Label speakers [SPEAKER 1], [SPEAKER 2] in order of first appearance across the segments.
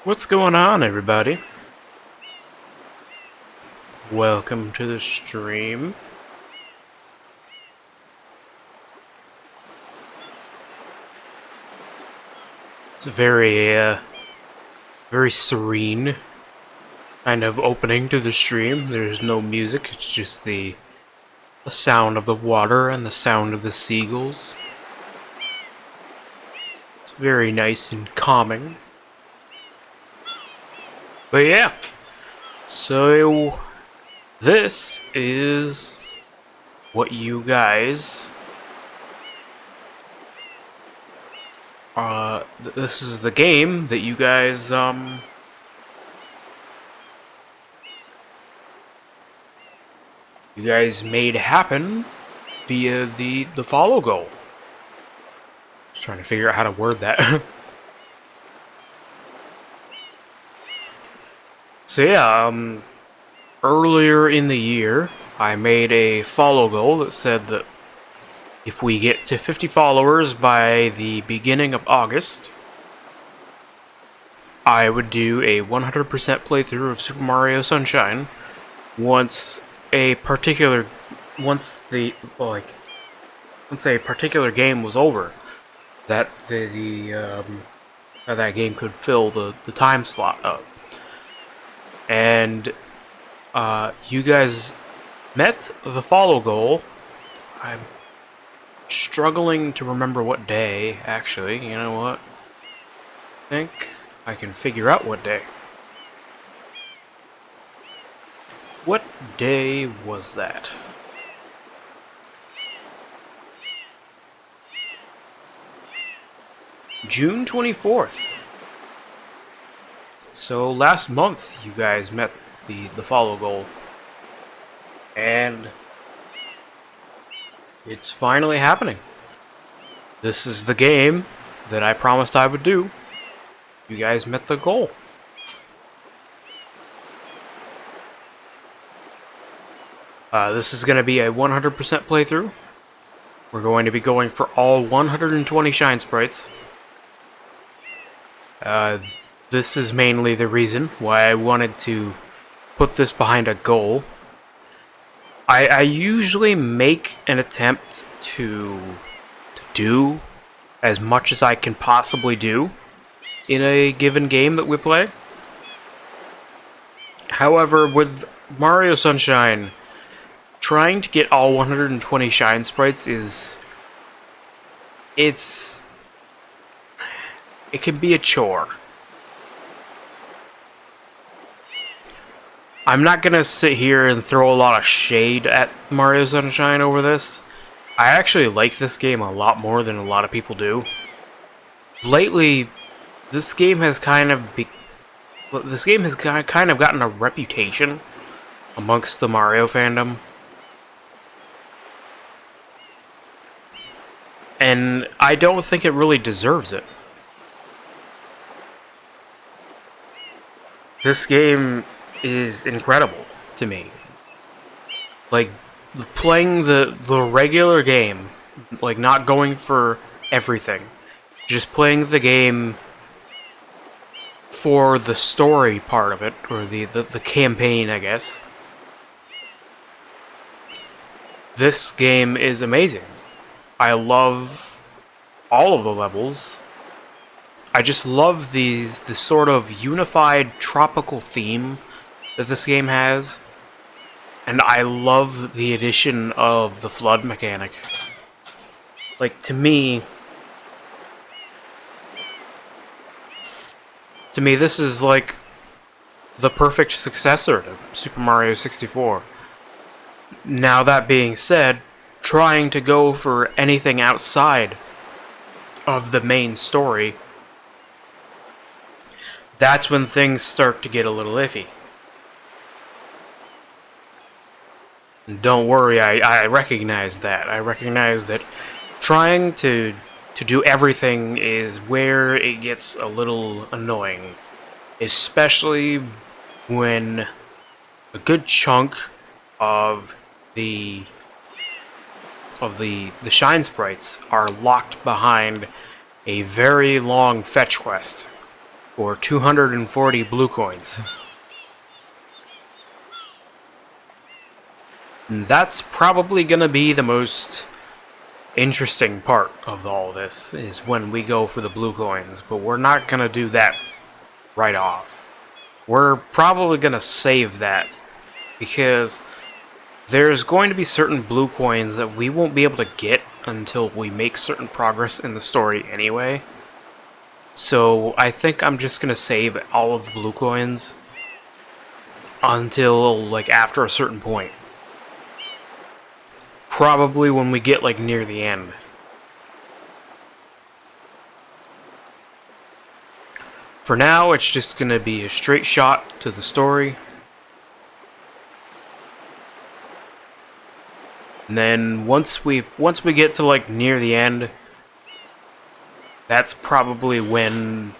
[SPEAKER 1] What's going on, everybody? Welcome to the stream. It's a very serene kind of opening to the stream. There's no music, it's just the sound of the water and the sound of the seagulls. It's very nice and calming. But yeah, so this is what you guys this is the game that you guys made happen via the follow goal. Just trying to figure out how to word that. So yeah, earlier in the year, I made a follow goal that said that if we get to 50 followers by the beginning of August, I would do a 100% playthrough of Super Mario Sunshine once a particular game was over, that that game could fill the time slot up. And you guys met the follow goal. I'm struggling to remember what day, actually. You know what? I think I can figure out what day. What day was that? June 24th. So last month you guys met the follow goal. And it's finally happening. This is the game that I promised I would do. You guys met the goal. This is going to be a 100% playthrough. We're going to be going for all 120 Shine Sprites. This is mainly the reason why I wanted to put this behind a goal. I usually make an attempt to do as much as I can possibly do in a given game that we play. However, with Mario Sunshine, trying to get all 120 Shine Sprites it can be a chore. I'm not gonna sit here and throw a lot of shade at Mario Sunshine over this. I actually like this game a lot more than a lot of people do. Lately, this game has kind of gotten a reputation amongst the Mario fandom. And I don't think it really deserves it. This game is incredible to me. Like, playing the regular game, like not going for everything, just playing the game for the story part of it, or the campaign, I guess. This game is amazing. I love all of the levels. I just love the sort of unified tropical theme that this game has. And I love the addition of the flood mechanic. Like, to me, this is like the perfect successor to Super Mario 64. Now, that being said, trying to go for anything outside of the main story, that's when things start to get a little iffy. Don't worry, I recognize that. I recognize that trying to do everything is where it gets a little annoying. Especially when a good chunk of the Shine Sprites are locked behind a very long fetch quest. or 240 blue coins. And that's probably gonna be the most interesting part of all this, is when we go for the blue coins, but we're not gonna do that right off. We're probably gonna save that, because there's going to be certain blue coins that we won't be able to get until we make certain progress in the story anyway. So I think I'm just gonna save all of the blue coins until, like, after a certain point. Probably when we get, like, near the end. For now, it's just gonna be a straight shot to the story. And then once we get to, like, near the end, that's probably when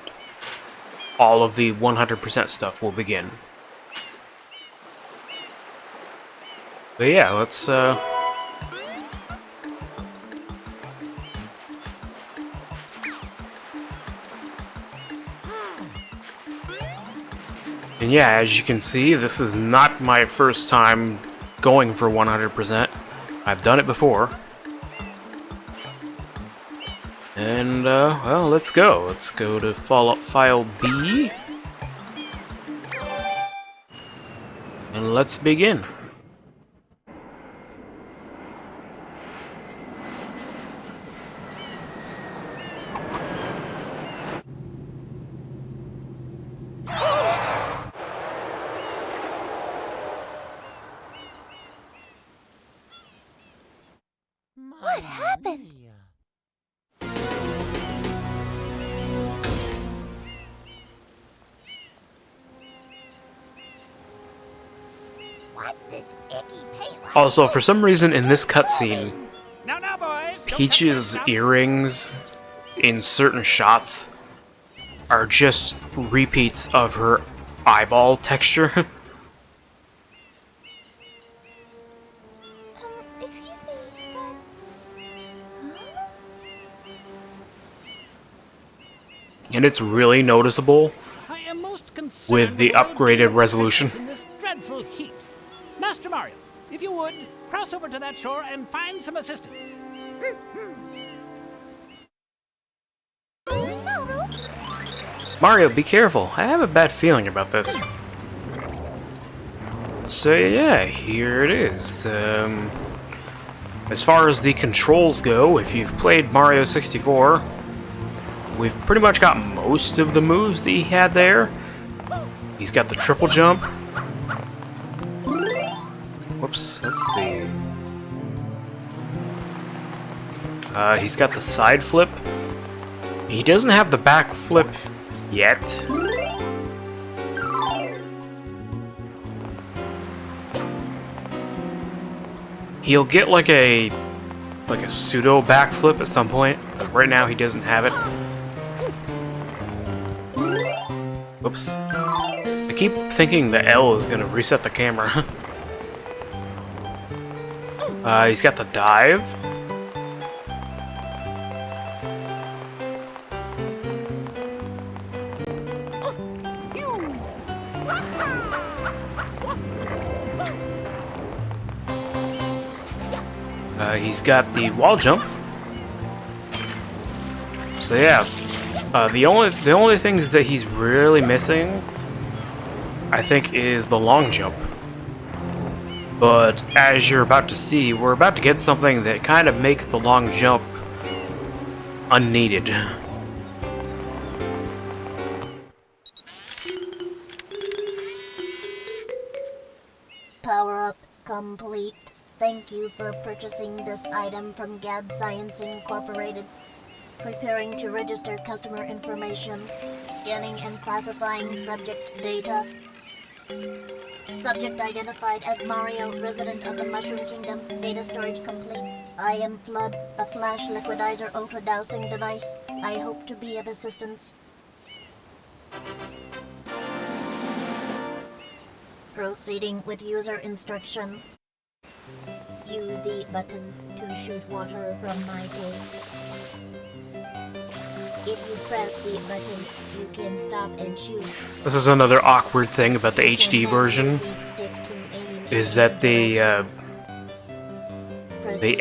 [SPEAKER 1] all of the 100% stuff will begin. But yeah, let's and yeah, as you can see, this is not my first time going for 100%. I've done it before. And, well, let's go. Let's go to Fallout File B. And let's begin.
[SPEAKER 2] What happened? What's this icky paint?
[SPEAKER 1] Also, for some reason in this cutscene,
[SPEAKER 3] Now, boys.
[SPEAKER 1] Peach's earrings in certain shots are just repeats of her eyeball texture.
[SPEAKER 2] Excuse me,
[SPEAKER 1] And it's really noticeable
[SPEAKER 3] I am most concerned
[SPEAKER 1] with the
[SPEAKER 3] all
[SPEAKER 1] upgraded
[SPEAKER 3] the
[SPEAKER 1] resolution.
[SPEAKER 3] in this dreadful heat. Master Mario, if you would, cross over to that shore and find some assistance.
[SPEAKER 1] Mario, be careful. I have a bad feeling about this. So yeah, here it is. As far as the controls go, if you've played Mario 64, we've pretty much got most of the moves that he had there. He's got the triple jump. Whoops, let's see. He's got the side flip. He doesn't have the back flip yet. He'll get like a pseudo backflip at some point, but right now he doesn't have it. Oops. I keep thinking the L is gonna reset the camera. He's got the dive. He's got the wall jump. So yeah, the only things that he's really missing, I think, is the long jump. But as you're about to see, we're about to get something that kind of makes the long jump unneeded.
[SPEAKER 2] Power up complete. Thank you for purchasing this item from GAD Science Incorporated. Preparing to register customer information. Scanning and classifying subject data. Subject identified as Mario, resident of the Mushroom Kingdom. Data storage complete. I am Flood, a flash liquidizer auto-dowsing device. I hope to be of assistance. Proceeding with user instruction. Use the button to shoot water from my tank. If you press the button, you can stop and shoot.
[SPEAKER 1] This is another awkward thing about the HD version,
[SPEAKER 2] Stick to aim
[SPEAKER 1] is that
[SPEAKER 2] Press
[SPEAKER 1] they
[SPEAKER 2] the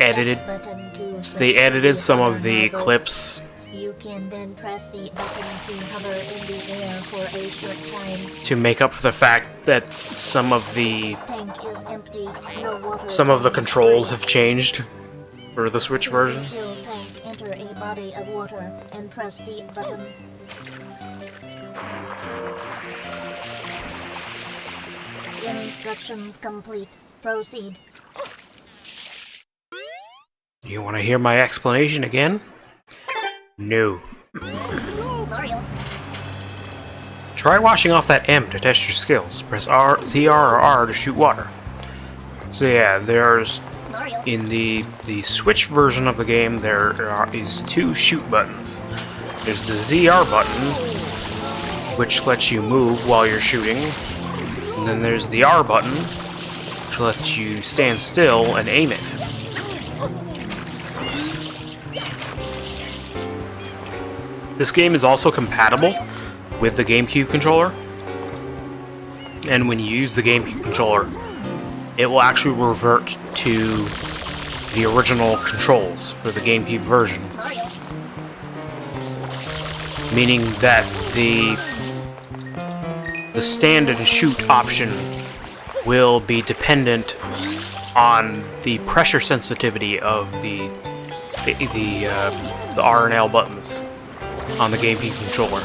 [SPEAKER 2] X
[SPEAKER 1] edited
[SPEAKER 2] button to
[SPEAKER 1] they
[SPEAKER 2] flex
[SPEAKER 1] edited
[SPEAKER 2] the
[SPEAKER 1] some of
[SPEAKER 2] gun
[SPEAKER 1] the
[SPEAKER 2] nozzle.
[SPEAKER 1] clips
[SPEAKER 2] You can then press the button to hover in the air for a short time.
[SPEAKER 1] to make up for the fact that some of the
[SPEAKER 2] This tank is empty. No water.
[SPEAKER 1] controls have changed for the Switch version.
[SPEAKER 2] Fill tank, enter a body of water, and press the button. Instructions complete. Proceed.
[SPEAKER 1] You want to hear my explanation again? No.
[SPEAKER 2] Mario.
[SPEAKER 1] Try washing off that M to test your skills. Press R, ZR or R to shoot water. So yeah, there's
[SPEAKER 2] Mario.
[SPEAKER 1] in the Switch version of the game is two shoot buttons. There's the ZR button, which lets you move while you're shooting, and then there's the R button, which lets you stand still and aim it. This game is also compatible with the GameCube controller, and when you use the GameCube controller, it will actually revert to the original controls for the GameCube version,
[SPEAKER 2] Mario.
[SPEAKER 1] meaning that the stand and shoot option will be dependent on the pressure sensitivity of the R and L buttons on the GameCube controller.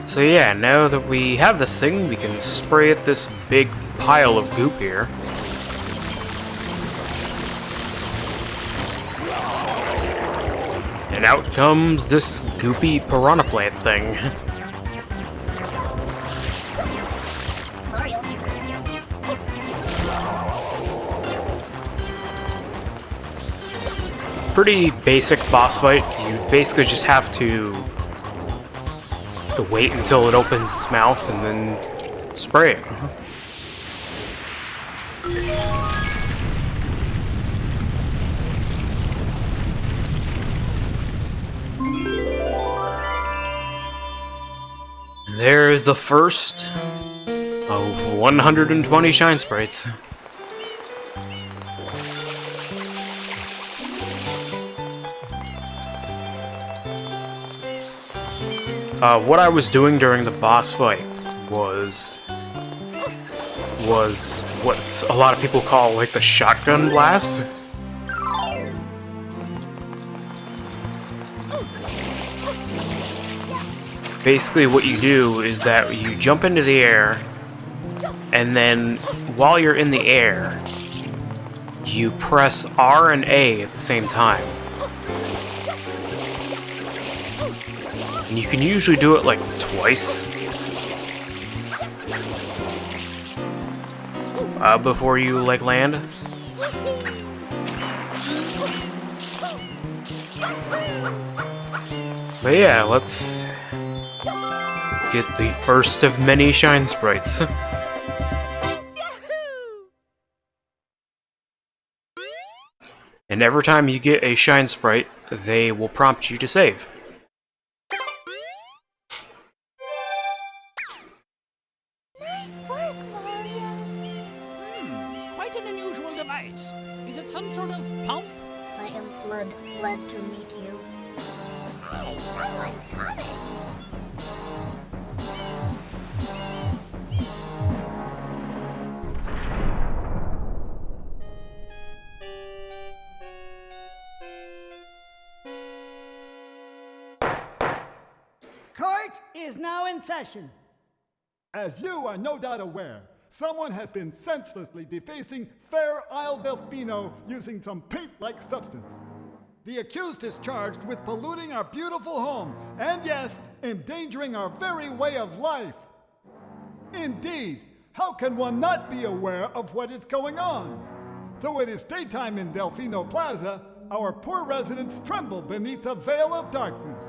[SPEAKER 1] So yeah, now that we have this thing, we can spray at this big pile of goop here. And out comes this goopy piranha plant thing.
[SPEAKER 2] Mario.
[SPEAKER 1] Pretty basic boss fight. You basically just have to wait until it opens its mouth and then spray it. There is the first of 120 shine sprites. What I was doing during the boss fight was what a lot of people call like the shotgun blast. Basically what you do is that you jump into the air, and then while you're in the air, you press R and A at the same time. And you can usually do it like twice before you like land. But yeah, let's get the first of many shine sprites. And every time you get a shine sprite, they will prompt you to save.
[SPEAKER 2] Nice work, Mario.
[SPEAKER 3] Quite an unusual device. Is it some sort of pump?
[SPEAKER 2] I am Flood. Glad to meet you. Hey, someone's coming.
[SPEAKER 4] Court is now in session.
[SPEAKER 5] As you are no doubt aware, someone has been senselessly defacing Fair Isle Delfino using some paint-like substance. The accused is charged with polluting our beautiful home, and yes, endangering our very way of life. Indeed, how can one not be aware of what is going on? Though it is daytime in Delfino Plaza, our poor residents tremble beneath a veil of darkness.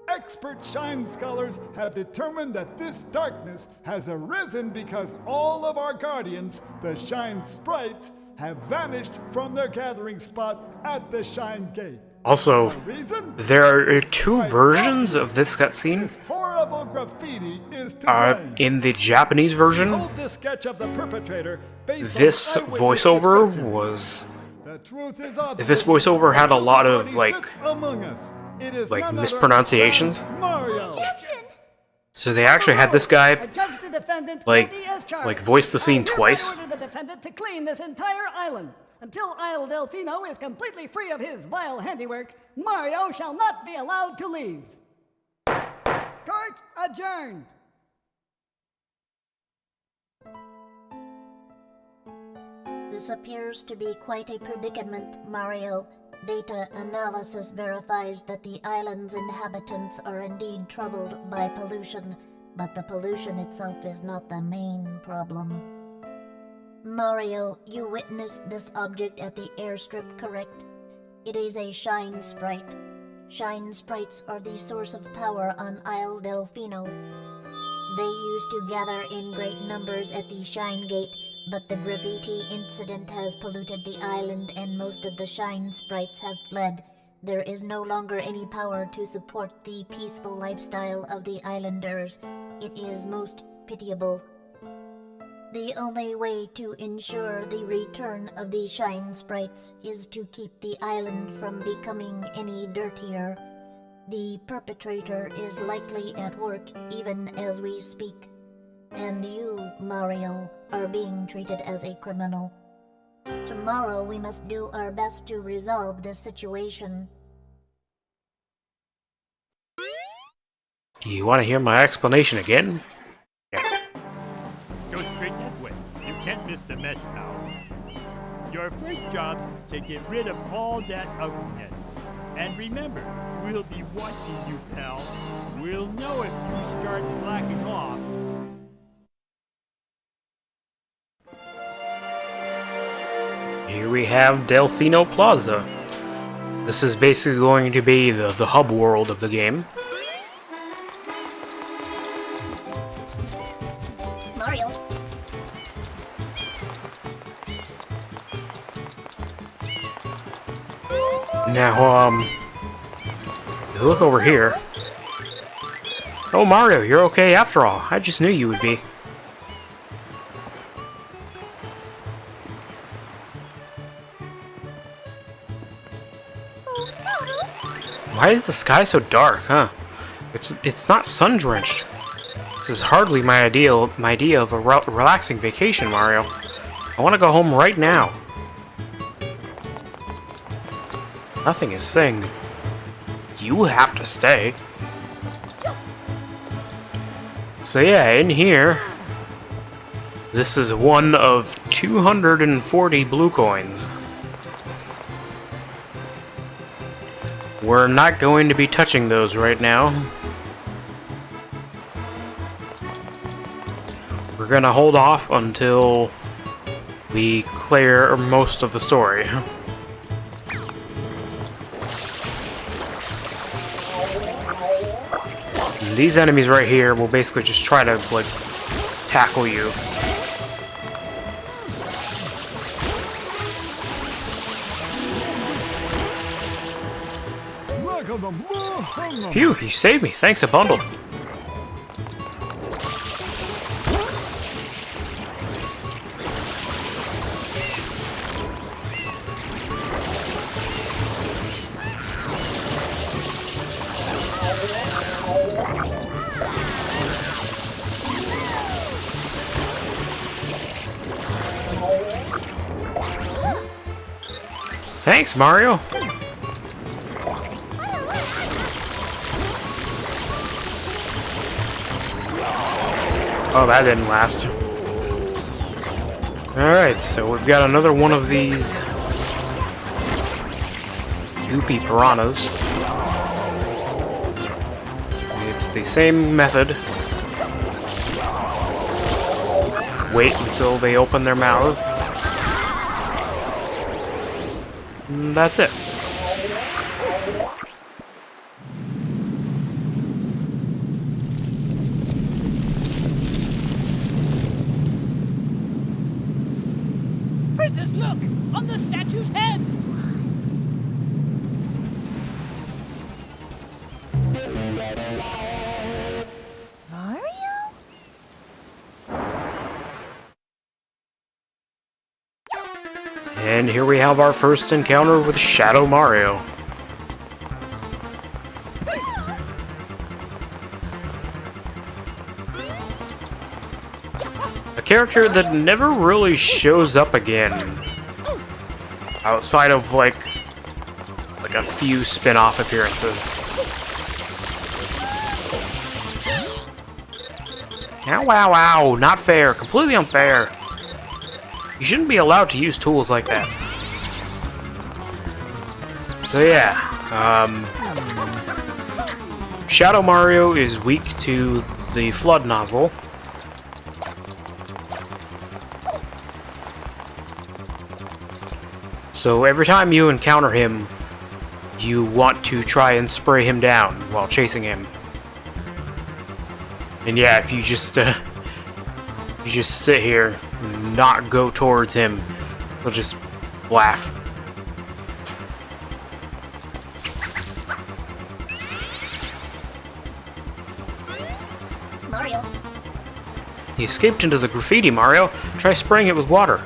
[SPEAKER 5] Expert shine scholars have determined that this darkness has arisen because all of our guardians, the shine sprites, have vanished from their gathering spot at the Shine Gate.
[SPEAKER 1] Also,
[SPEAKER 5] Reason?
[SPEAKER 1] there are two versions of this cutscene.
[SPEAKER 5] This horrible graffiti is to blame.
[SPEAKER 1] In the Japanese version,
[SPEAKER 5] Behold this sketch of the perpetrator based
[SPEAKER 1] this
[SPEAKER 5] on eyewitness
[SPEAKER 1] voiceover
[SPEAKER 5] description.
[SPEAKER 1] was
[SPEAKER 5] The truth is obvious.
[SPEAKER 1] this voiceover had a lot of
[SPEAKER 5] Somebody sits among us. It is
[SPEAKER 1] like
[SPEAKER 5] none other
[SPEAKER 1] mispronunciations.
[SPEAKER 5] than Mario.
[SPEAKER 1] So they actually had this guy
[SPEAKER 4] I judge the defendant
[SPEAKER 1] like
[SPEAKER 4] guilty as charged.
[SPEAKER 1] like voice the scene
[SPEAKER 4] I hereby
[SPEAKER 1] twice.
[SPEAKER 4] order the defendant to clean this entire island. Until Isle Delfino is completely free of his vile handiwork, Mario shall not be allowed to leave. Court adjourned.
[SPEAKER 2] This appears to be quite a predicament, Mario. Data analysis verifies that the island's inhabitants are indeed troubled by pollution, but the pollution itself is not the main problem. Mario, you witnessed this object at the airstrip, correct? It is a shine sprite. Shine sprites are the source of power on Isle Delfino. They used to gather in great numbers at the Shine Gate, but the graffiti incident has polluted the island and most of the Shine sprites have fled. There is no longer any power to support the peaceful lifestyle of the islanders. It is most pitiable. The only way to ensure the return of the Shine sprites is to keep the island from becoming any dirtier. The perpetrator is likely at work even as we speak. And you, Mario, are being treated as a criminal. Tomorrow we must do our best to resolve this situation.
[SPEAKER 1] Do you want to hear my explanation again? Yeah.
[SPEAKER 6] Go straight that way. You can't miss the mess now. Your first job's to get rid of all that ugliness. And remember, we'll be watching you, pal. We'll know if you start slacking off.
[SPEAKER 1] Here we have Delfino Plaza. This is basically going to be the hub world of the game.
[SPEAKER 2] Mario.
[SPEAKER 1] Now, if you look over here. Oh, Mario, you're okay after all. I just knew you would be. Why is the sky so dark, huh? It's not sun-drenched. This is hardly my idea of a relaxing vacation, Mario. I want to go home right now. Nothing is saying you have to stay. So yeah, in here, this is one of 240 blue coins. We're not going to be touching those right now. We're gonna hold off until we clear most of the story. And these enemies right here will basically just try to, like, tackle you. Phew, you saved me. Thanks a bundle. Thanks, Mario. Oh, that didn't last. Alright, so we've got another one of these goopy piranhas. It's the same method. Wait until they open their mouths. And that's it.
[SPEAKER 3] Princess, look! On the statue's head!
[SPEAKER 2] Mario?
[SPEAKER 1] And here we have our first encounter with Shadow Mario. A character that never really shows up again. Outside of like a few spin-off appearances. Ow, wow, wow, not fair, completely unfair. You shouldn't be allowed to use tools like that. So yeah, Shadow Mario is weak to the flood nozzle. So every time you encounter him, you want to try and spray him down while chasing him. And yeah, if you just sit here and not go towards him, he'll just laugh.
[SPEAKER 2] Mario.
[SPEAKER 1] He escaped into the graffiti, Mario. Try spraying it with water.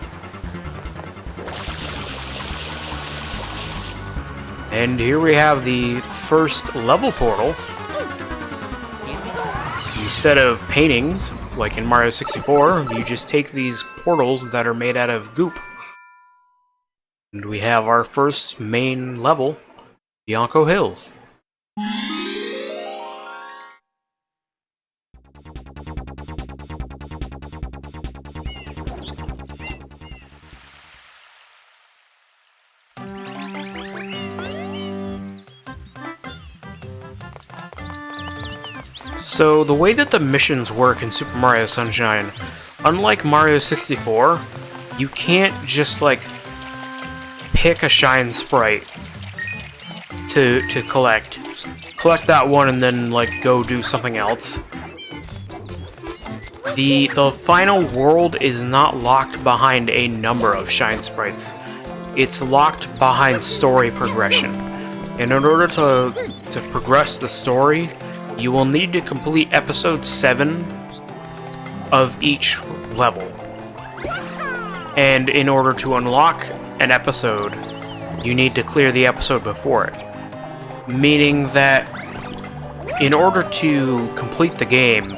[SPEAKER 1] And here we have the first level portal. Instead of paintings, like in Mario 64, you just take these portals that are made out of goop. And we have our first main level, Bianco Hills. So, the way that the missions work in Super Mario Sunshine, unlike Mario 64, you can't just, like, pick a shine sprite to collect. Collect that one and then, like, go do something else. The final world is not locked behind a number of shine sprites. It's locked behind story progression. And in order to progress the story, you will need to complete episode 7 of each level. And in order to unlock an episode, you need to clear the episode before it. Meaning that in order to complete the game,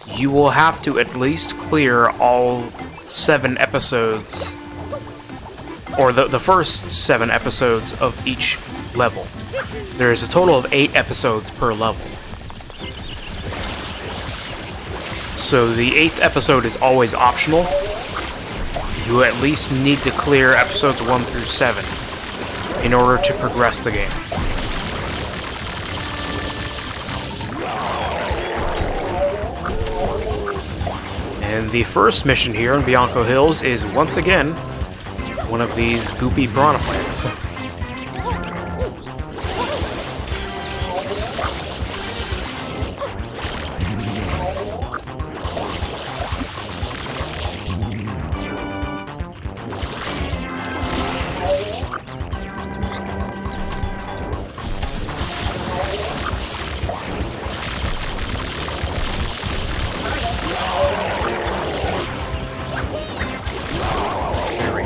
[SPEAKER 1] you will have to at least clear all 7 episodes, or the first 7 episodes of each level. There is a total of 8 episodes per level. So the 8th episode is always optional. You at least need to clear episodes 1 through 7 in order to progress the game. And the first mission here in Bianco Hills is once again one of these goopy piranha plants.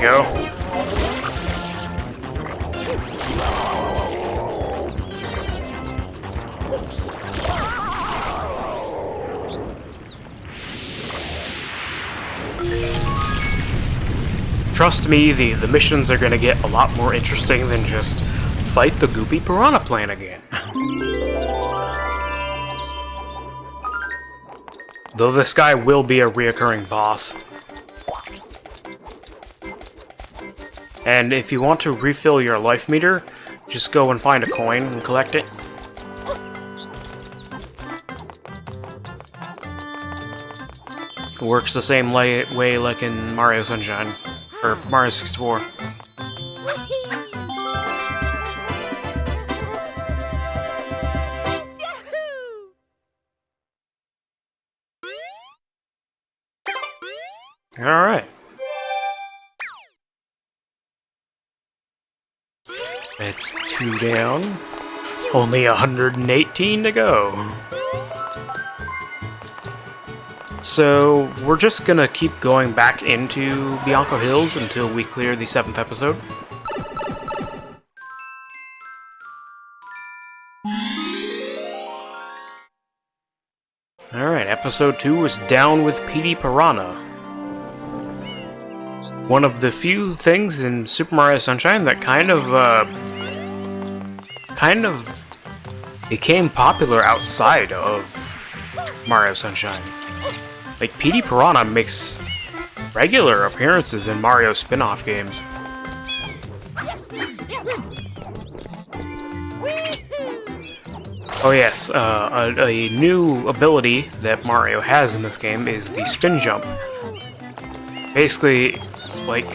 [SPEAKER 1] Go. Trust me, the missions are gonna get a lot more interesting than just fight the goopy piranha plant again. Though this guy will be a reoccurring boss. And if you want to refill your life meter, just go and find a coin and collect it. It works the same way like in Mario Sunshine, or Mario 64. Alright. It's 2 down. Only 118 to go. So, we're just gonna keep going back into Bianco Hills until we clear the 7th episode. Alright, episode 2 is Down with Petey Piranha. One of the few things in Super Mario Sunshine that kind of became popular outside of Mario Sunshine. Like, Petey Piranha makes regular appearances in Mario spin-off games. Oh yes, a new ability that Mario has in this game is the spin jump. Basically, like,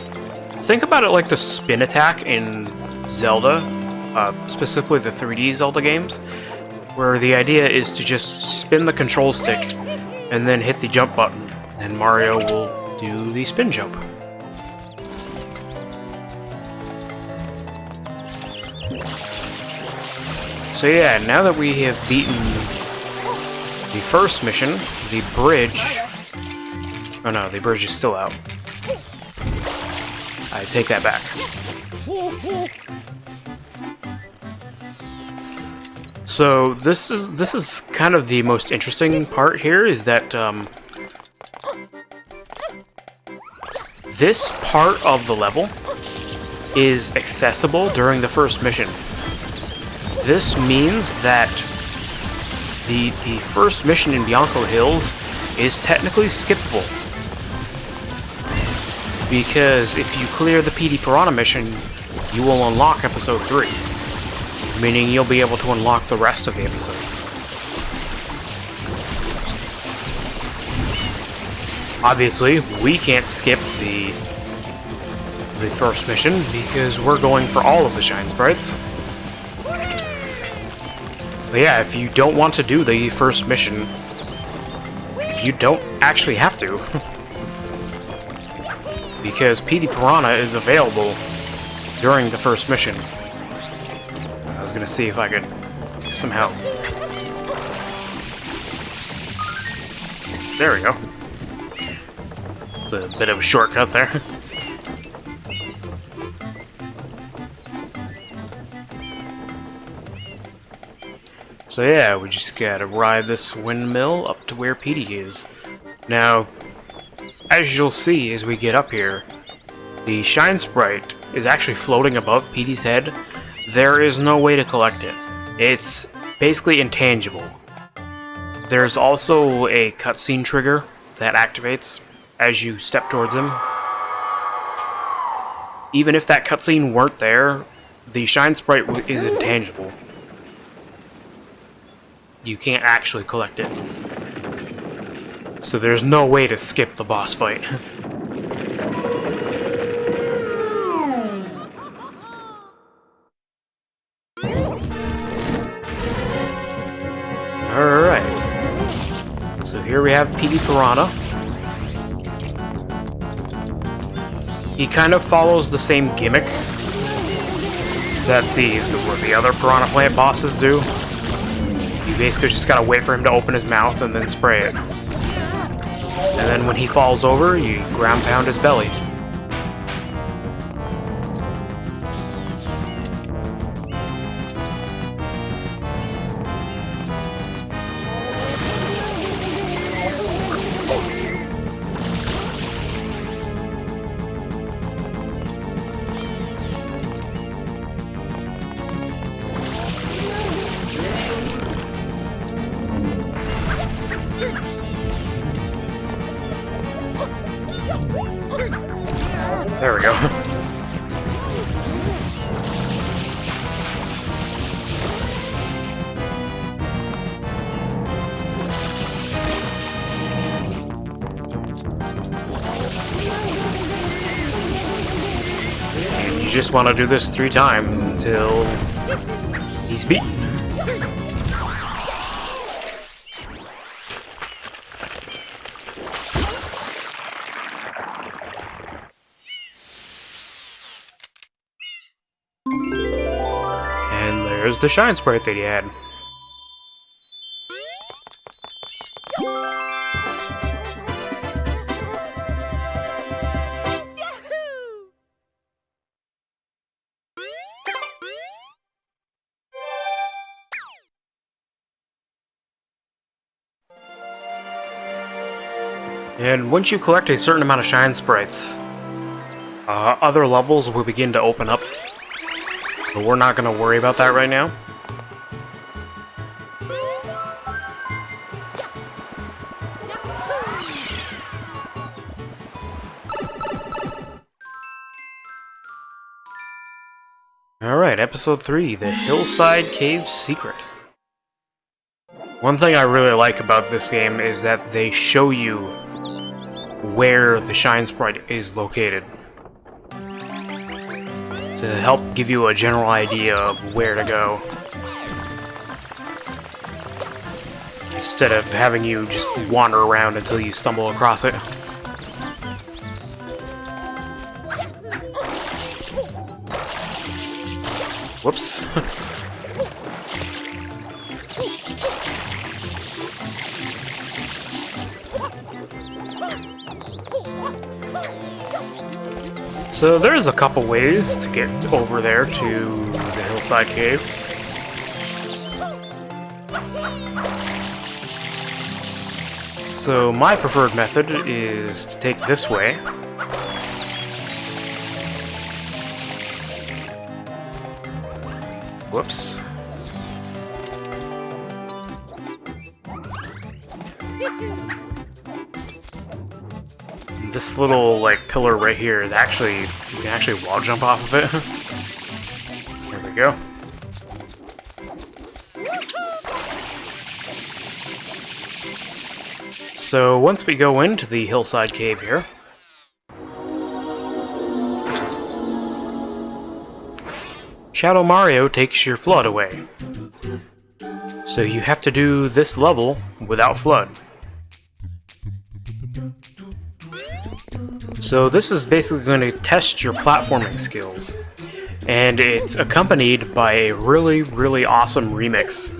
[SPEAKER 1] think about it like the spin attack in Zelda, specifically the 3D Zelda games, where the idea is to just spin the control stick and then hit the jump button, and Mario will do the spin jump. So yeah, now that we have beaten the first mission, the bridge... Oh no, the bridge is still out. I take that back. So this is kind of the most interesting part here, is that this part of the level is accessible during the first mission. This means that the first mission in Bianco Hills is technically skippable. Because if you clear the Petey Piranha mission, you will unlock episode 3. Meaning you'll be able to unlock the rest of the episodes. Obviously, we can't skip the first mission because we're going for all of the Shine Sprites. But yeah, if you don't want to do the first mission, you don't actually have to. Because Petey Piranha is available during the first mission. I was gonna see if I could somehow... There we go. It's a bit of a shortcut there. So yeah, we just gotta ride this windmill up to where Petey is. Now, as you'll see as we get up here, the Shine Sprite is actually floating above Petey's head. There is no way to collect it. It's basically intangible. There's also a cutscene trigger that activates as you step towards him. Even if that cutscene weren't there, the Shine Sprite is intangible. You can't actually collect it. So there's no way to skip the boss fight. Alright. So here we have Petey Piranha. He kind of follows the same gimmick that the other Piranha Plant bosses do. You basically just gotta wait for him to open his mouth and then spray it. And then when he falls over, you ground pound his belly. There we go. And you just want to do this 3 times until he's beaten. There's the Shine Sprite that he had. And once you collect a certain amount of shine sprites, other levels will begin to open up. But we're not going to worry about that right now. Alright, Episode 3, The Hillside Cave Secret. One thing I really like about this game is that they show you where the shine sprite is located, to help give you a general idea of where to go, instead of having you just wander around until you stumble across it. Whoops. So there's a couple ways to get over there to the Hillside Cave. So my preferred method is to take this way. Whoops. This little, like, pillar right here is actually, you can actually wall jump off of it. There we go. So once we go into the Hillside Cave here, Shadow Mario takes your FLUDD away. So you have to do this level without FLUDD. So this is basically going to test your platforming skills, and it's accompanied by a really, really awesome remix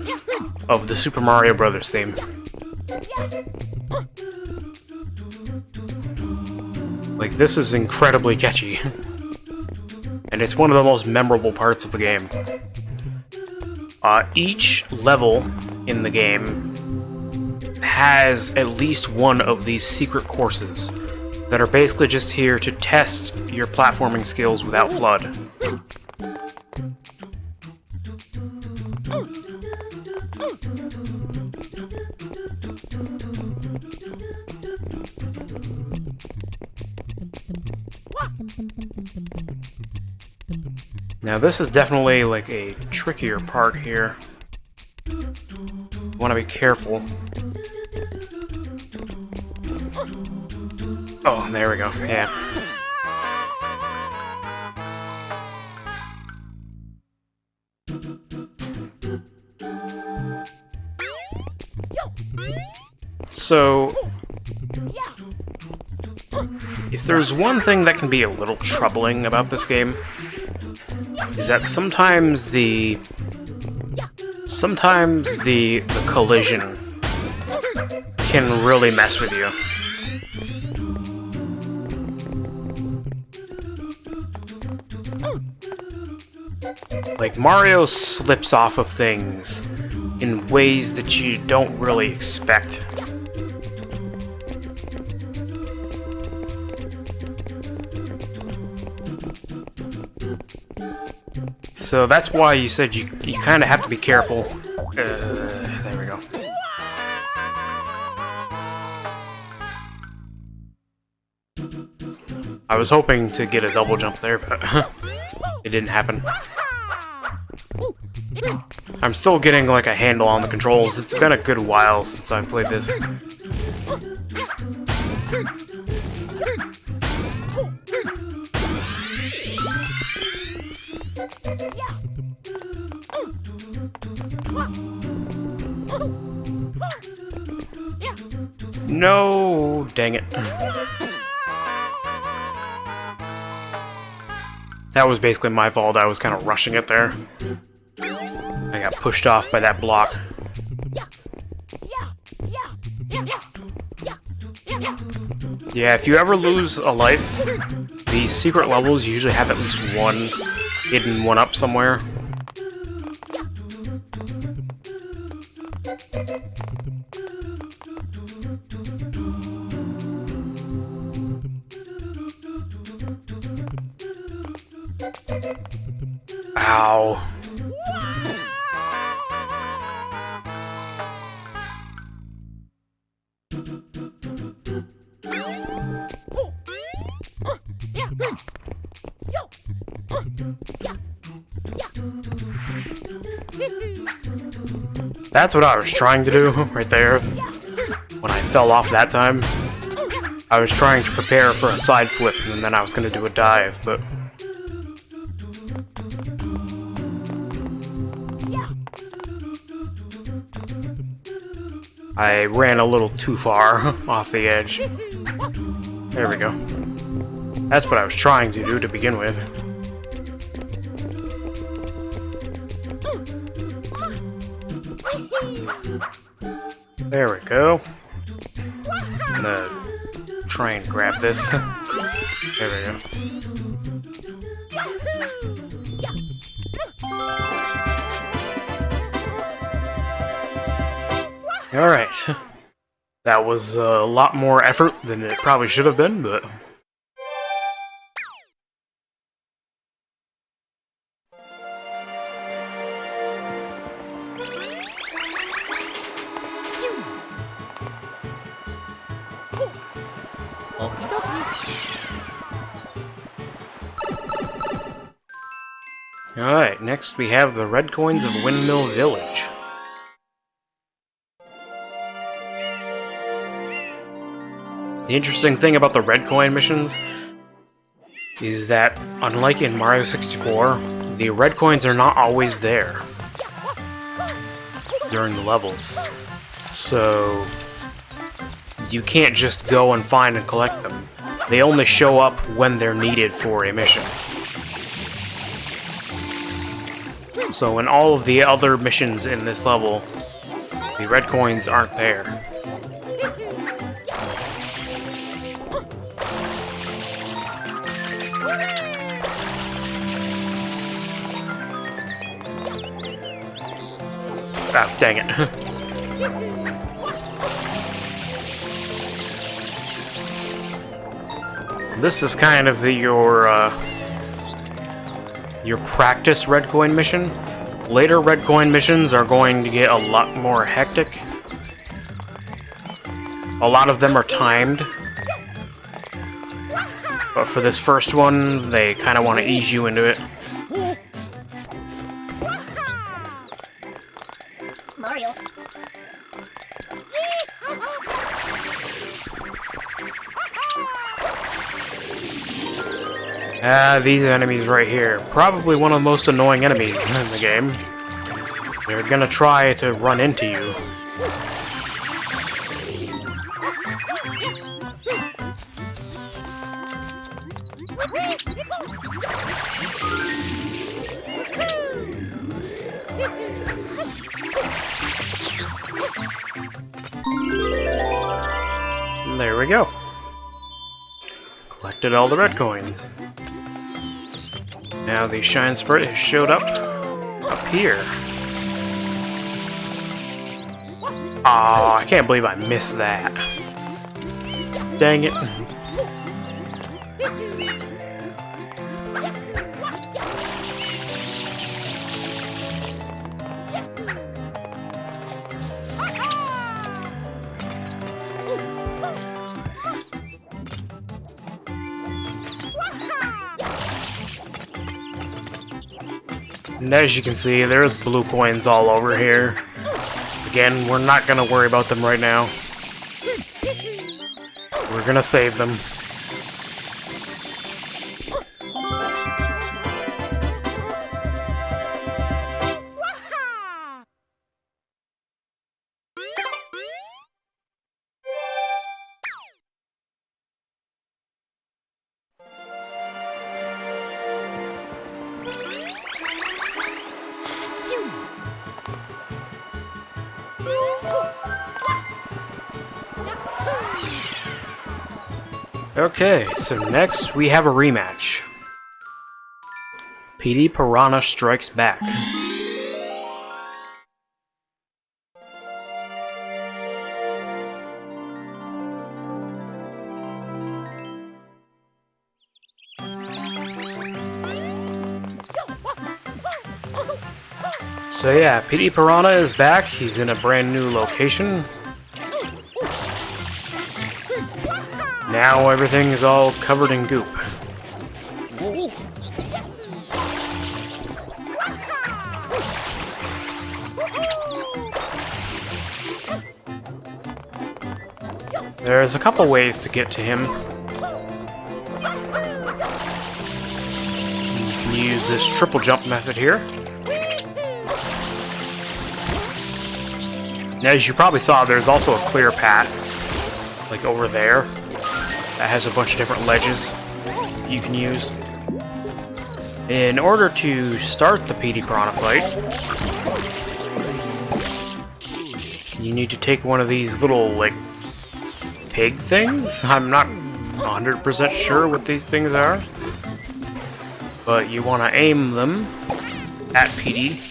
[SPEAKER 1] of the Super Mario Bros. Theme. Like, this is incredibly catchy, and it's one of the most memorable parts of the game. Each level in the game has at least one of these secret courses that are basically just here to test your platforming skills without FLUDD. Now this is definitely like a trickier part here. You want to be careful. Oh, there we go, yeah. So, if there's one thing that can be a little troubling about this game, is that sometimes the collision can really mess with you. Like, Mario slips off of things in ways that you don't really expect. So that's why you said you kind of have to be careful. There we go. I was hoping to get a double jump there, but it didn't happen. I'm still getting like a handle on the controls. It's been a good while since I've played this. No, dang it. That was basically my fault. I was kind of rushing it there. I got pushed off by that block. Yeah, if you ever lose a life, these secret levels usually have at least one hidden one-up somewhere. Ow. That's what I was trying to do right there. When I fell off that time, I was trying to prepare for a side flip and then I was going to do a dive, but I ran a little too far off the edge. There we go. That's what I was trying to do to begin with. There we go. I'm gonna try and grab this. There we go. Alright. That was a lot more effort than it probably should have been, but... Alright, next we have the Red Coins of Windmill Village. The interesting thing about the Red Coin missions is that, unlike in Mario 64, the Red Coins are not always there during the levels. So, you can't just go and find and collect them. They only show up when they're needed for a mission. So in all of the other missions in this level, the red coins aren't there. Ah, dang it. This is kind of your practice red coin mission. Later red coin missions are going to get a lot more hectic. A lot of them are timed. But for this first one, they kind of want to ease you into it.
[SPEAKER 2] Mario.
[SPEAKER 1] These enemies right here. Probably one of the most annoying enemies in the game. They're gonna try to run into you. And there we go. Collected all the red coins. Now the Shine Sprite has showed up here. Oh, I can't believe I missed that. Dang it. And as you can see, there's blue coins all over here. Again, we're not gonna worry about them right now. We're gonna save them. Okay, so next we have a rematch. Petey Piranha Strikes Back. So yeah, Petey Piranha is back. He's in a brand new location. Now everything is all covered in goop. There's a couple ways to get to him. You can use this triple jump method here. Now, as you probably saw, there's also a clear path, like over there, that has a bunch of different ledges you can use. In order to start the Petey Piranha fight, you need to take one of these little, like, pig things? I'm not 100% sure what these things are. But you want to aim them at Petey.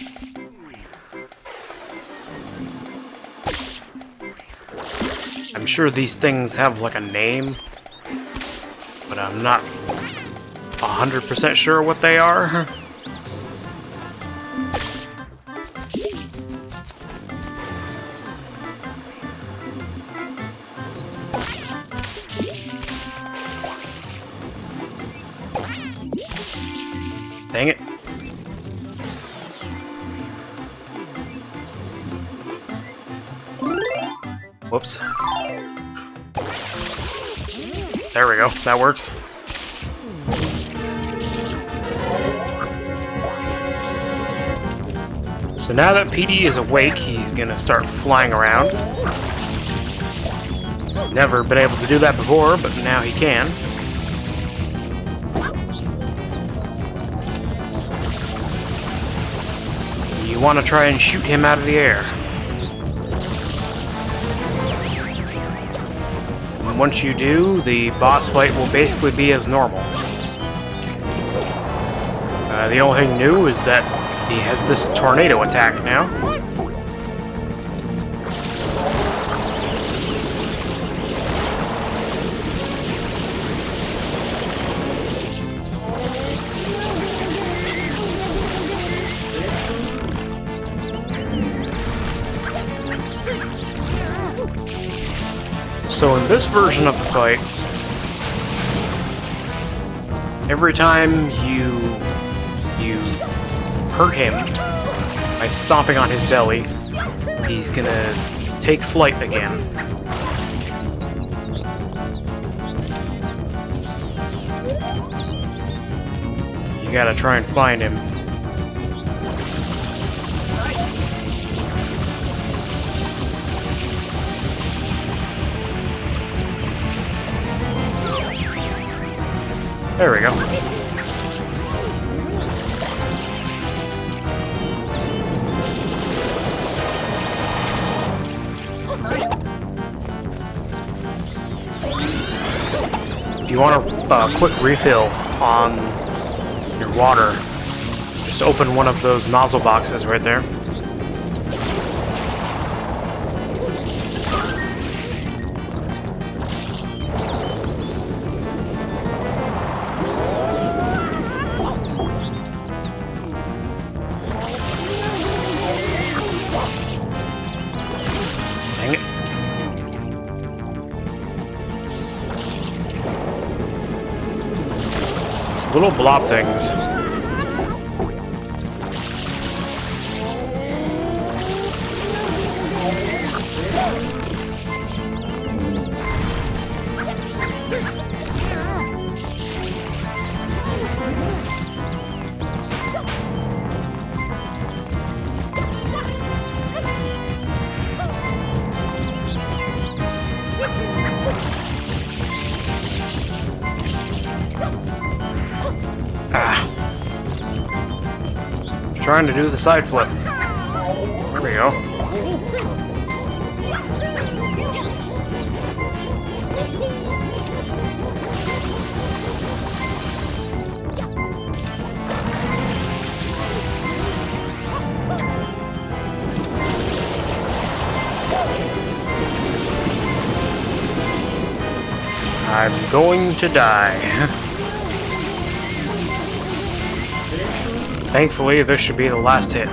[SPEAKER 1] I'm sure these things have like a name, but I'm not 100% sure what they are. Dang it. Whoops. There we go. That works. So now that Petey is awake, he's gonna start flying around. Never been able to do that before, but now he can. You want to try and shoot him out of the air. And once you do, the boss fight will basically be as normal. The only thing new is that he has this tornado attack now. So in this version of the fight, every time you hurt him by stomping on his belly, he's gonna take flight again. You gotta try and find him. There we go. If you want a quick refill on your water, just open one of those nozzle boxes right there. Dang it. These little blob things. Trying to do the side flip. There we go. I'm going to die. Thankfully, this should be the last hit.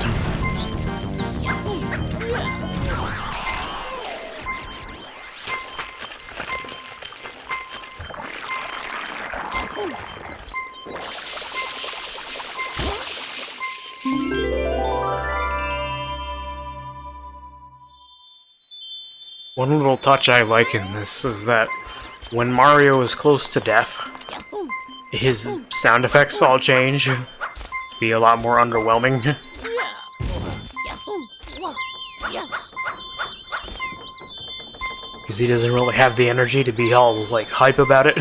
[SPEAKER 1] One little touch I like in this is that when Mario is close to death, his sound effects all change to be a lot more underwhelming. Because he doesn't really have the energy to be all, like, hype about it.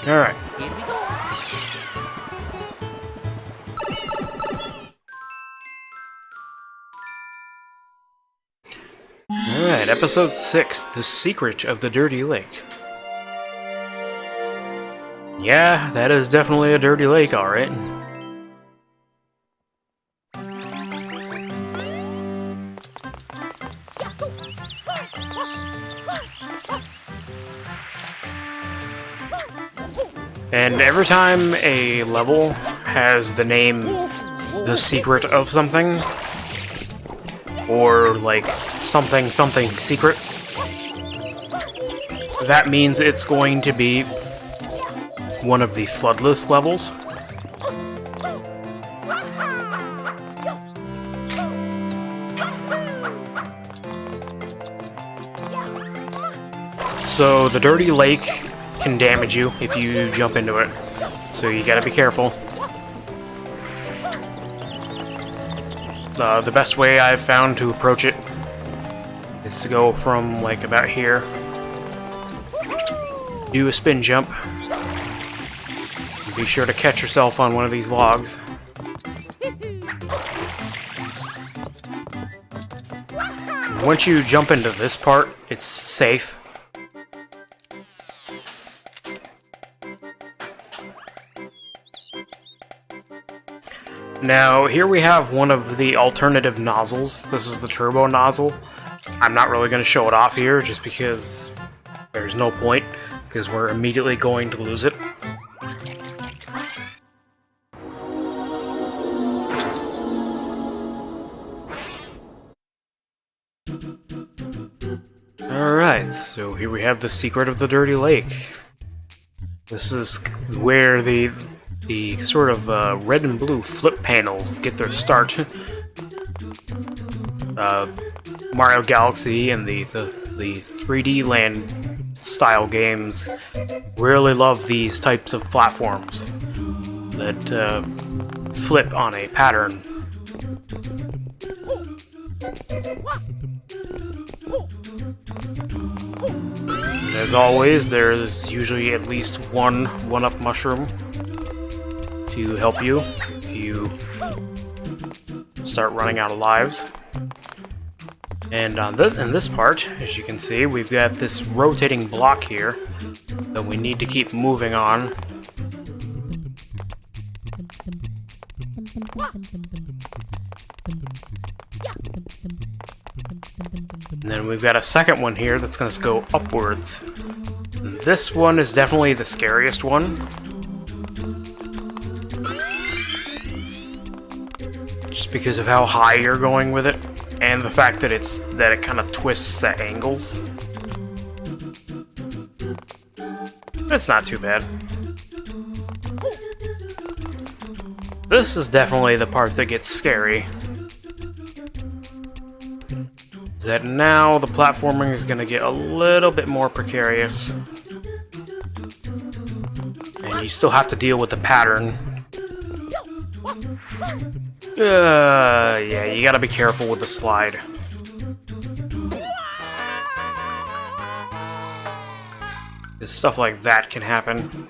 [SPEAKER 1] Alright. Alright, episode 6, The Secret of the Dirty Lake. Yeah, that is definitely a dirty lake, alright. And every time a level has the name The Secret of something, or like something secret, that means it's going to be one of the Floodless levels. So the dirty lake can damage you if you jump into it, so you gotta be careful. The best way I've found to approach it is to go from like about here, do a spin jump, and be sure to catch yourself on one of these logs. Once you jump into this part, it's safe. Now, here we have one of the alternative nozzles. This is the turbo nozzle. I'm not really going to show it off here, just because there's no point, because we're immediately going to lose it. Alright, so here we have the secret of the dirty lake. This is where the sort of red and blue flip panels get their start. Mario Galaxy and the 3D Land style games really love these types of platforms that flip on a pattern. And as always, there's usually at least one 1-up mushroom to help you if you start running out of lives. And on in this part, as you can see, we've got this rotating block here that we need to keep moving on. And then we've got a second one here that's going to go upwards. And this one is definitely the scariest one, just because of how high you're going with it, and the fact that it kind of twists at angles. It's not too bad. This is definitely the part that gets scary. Is that now the platforming is going to get a little bit more precarious. And you still have to deal with the pattern. Yeah, you gotta be careful with the slide. Because stuff like that can happen.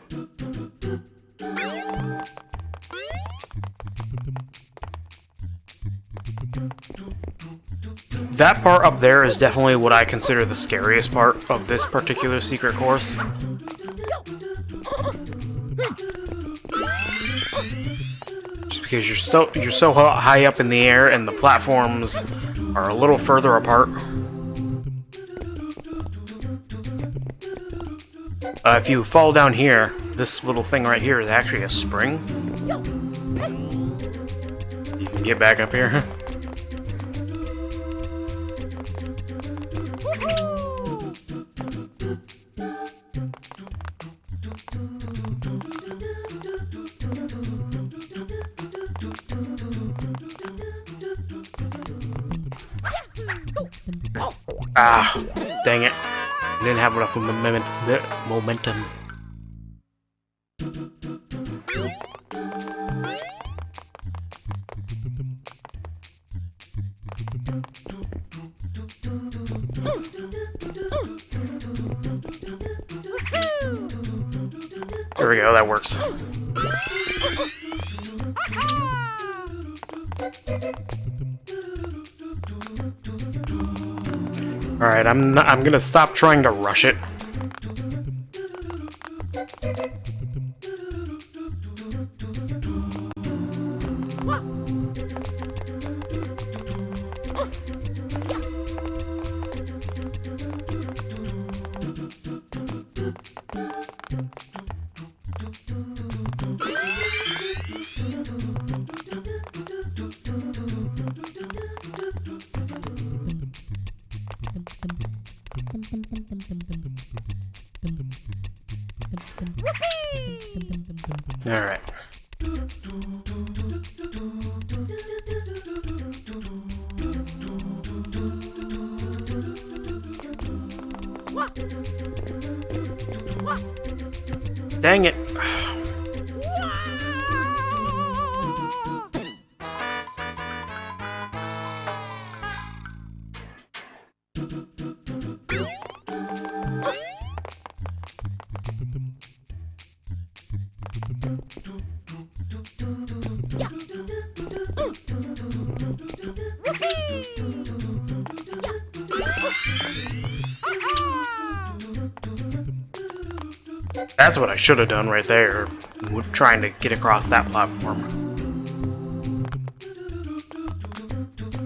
[SPEAKER 1] That part up there is definitely what I consider the scariest part of this particular secret course. because you're so high up in the air and the platforms are a little further apart. If you fall down here, this little thing right here is actually a spring. You can get back up here. Ah, dang it. Didn't have enough momentum. There we go, that works. Alright, I'm gonna stop trying to rush it. Alright. Dang it. That's what I should have done right there, trying to get across that platform.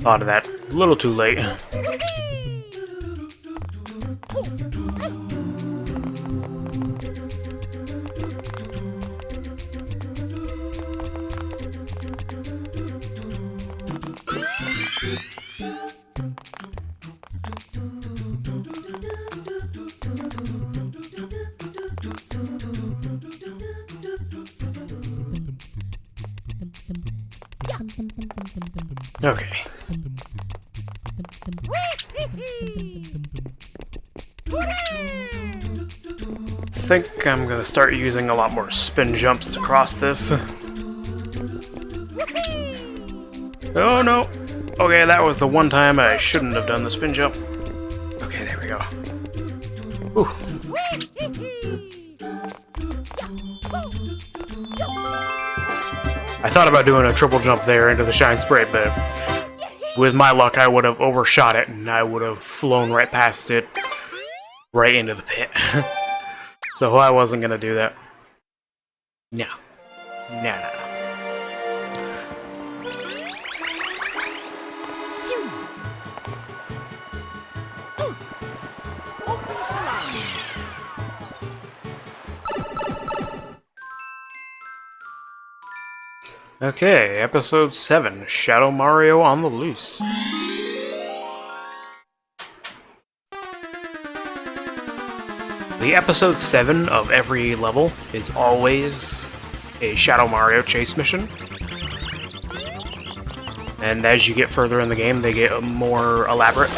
[SPEAKER 1] Thought of that a little too late. Okay. I think I'm gonna start using a lot more spin jumps to cross this. Oh no! Okay, that was the one time I shouldn't have done the spin jump. Okay, there we go. Ooh. I thought about doing a triple jump there into the shine spray, but with my luck, I would have overshot it and I would have flown right past it, right into the pit. So I wasn't gonna do that. No. No. Okay, episode 7, Shadow Mario on the Loose. The episode 7 of every level is always a Shadow Mario chase mission. And as you get further in the game, they get more elaborate.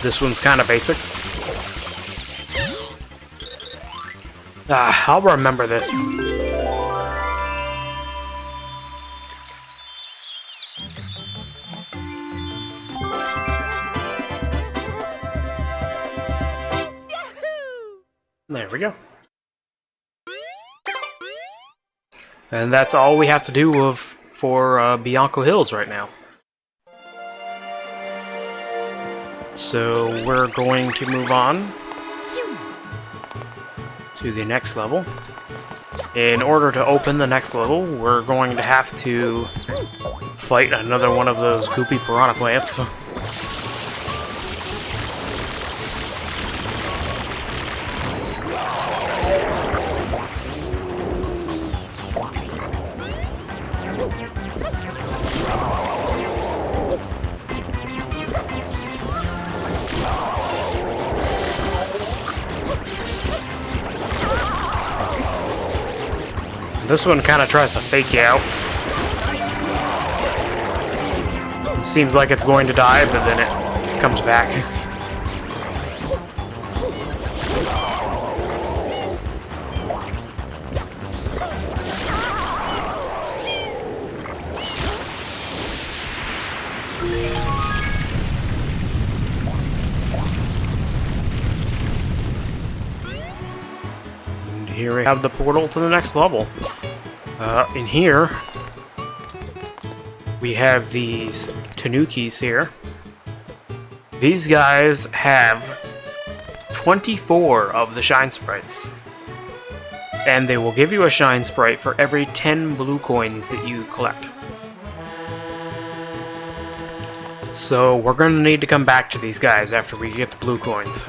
[SPEAKER 1] This one's kind of basic. I'll remember this. There we go. And that's all we have to do for Bianco Hills right now. So we're going to move on to the next level. In order to open the next level, we're going to have to fight another one of those goopy piranha plants. This one kind of tries to fake you out. Seems like it's going to die, but then it comes back. And here we have the portal to the next level. In here, we have these Tanukis here. These guys have 24 of the Shine Sprites. And they will give you a Shine Sprite for every 10 blue coins that you collect. So we're going to need to come back to these guys after we get the blue coins.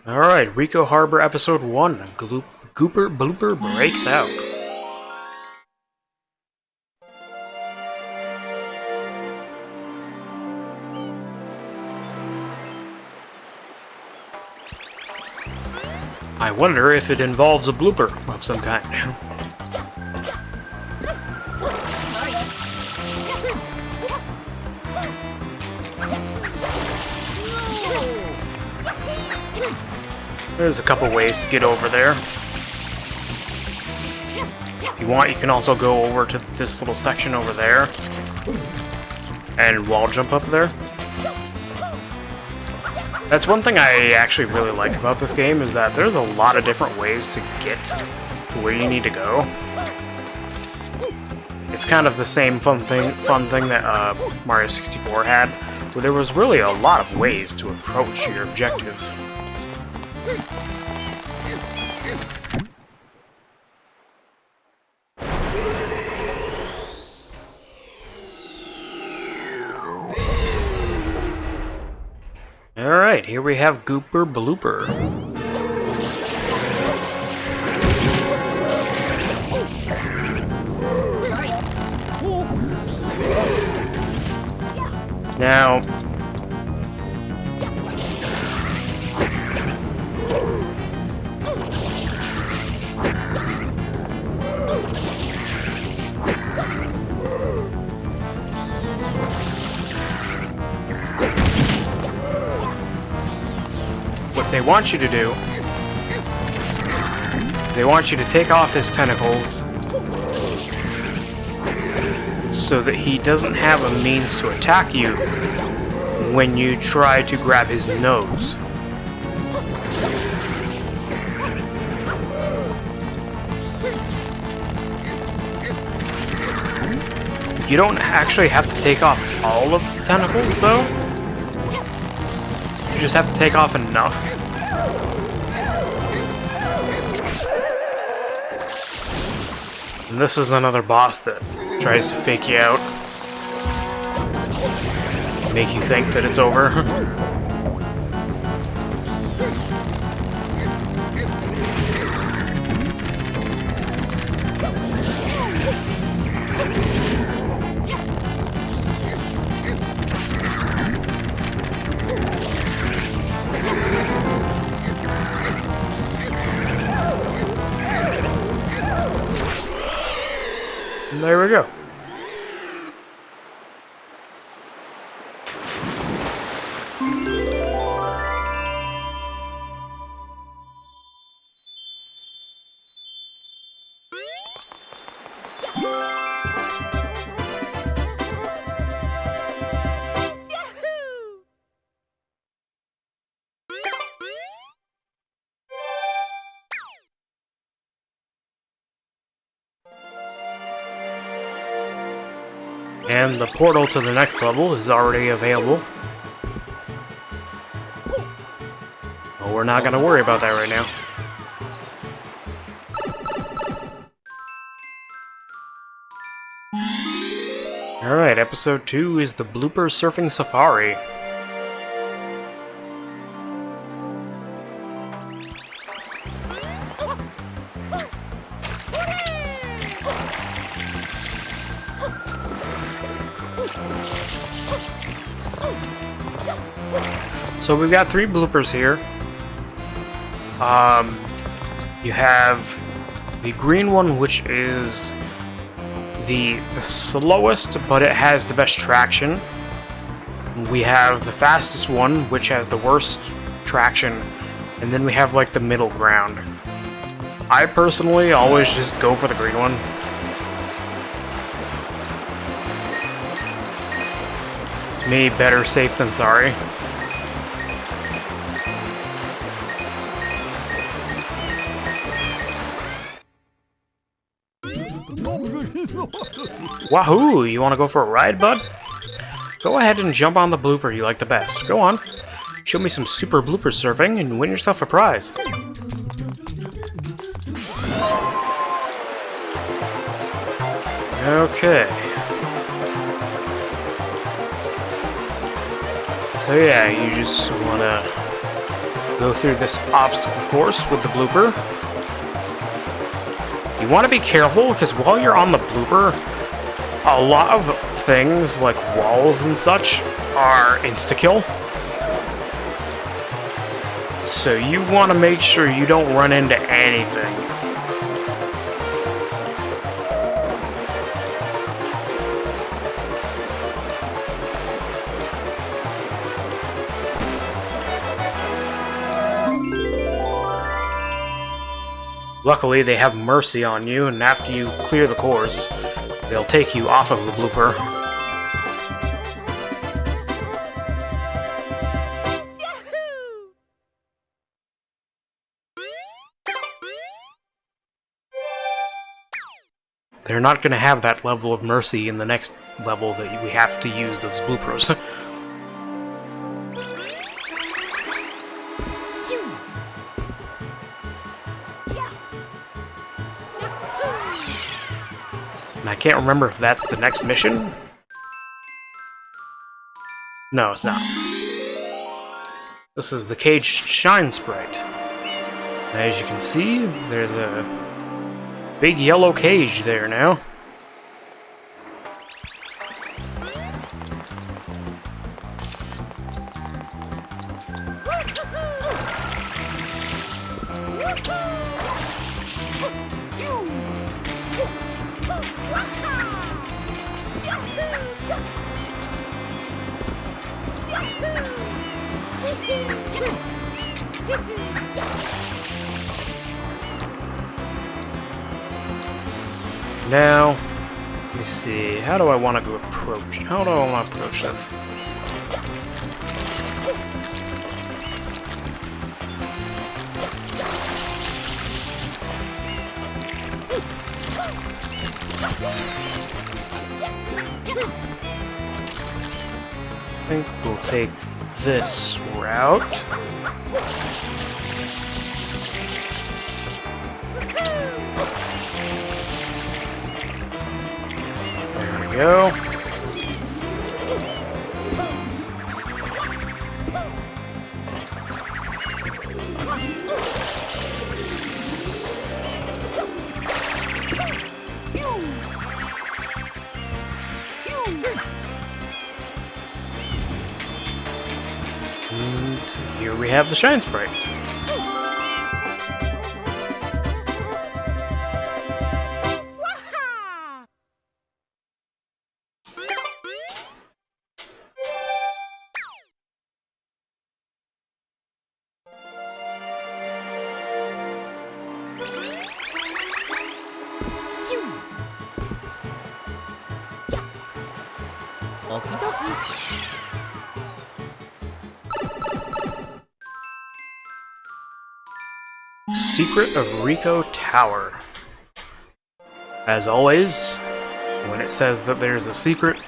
[SPEAKER 1] Alright, Ricco Harbor Episode 1, Gooper Blooper Breaks Out. I wonder if it involves a blooper of some kind. There's a couple ways to get over there. If you want, you can also go over to this little section over there and wall jump up there. That's one thing I actually really like about this game, is that there's a lot of different ways to get to where you need to go. It's kind of the same fun thing that Mario 64 had, where there was really a lot of ways to approach your objectives. Alright, here we have Gooper Blooper. Now, what they want you to do, they want you to take off his tentacles so that he doesn't have a means to attack you when you try to grab his nose. You don't actually have to take off all of the tentacles, though. You just have to take off enough. And this is another boss that tries to fake you out. Make you think that it's over. And there we go. And the portal to the next level is already available. But we're not gonna worry about that right now. Alright, episode 2 is the Blooper Surfing Safari. So we've got 3 bloopers here. You have the green one, which is the slowest, but it has the best traction. We have the fastest one, which has the worst traction, and then we have like the middle ground. I personally always just go for the green one. To me, better safe than sorry. Wahoo! You want to go for a ride, bud? Go ahead and jump on the blooper you like the best. Go on. Show me some super blooper surfing and win yourself a prize. Okay. So yeah, you just want to go through this obstacle course with the blooper. You want to be careful, because while you're on the blooper, a lot of things, like walls and such, are insta-kill. So you want to make sure you don't run into anything. Luckily, they have mercy on you, and after you clear the course, they'll take you off of the blooper. They're not going to have that level of mercy in the next level that we have to use those bloopers. And I can't remember if that's the next mission? No, it's not. This is the Caged Shine Sprite. As you can see, there's a big yellow cage there now. Now, let me see, how do I want to approach? How do I want to approach this? I think we'll take this route. There we go. And here we have the Shine Sprite. Secret of Rico Tower. As always, when it says that there's a secret,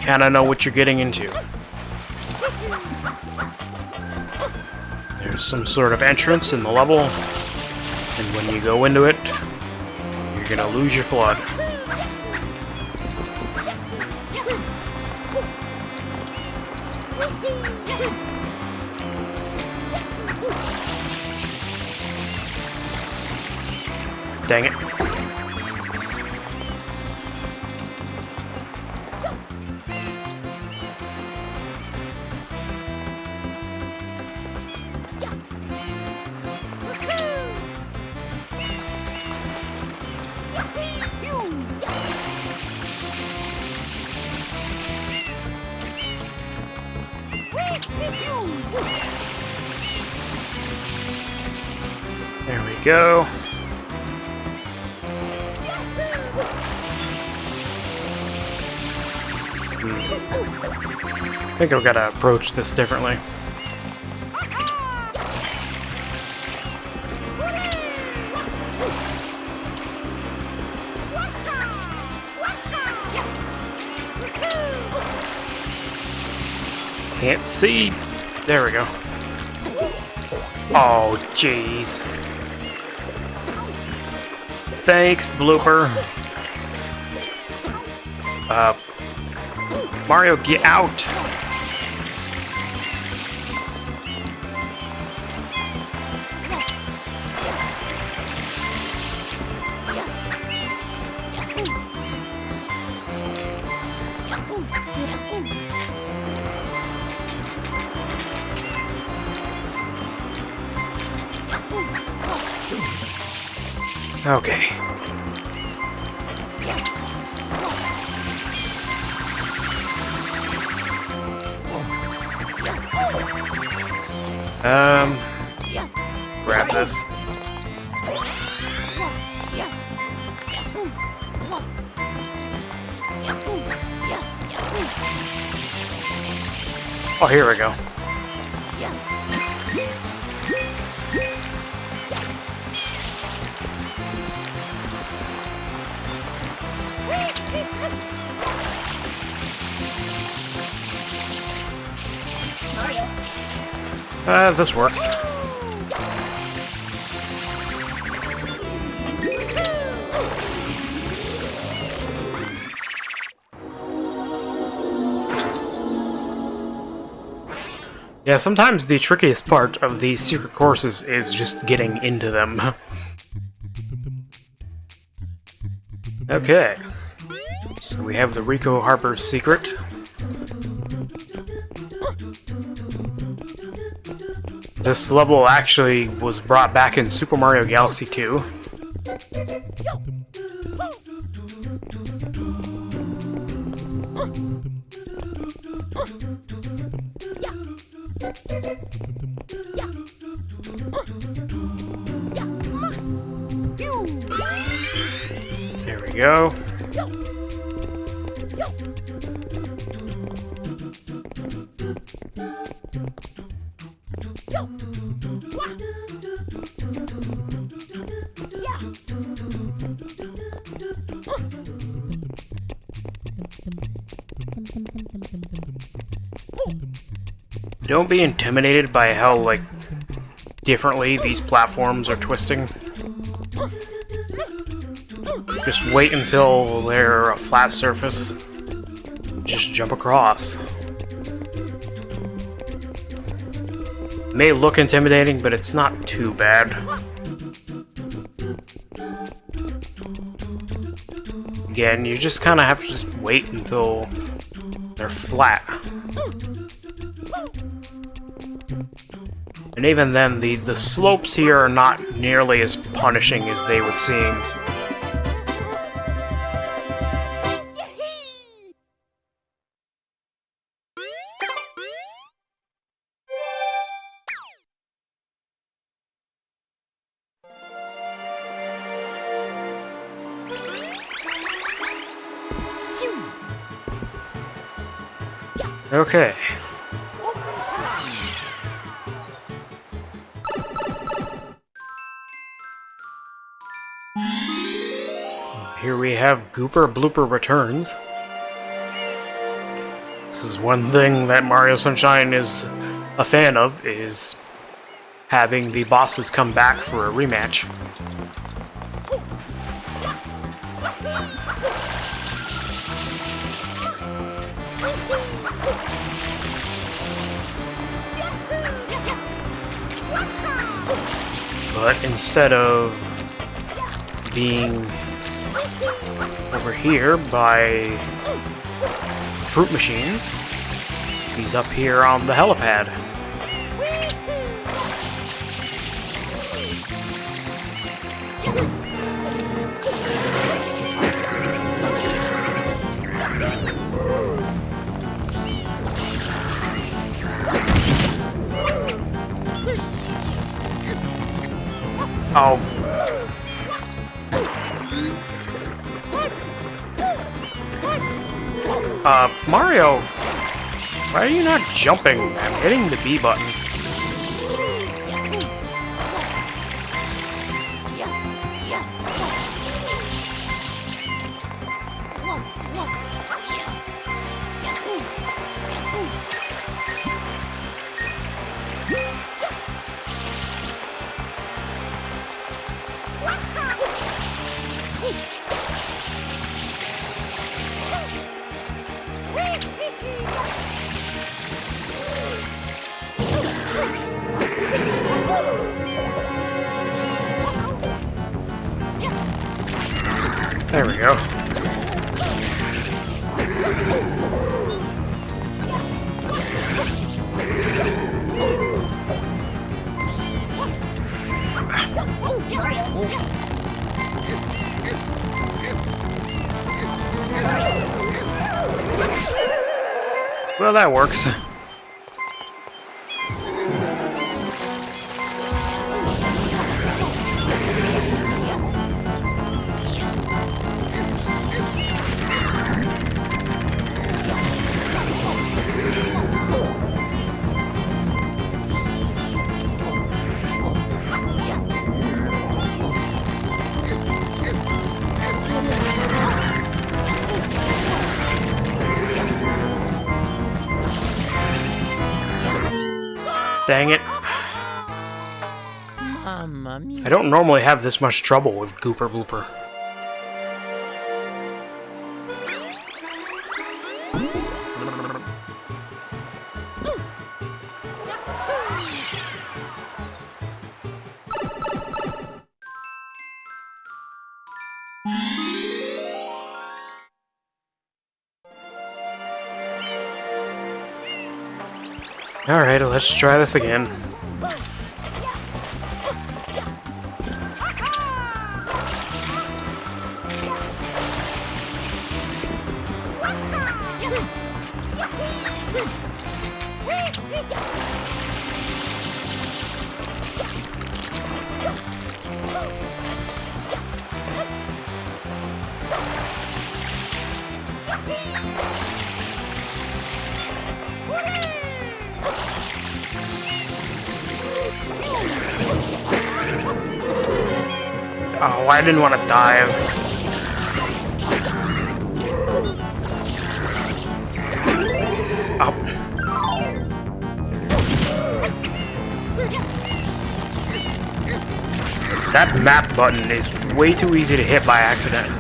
[SPEAKER 1] kind of know what you're getting into. There's some sort of entrance in the level, and when you go into it, you're gonna lose your flood. Dang it. There we go. I think I've got to approach this differently. Can't see. There we go. Oh, jeez. Thanks, blooper. Mario, get out! Okay. Grab this. Oh, here we go. This works. Yeah, sometimes the trickiest part of these secret courses is just getting into them. Okay. So we have the Rico Harbor secret. This level actually was brought back in Super Mario Galaxy 2. There we go. Don't be intimidated by how, like, differently these platforms are twisting. Just wait until they're a flat surface. Just jump across. It may look intimidating, but it's not too bad. Again, you just kind of have to just wait until they're flat. And even then, the slopes here are not nearly as punishing as they would seem. Okay. Here we have Gooper Blooper Returns. this is one thing that Mario Sunshine is a fan of, is having the bosses come back for a rematch. But instead of being over here by fruit machines, he's up here on the helipad. Oh. Mario, why are you not jumping? I'm hitting the B button. There we go. Well, that works. Dang it. I don't normally have this much trouble with Gooper Blooper. Alright, let's try this again. Oh, I didn't want to dive. Oh. That map button is way too easy to hit by accident.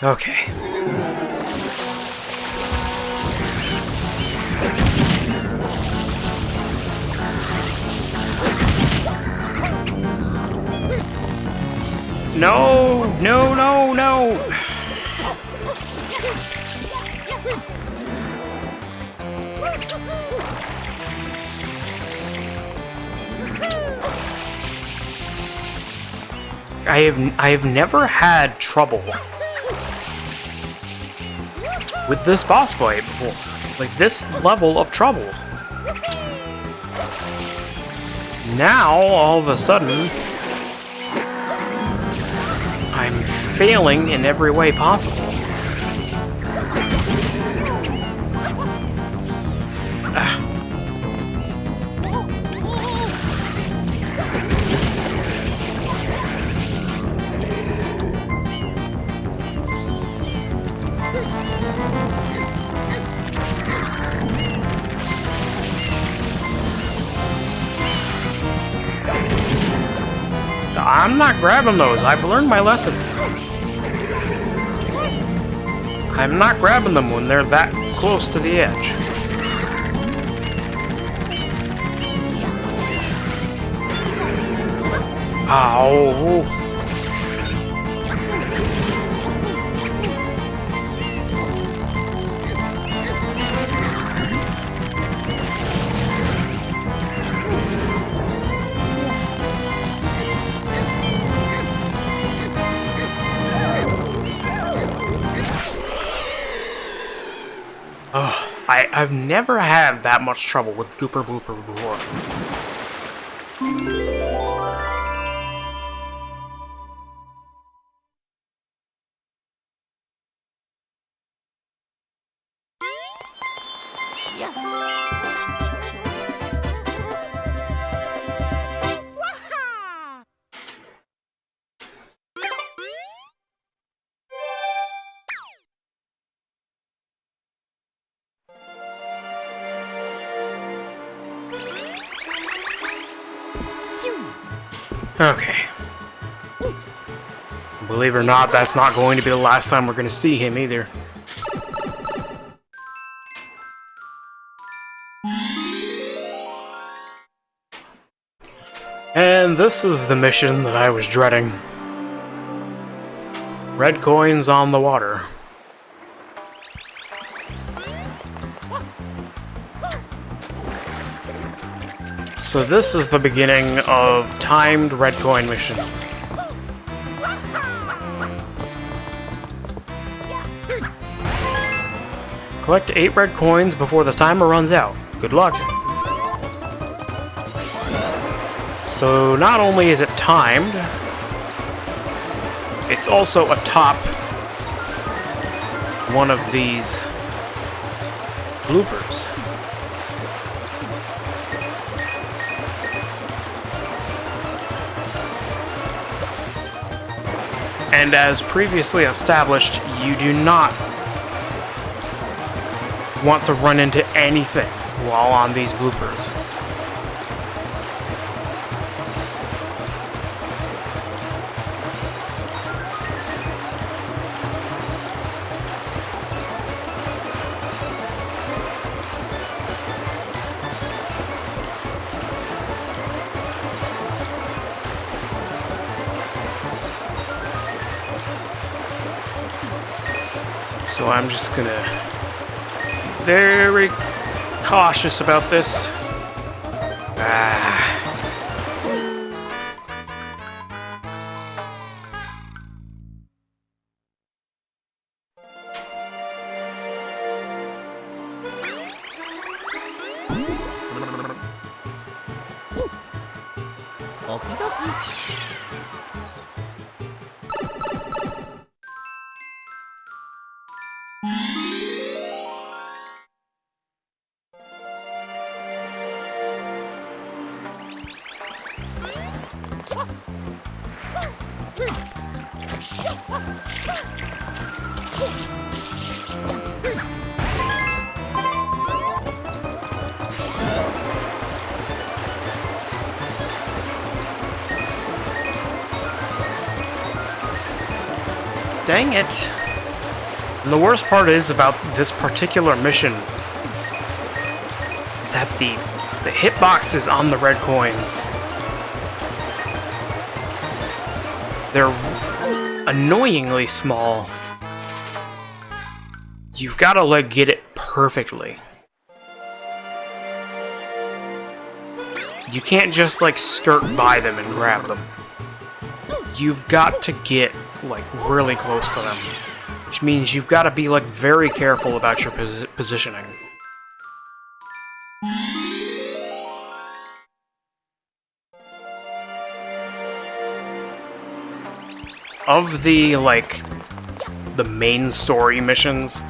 [SPEAKER 1] Okay. No, no, no, no. I have never had trouble with this boss fight before. Like, this level of trouble. Now, all of a sudden, I'm failing in every way possible. I'm not grabbing those. I've learned my lesson. I'm not grabbing them when they're that close to the edge. Ow. I've never had that much trouble with Gooper Blooper before. Okay. Believe it or not, that's not going to be the last time we're going to see him either. And this is the mission that I was dreading. Red coins on the water. So this is the beginning of timed red coin missions. Collect 8 red coins before the timer runs out. Good luck. So not only is it timed, it's also atop one of these bloopers. And as previously established, you do not want to run into anything while on these bloopers. So I'm just gonna be very cautious about this. Dang it. And the worst part is about this particular mission is that the hitboxes on the red coins, they're annoyingly small. You've got to like get it perfectly. You can't just like skirt by them and grab them. You've got to get like really close to them. which means you've got to be like very careful about your positioning. Of the, like, the main story missions,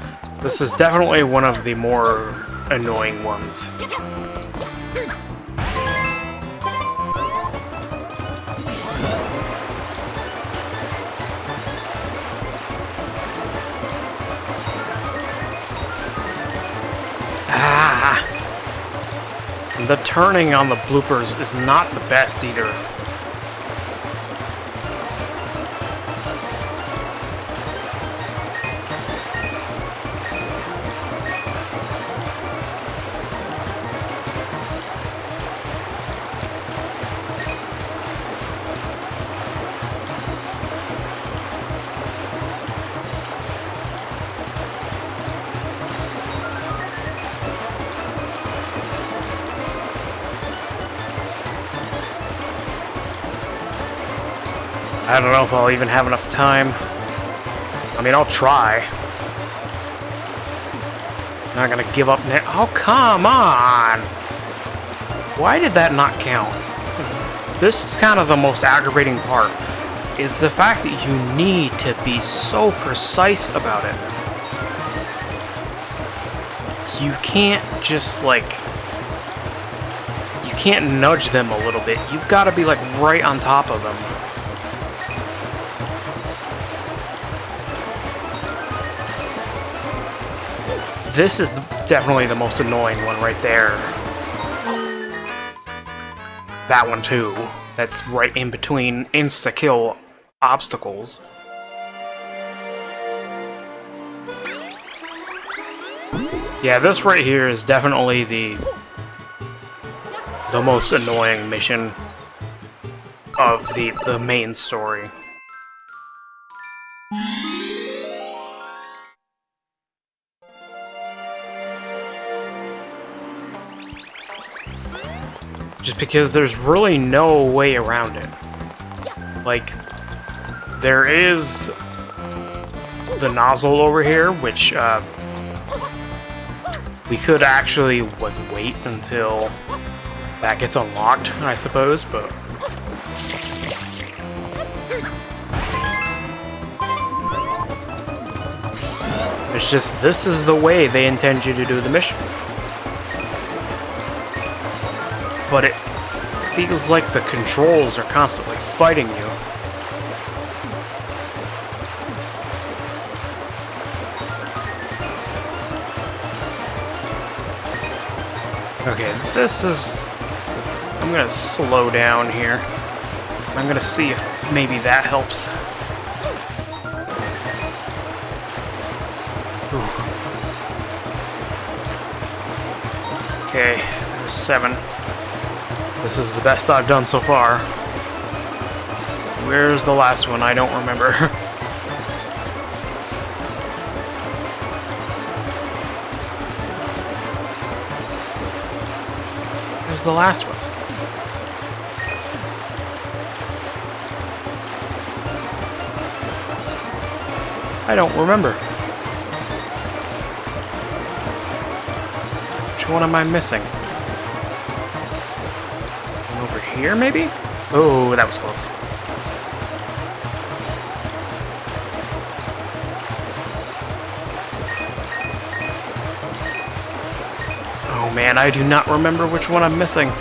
[SPEAKER 1] this is definitely one of the more annoying ones. Ah! The turning on the bloopers is not the best either. I don't know if I'll even have enough time. I mean, I'll try. Not gonna give up now. Oh, come on! Why did that not count? This is kind of the most aggravating part, is the fact that you need to be so precise about it. You can't just, like... You can't nudge them a little bit. You've got to be, like, right on top of them. This is definitely the most annoying one right there. That one too. That's right in between insta-kill obstacles. Yeah, this right here is definitely the most annoying mission of the main story. Just because there's really no way around it. Like, there is the nozzle over here, which we could actually like wait until that gets unlocked, I suppose, but it's just this is the way they intend you to do the mission. But it feels like the controls are constantly fighting you. Okay, this is... I'm gonna slow down here. I'm gonna see if maybe that helps. Ooh. Okay, there's 7. This is the best I've done so far. Where's the last one? I don't remember. Where's the last one? I don't remember. Which one am I missing? Over here, maybe? Oh, that was close. Oh man, I do not remember which one I'm missing.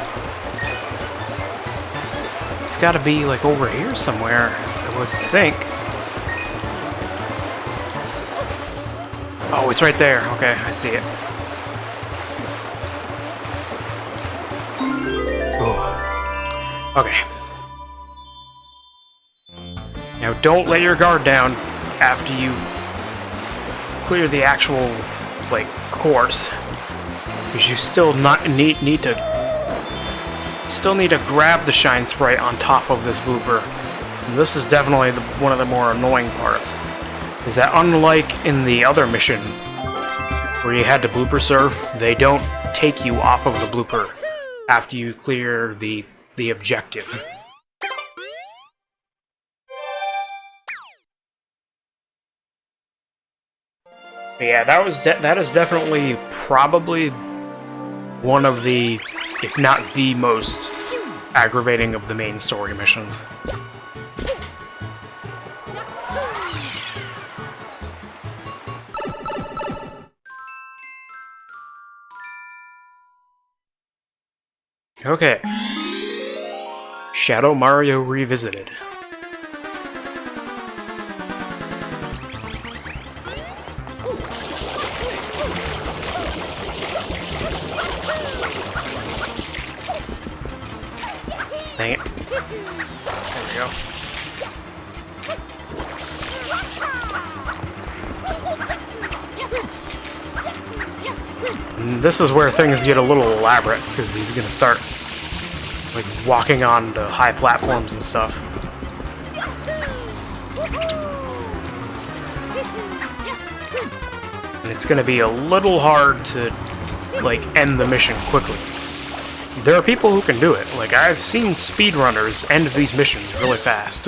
[SPEAKER 1] It's gotta be like over here somewhere, I would think. Oh, it's right there. Okay, I see it. Okay. Now don't let your guard down after you clear the actual, like, course. Because you still need to grab the Shine Sprite on top of this blooper. And this is definitely one of the more annoying parts. Is that unlike in the other mission, where you had to blooper surf, they don't take you off of the blooper after you clear the objective. But yeah, that is definitely probably one of the, if not the most aggravating of the main story missions. Okay. Shadow Mario Revisited. Dang it. There we go. And this is where things get a little elaborate, because he's gonna start like walking on the high platforms and stuff. And it's gonna be a little hard to like end the mission quickly. There are people who can do it. Like, I've seen speedrunners end these missions really fast.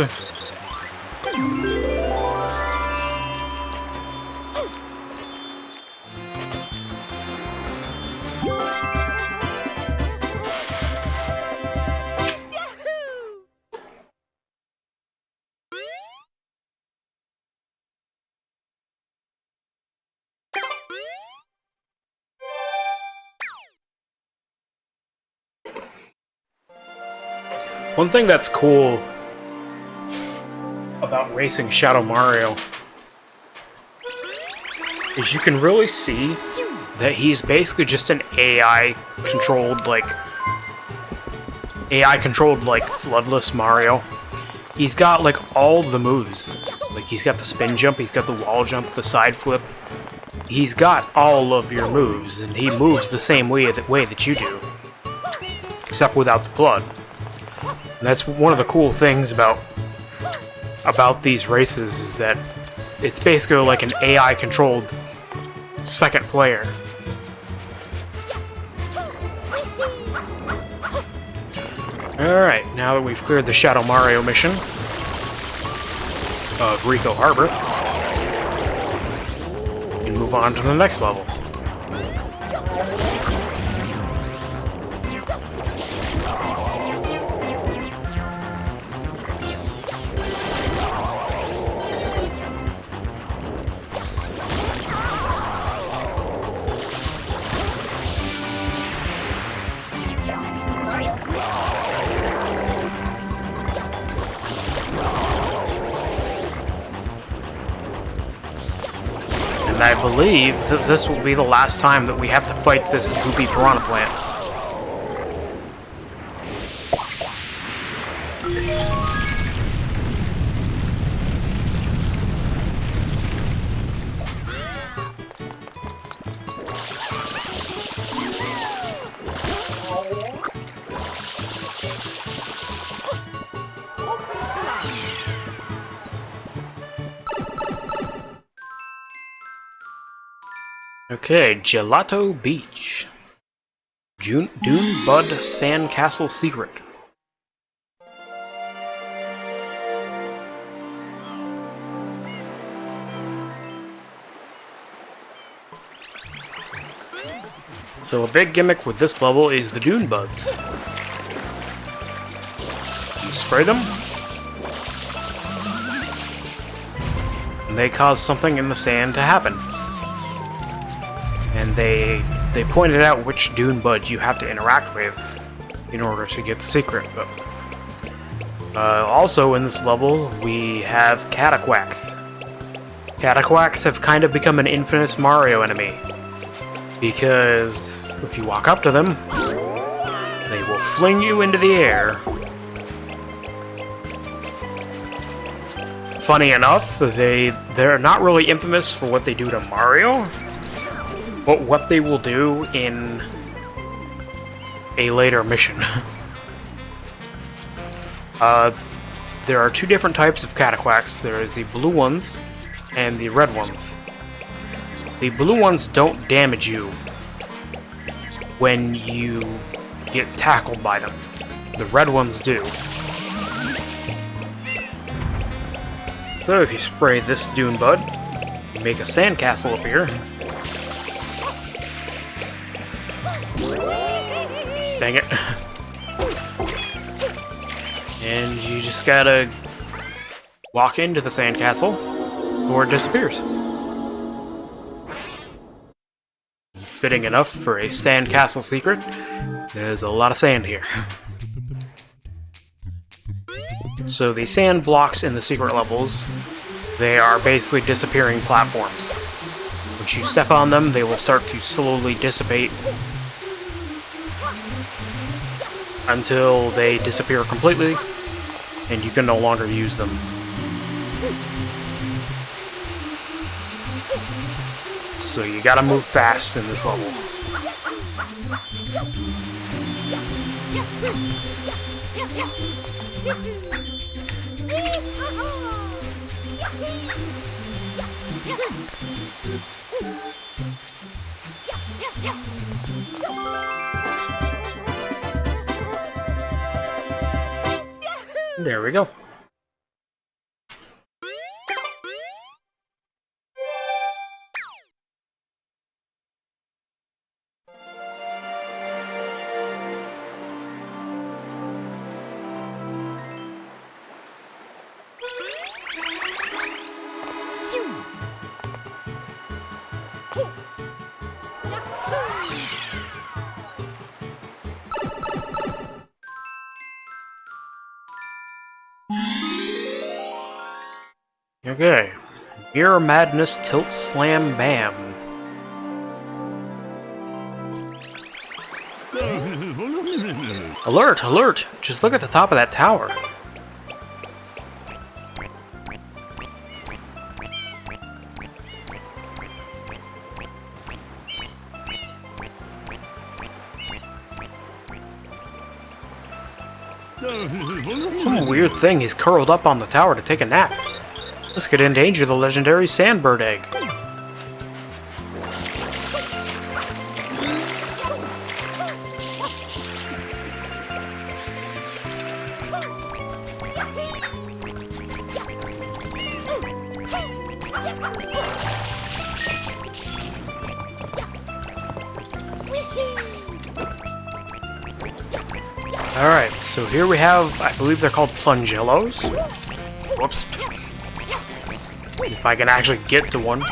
[SPEAKER 1] One thing that's cool about racing Shadow Mario is you can really see that he's basically just an AI-controlled, like, Floodless Mario. He's got, like, all the moves. Like, he's got the spin jump, he's got the wall jump, the side flip. He's got all of your moves, and he moves the same way that you do. Except without the FLUDD. And that's one of the cool things about these races, is that it's basically like an AI-controlled second player. Alright, now that we've cleared the Shadow Mario mission of Ricco Harbor, we can move on to the next level. And I believe that this will be the last time that we have to fight this goopy piranha plant. Okay, Gelato Beach. Dune Bud Sandcastle Secret. So a big gimmick with this level is the Dune Buds. You spray them, and they cause something in the sand to happen. And they pointed out which Dune Bud you have to interact with in order to get the secret. But also in this level, we have Cataquacks. Cataquacks have kind of become an infamous Mario enemy, because if you walk up to them, they will fling you into the air. Funny enough, they're not really infamous for what they do to Mario, but what they will do in a later mission. There are two different types of Cataquacks. There is the blue ones and the red ones. The blue ones don't damage you when you get tackled by them. The red ones do. So if you spray this Dune Bud, You make a sandcastle appear. Dang it. And you just gotta walk into the sandcastle before it disappears. Fitting enough for a sandcastle secret. There's a lot of sand here. So the sand blocks in the secret levels, they are basically disappearing platforms. Once you step on them, they will start to slowly dissipate until they disappear completely, and you can no longer use them. So you gotta move fast in this level. There we go. Okay. Mirror Madness Tilt Slam Bam. Alert! Alert! Just look at the top of that tower. Some weird thing is curled up on the tower to take a nap. This could endanger the legendary Sandbird egg. Alright, so here we have, I believe they're called Plungellos. Whoops. If I can actually get to one.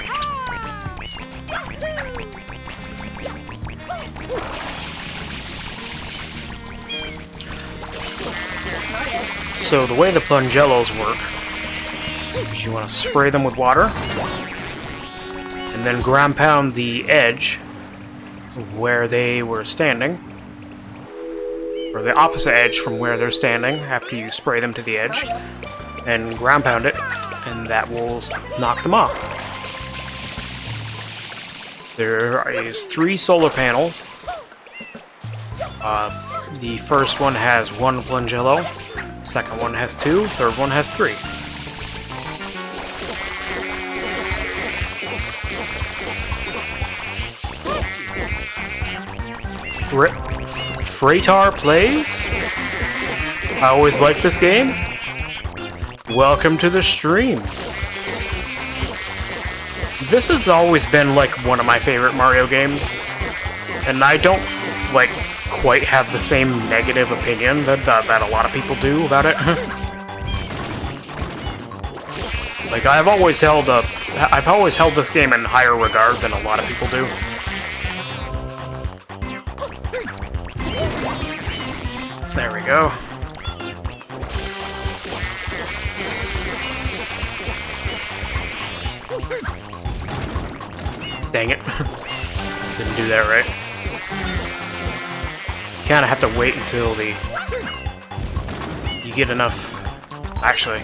[SPEAKER 1] So the way the Plungellos work is you want to spray them with water and then ground pound the edge of where they were standing, or the opposite edge from where they're standing after you spray them to the edge, and ground pound it, and that will knock them off. There is 3 solar panels. The first one has 1 Plungello, second one has 2, third one has 3. Freightar Plays? I always like this game. Welcome to the stream. This has always been like one of my favorite Mario games, and I don't like quite have the same negative opinion that a lot of people do about it. Like I've always held this game in higher regard than a lot of people do. There we go. Dang it. Didn't do that right. You kind of have to wait until you get enough. Actually,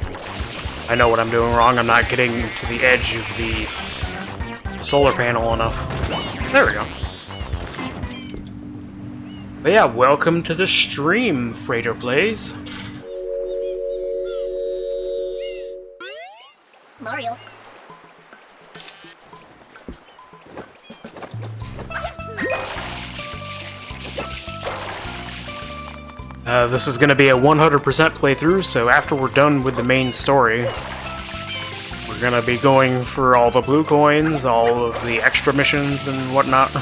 [SPEAKER 1] I know what I'm doing wrong. I'm not getting to the edge of the solar panel enough. There we go. But yeah, welcome to the stream, Freightar Plays.
[SPEAKER 2] Mario.
[SPEAKER 1] This is going to be a 100% playthrough, so after we're done with the main story, we're gonna be going for all the blue coins, all of the extra missions and whatnot.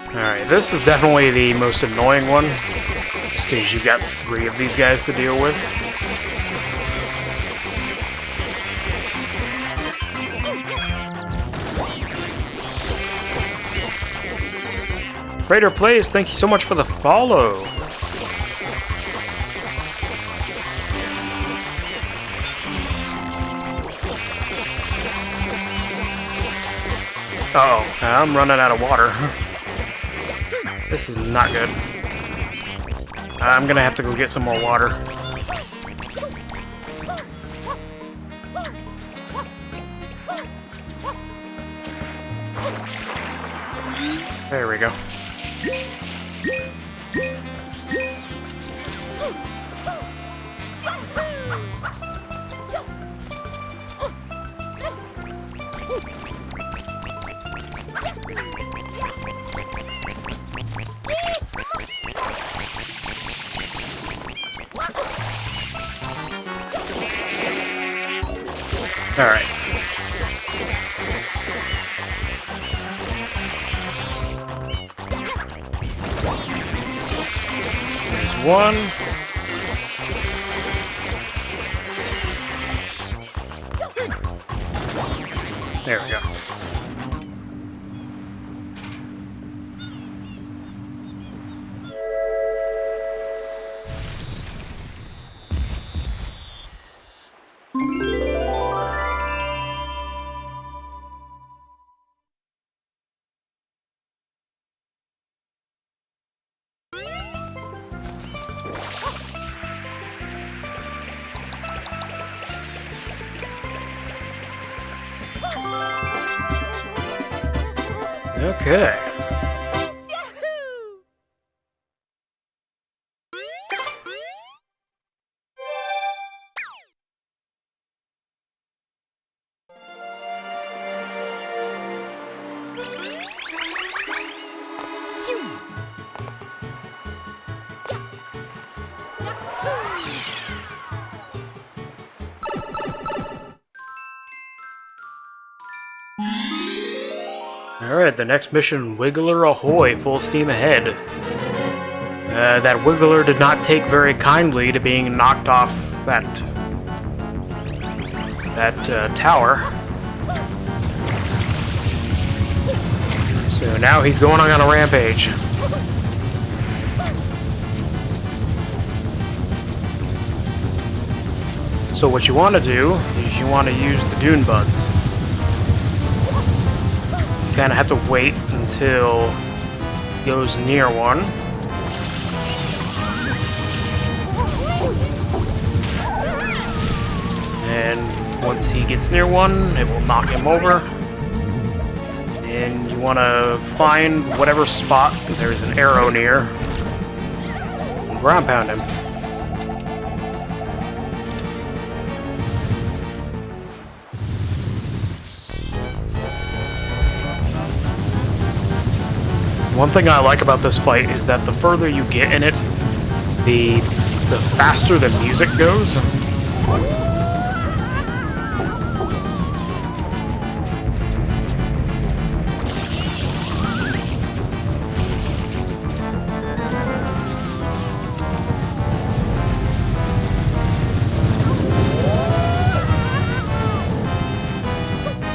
[SPEAKER 1] Alright, this is definitely the most annoying one, just because you've got 3 of these guys to deal with. Freighter Plays, thank you so much for the follow. Uh-oh, I'm running out of water. This is not good. I'm gonna have to go get some more water. There we go. All right. There's one. There we go. Okay. Alright, the next mission, Wiggler Ahoy, full steam ahead. That Wiggler did not take very kindly to being knocked off that tower. So now he's going on a rampage. So what you want to do is you want to use the Dune Buds. You kind of have to wait until he goes near one. And once he gets near one, it will knock him over. And you want to find whatever spot there's an arrow near and ground pound him. One thing I like about this fight is that the further you get in it, the faster the music goes.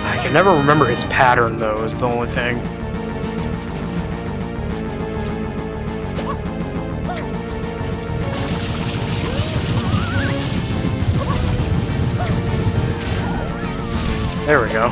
[SPEAKER 1] I can never remember his pattern though, is the only thing. There we go.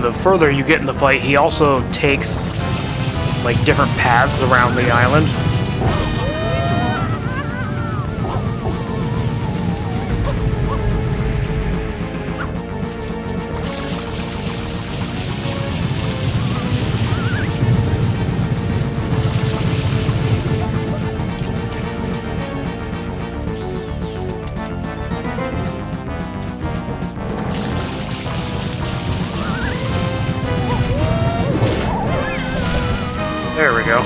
[SPEAKER 1] The further you get in the fight, he also takes like different paths around the island. There we go.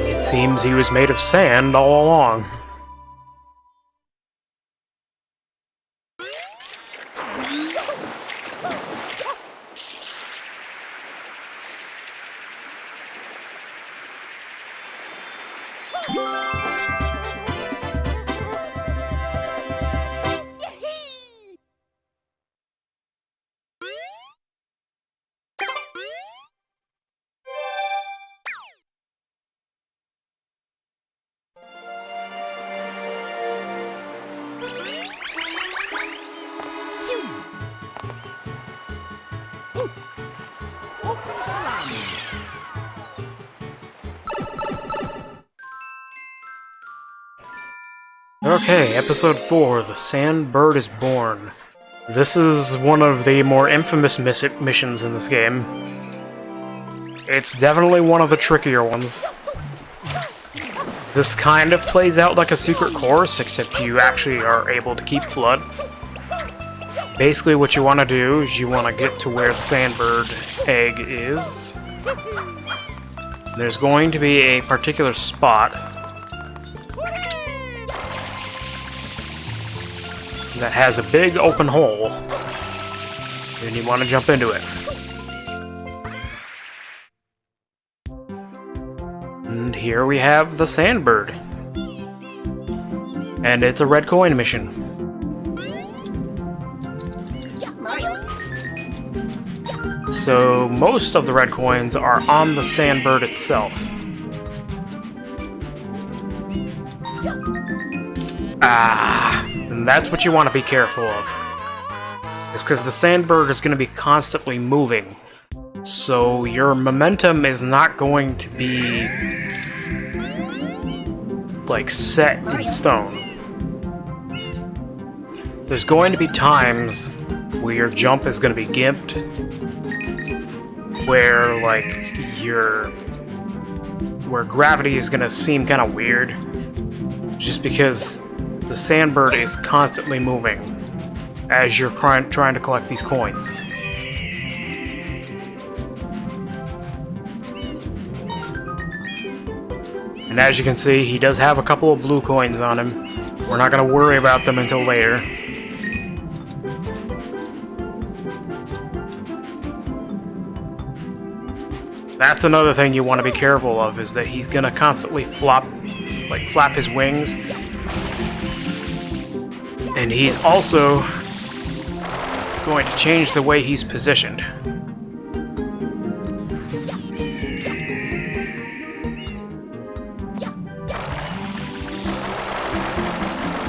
[SPEAKER 1] It seems he was made of sand all along. Okay, episode 4, The Sandbird is Born. This is one of the more infamous missions in this game. It's definitely one of the trickier ones. This kind of plays out like a secret course, except you actually are able to keep FLUDD. Basically what you want to do is you want to get to where the Sandbird egg is. There's going to be a particular spot that has a big open hole, and you want to jump into it. And here we have the Sandbird. And it's a red coin mission. So most of the red coins are on the Sandbird itself. And that's what you want to be careful of. It's because the Sandbird is going to be constantly moving. So your momentum is not going to be like set in stone. There's going to be times where your jump is going to be gimped, where like where gravity is going to seem kind of weird, just because the Sandbird is constantly moving as you're trying to collect these coins. And as you can see, he does have a couple of blue coins on him. We're not going to worry about them until later. That's another thing you want to be careful of, is that he's going to constantly flap his wings. And he's also going to change the way he's positioned.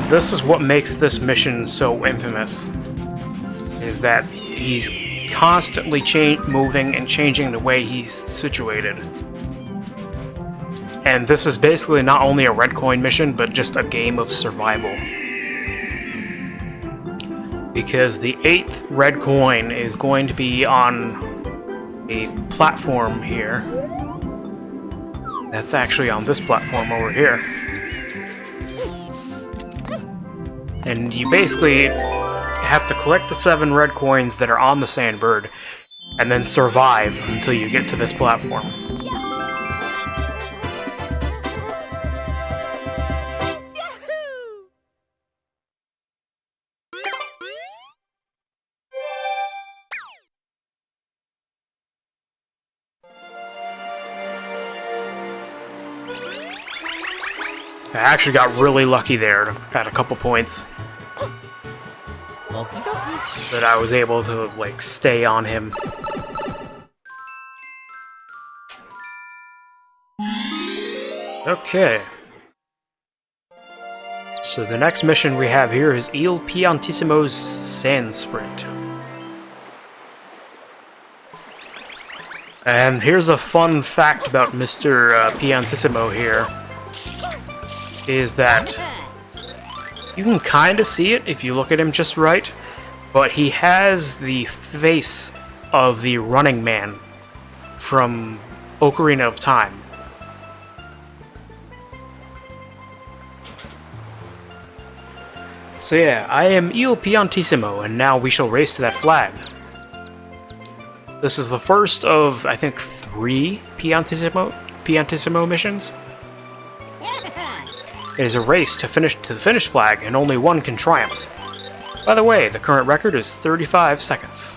[SPEAKER 1] This is what makes this mission so infamous, is that he's constantly moving and changing the way he's situated. And this is basically not only a red coin mission, but just a game of survival. Because the 8th red coin is going to be on a platform here. That's actually on this platform over here. And you basically have to collect the 7 red coins that are on the Sandbird, and then survive until you get to this platform. I actually got really lucky there at a couple points. That I was able to, like, stay on him. Okay. So the next mission we have here is Il Piantissimo's Sand Sprint. And here's a fun fact about Mr. Piantissimo here, is that you can kind of see it if you look at him just right, but he has the face of the Running Man from Ocarina of Time. So yeah, I am Il Piantissimo, and now we shall race to that flag. This is the first of, I think, 3 Piantissimo missions. It is a race to the finish flag, and only one can triumph. By the way, the current record is 35 seconds.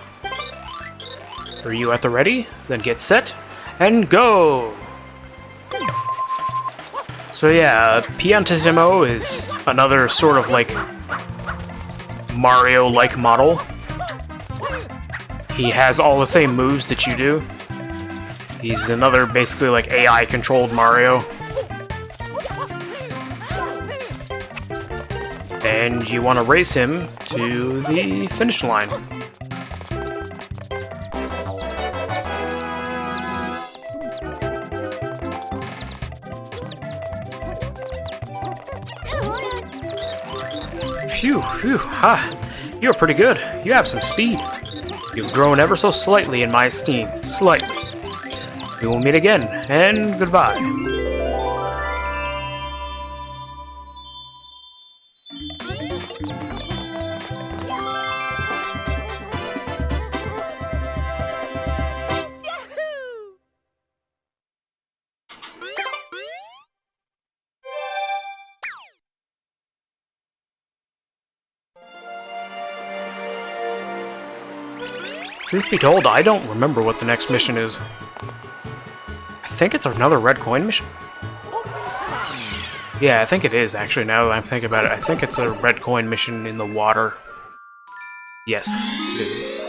[SPEAKER 1] Are you at the ready? Then get set, and go! So yeah, Piantissimo is another sort of like Mario-like model. He has all the same moves that you do. He's another basically like AI-controlled Mario. And you want to race him to the finish line. Phew, ha! You're pretty good. You have some speed. You've grown ever so slightly in my esteem. Slightly. We will meet again, and goodbye. Truth be told, I don't remember what the next mission is. I think it's another red coin mission. Yeah, I think it is, actually, now that I'm thinking about it. I think it's a red coin mission in the water. Yes, it is.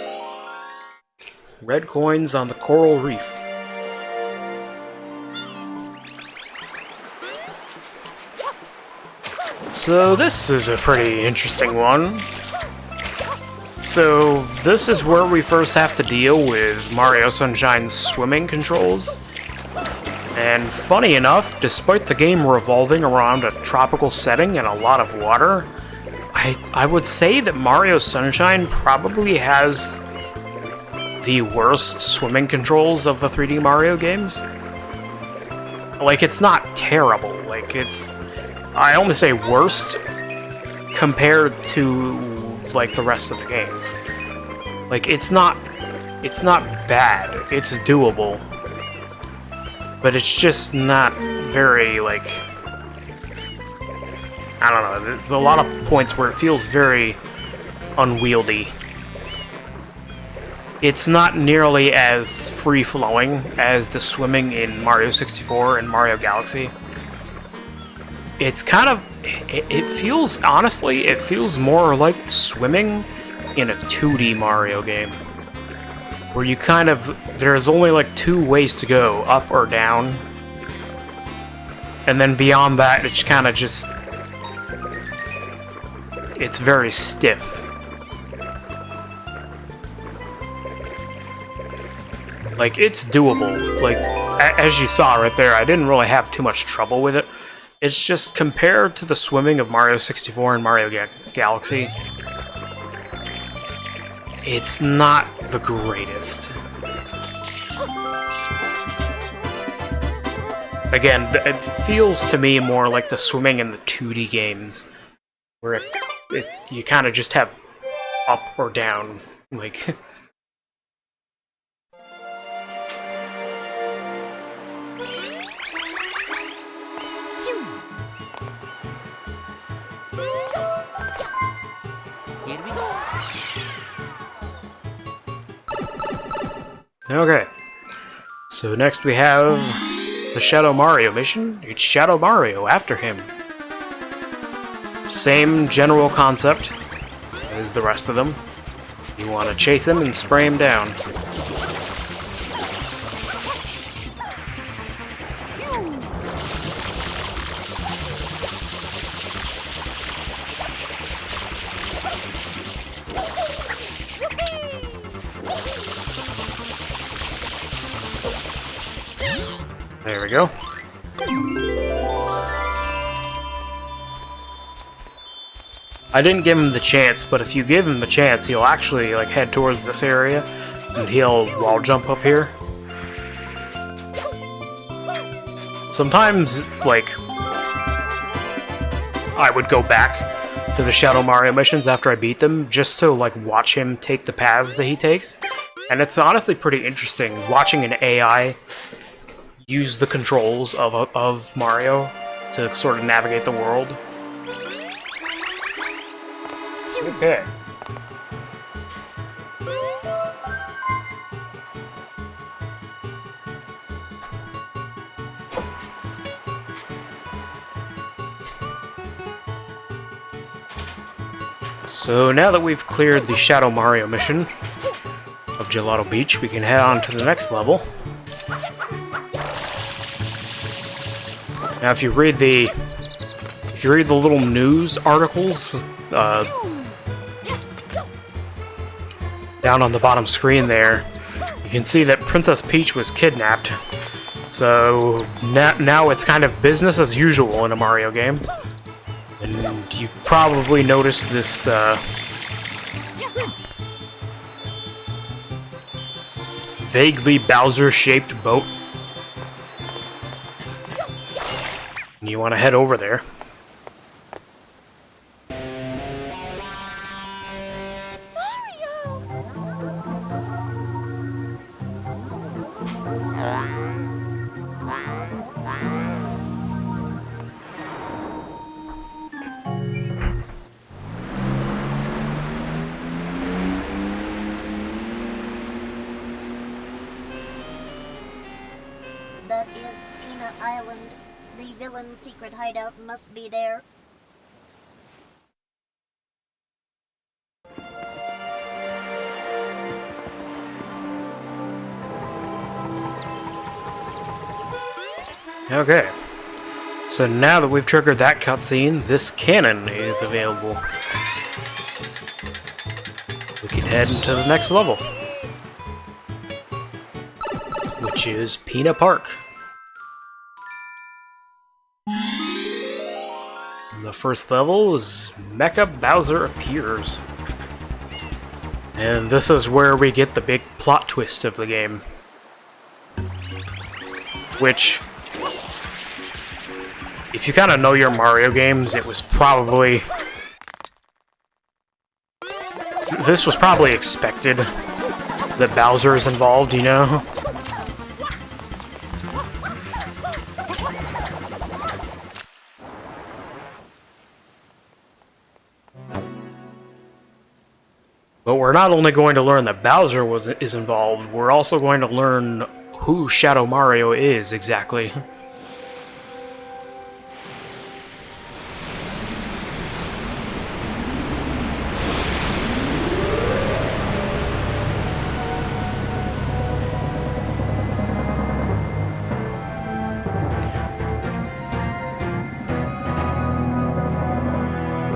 [SPEAKER 1] Red coins on the coral reef. So this is a pretty interesting one. So, this is where we first have to deal with Mario Sunshine's swimming controls. And funny enough, despite the game revolving around a tropical setting and a lot of water, I would say that Mario Sunshine probably has the worst swimming controls of the 3D Mario games. Like, it's not terrible. Like, it's... I only say worst compared to like the rest of the games. Like, it's not bad, it's doable, but it's just not very, like, I don't know, there's a lot of points where it feels very unwieldy. It's not nearly as free-flowing as the swimming in Mario 64 and Mario Galaxy. It's kind of... It feels, honestly, it feels more like swimming in a 2D Mario game. Where you kind of... There's only like 2 ways to go, up or down. And then beyond that, it's kind of just... It's very stiff. Like, it's doable. Like, as you saw right there, I didn't really have too much trouble with it. It's just compared to the swimming of Mario 64 and Mario Galaxy, it's not the greatest. Again, it feels to me more like the swimming in the 2D games, where you kind of just have up or down, like... Okay, so next we have the Shadow Mario mission. It's Shadow Mario after him. Same general concept as the rest of them. You want to chase him and spray him down. There we go. I didn't give him the chance, but if you give him the chance, he'll actually like head towards this area, and he'll wall jump up here. Sometimes, like, I would go back to the Shadow Mario missions after I beat them, just to like watch him take the paths that he takes. And it's honestly pretty interesting watching an AI use the controls of Mario to sort of navigate the world. Okay. So now that we've cleared the Shadow Mario mission of Gelato Beach, we can head on to the next level. Now, if you read the little news articles down on the bottom screen there, you can see that Princess Peach was kidnapped. So now it's kind of business as usual in a Mario game. And you've probably noticed this vaguely Bowser-shaped boat. And you want to head over there.
[SPEAKER 2] That is Peanut Island. The villain's secret hideout must be there.
[SPEAKER 1] Okay. So now that we've triggered that cutscene, this cannon is available. We can head into the next level, which is Peanut Park. The first level is Mecha Bowser Appears. And this is where we get the big plot twist of the game. Which, if you kind of know your Mario games, it was probably... This was probably expected, that Bowser is involved, you know? But we're not only going to learn that Bowser is involved, we're also going to learn who Shadow Mario is exactly.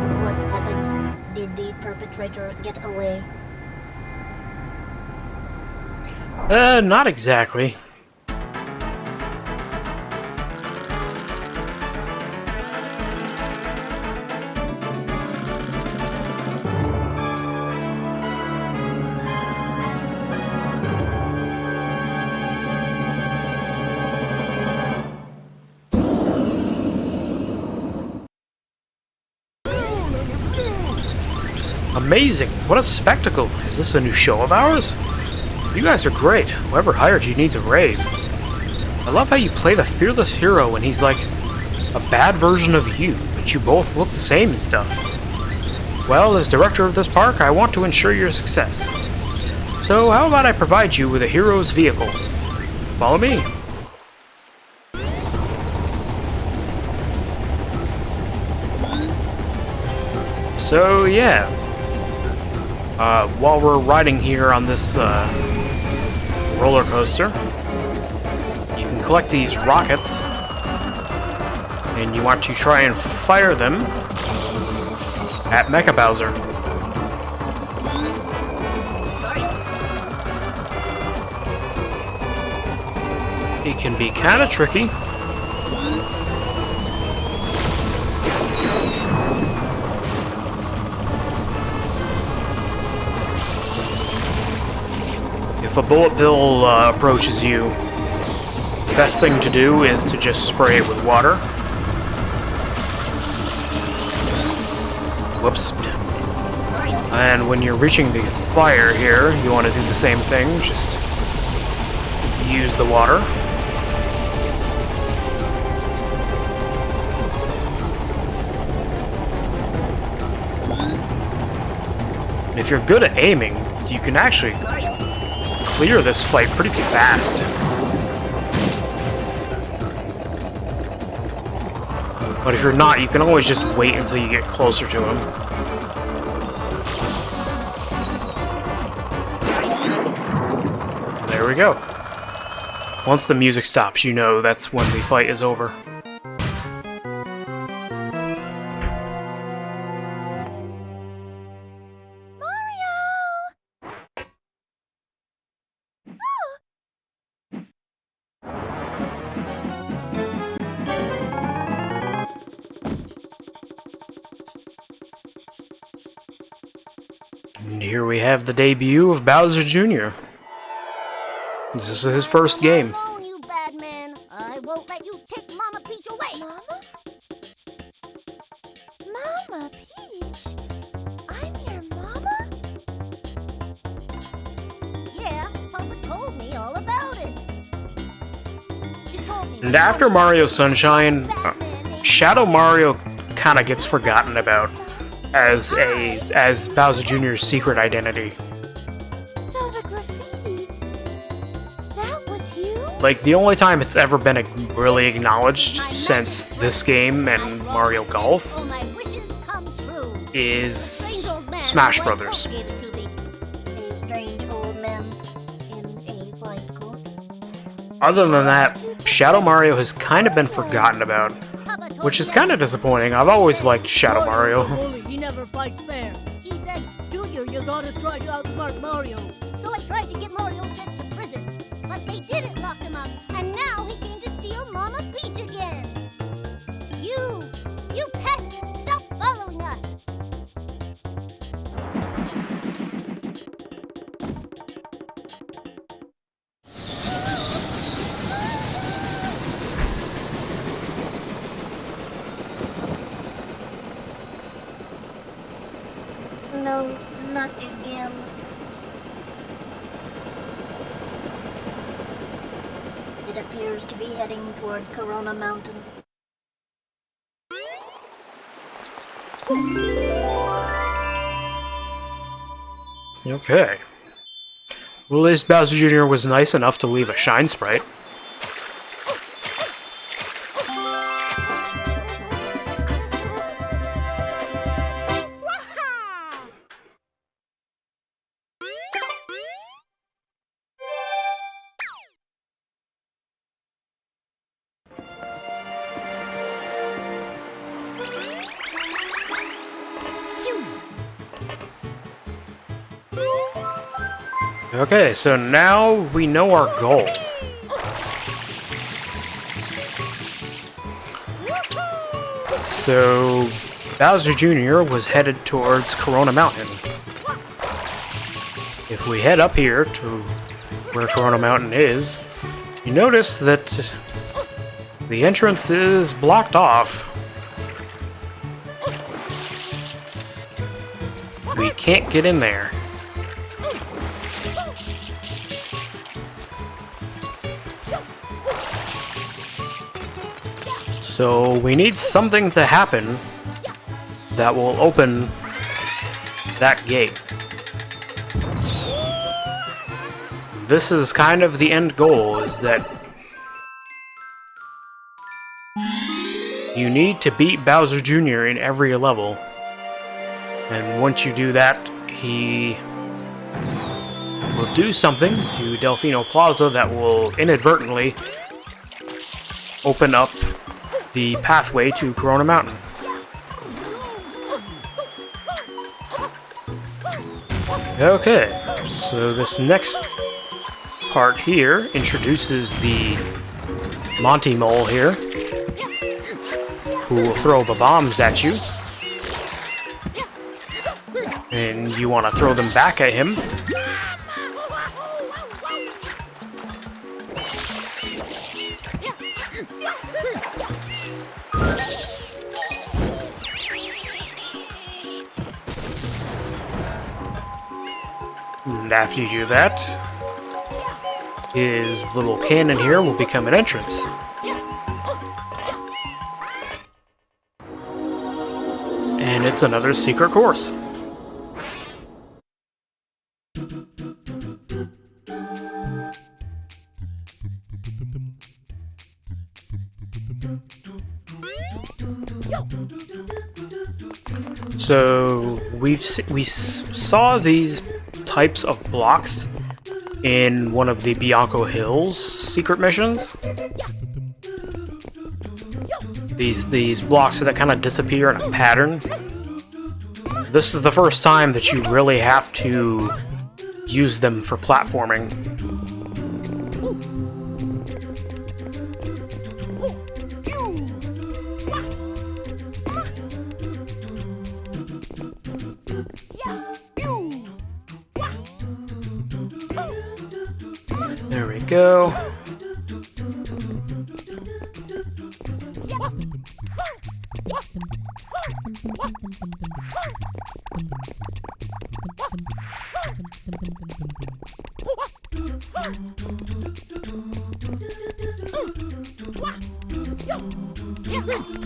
[SPEAKER 2] What happened? Did the perpetrator get away?
[SPEAKER 1] Not exactly. Amazing! What a spectacle! Is this a new show of ours? You guys are great. Whoever hired you needs a raise. I love how you play the fearless hero when he's like a bad version of you, but you both look the same and stuff. Well, as director of this park, I want to ensure your success. So how about I provide you with a hero's vehicle? Follow me. So yeah, while we're riding here on this roller coaster, you can collect these rockets, and you want to try and fire them at Mecha Bowser. it can be kind of tricky. If a bullet bill approaches you, the best thing to do is to just spray it with water. Whoops. And when you're reaching the fire here, you want to do the same thing, just use the water. And if you're good at aiming, you can actually clear this fight pretty fast. But if you're not, you can always just wait until you get closer to him. There we go. Once the music stops, you know that's when the fight is over. And here we have the debut of Bowser Jr. This is his first game.
[SPEAKER 2] I won't, you bad man. I won't let you take Mama Peach away. Mama Peach? I'm your mama? Yeah, Papa told me all about it. He told me
[SPEAKER 1] And after Mario Sunshine, Shadow Mario kind of gets forgotten about as Bowser Jr.'s secret identity.
[SPEAKER 2] So the graffiti, that was you?
[SPEAKER 1] Like, the only time it's ever been really acknowledged since this game and Mario Golf
[SPEAKER 2] All my wishes come true.
[SPEAKER 1] is
[SPEAKER 2] Strange old man
[SPEAKER 1] Smash
[SPEAKER 2] who
[SPEAKER 1] Brothers.
[SPEAKER 2] gave it to me. A strange old man in a white coat.
[SPEAKER 1] Other than that, Shadow Mario has kind of been forgotten about,
[SPEAKER 2] Papa told
[SPEAKER 1] which is
[SPEAKER 2] me
[SPEAKER 1] kind of disappointing. I've always liked Shadow Mario.
[SPEAKER 7] He never fights fair.
[SPEAKER 2] He said,
[SPEAKER 7] Junior, you gotta try to outsmart Mario.
[SPEAKER 2] so I tried to get Mario sent to prison. But they didn't lock him up, and now he came to steal Mama Peach again. You pest, stop following us. No, not again. It appears to be heading toward Corona Mountain.
[SPEAKER 1] Okay. Well, at least Bowser Jr. was nice enough to leave a Shine Sprite. Okay, so now we know our goal. So, Bowser Jr. was headed towards Corona Mountain. If we head up here to where Corona Mountain is, you notice that the entrance is blocked off. We can't get in there. So we need something to happen that will open that gate. This is kind of the end goal, is that you need to beat Bowser Jr. in every level. And once you do that, he will do something to Delfino Plaza that will inadvertently open up the pathway to Corona Mountain. Okay, so this next part here introduces the Monty Mole here, who will throw the bombs at you. And you want to throw them back at him. And after you do that, his little cannon here will become an entrance. And it's another secret course. So we saw these types of blocks in one of the Bianco Hills secret missions. These blocks that kind of disappear in a pattern. This is the first time that you really have to use them for platforming. There we go.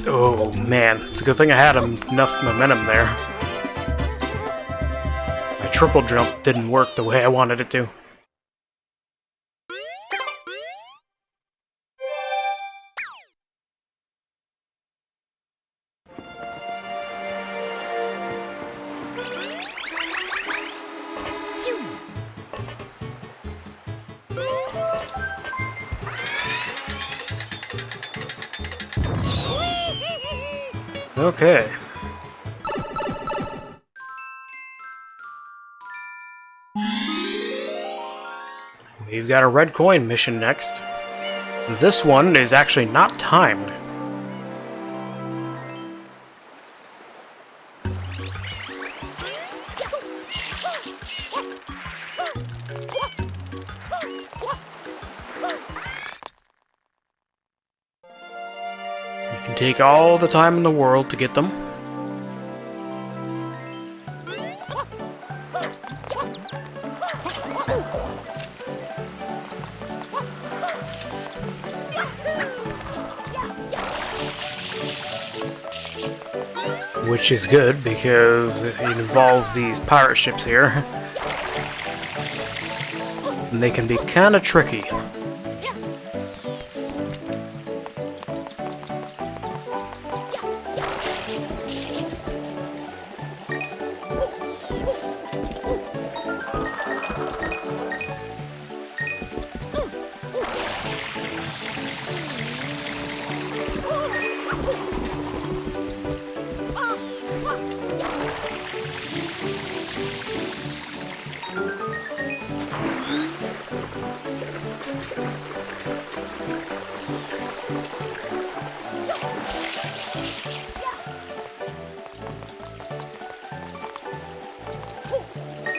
[SPEAKER 1] Oh man, it's a good thing I had enough momentum there. My triple jump didn't work the way I wanted it to. Okay. We've got a red coin mission next. This one is actually not timed. You can take all the time in the world to get them. Which is good because it involves these pirate ships here. And they can be kind of tricky.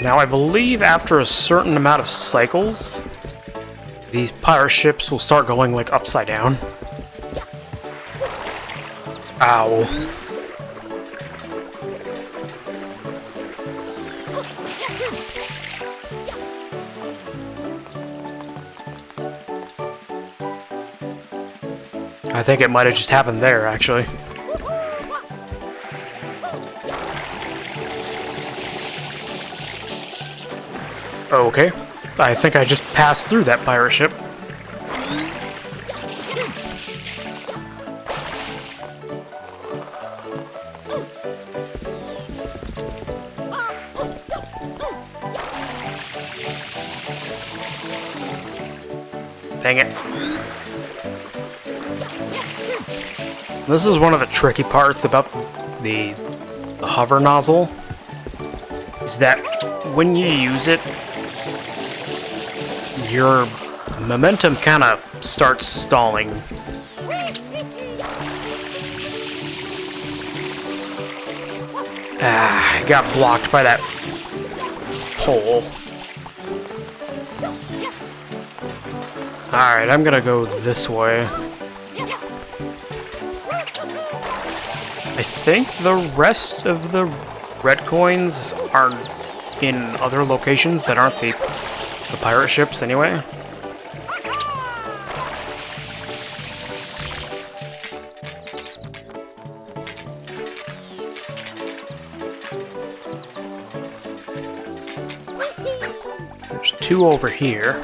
[SPEAKER 1] Now, I believe after a certain amount of cycles, these pirate ships will start going, like, upside down. Ow. I think it might have just happened there, actually. Okay, I think I just passed through that pirate ship. Dang it. This is one of the tricky parts about the hover nozzle, is that when you use it, your momentum kind of starts stalling Ah, I got blocked by that pole. Alright, I'm gonna go this way. I think the rest of the red coins are in other locations that aren't the pirate ships anyway. There's 2 over here.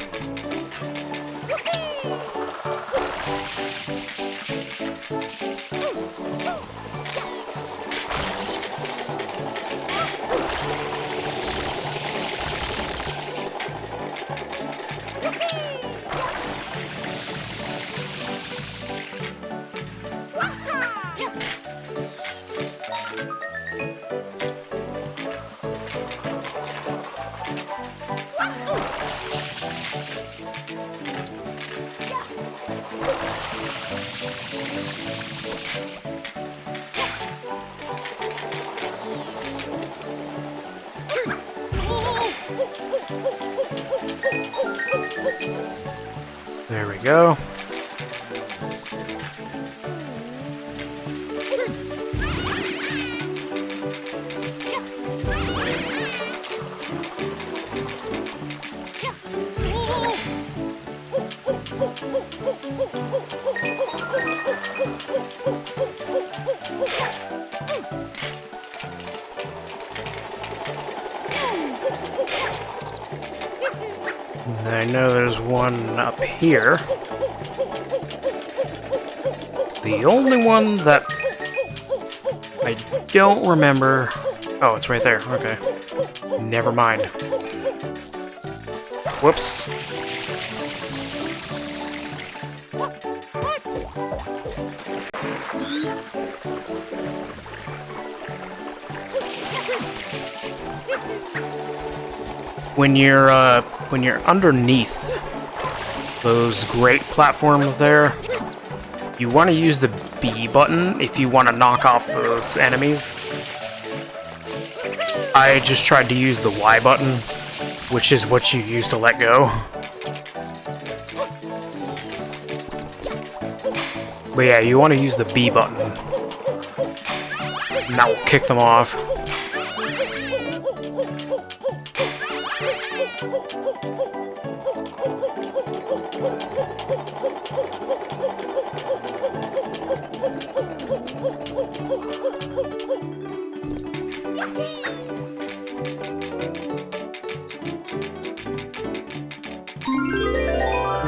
[SPEAKER 1] There we go. And I know there's one up here. The only one that I don't remember... Oh, it's right there. Okay. Never mind. Whoops. When you're underneath those great platforms there, you want to use the B button if you want to knock off those enemies. I just tried to use the Y button, which is what you use to let go. But yeah, you want to use the B button. And that will kick them off.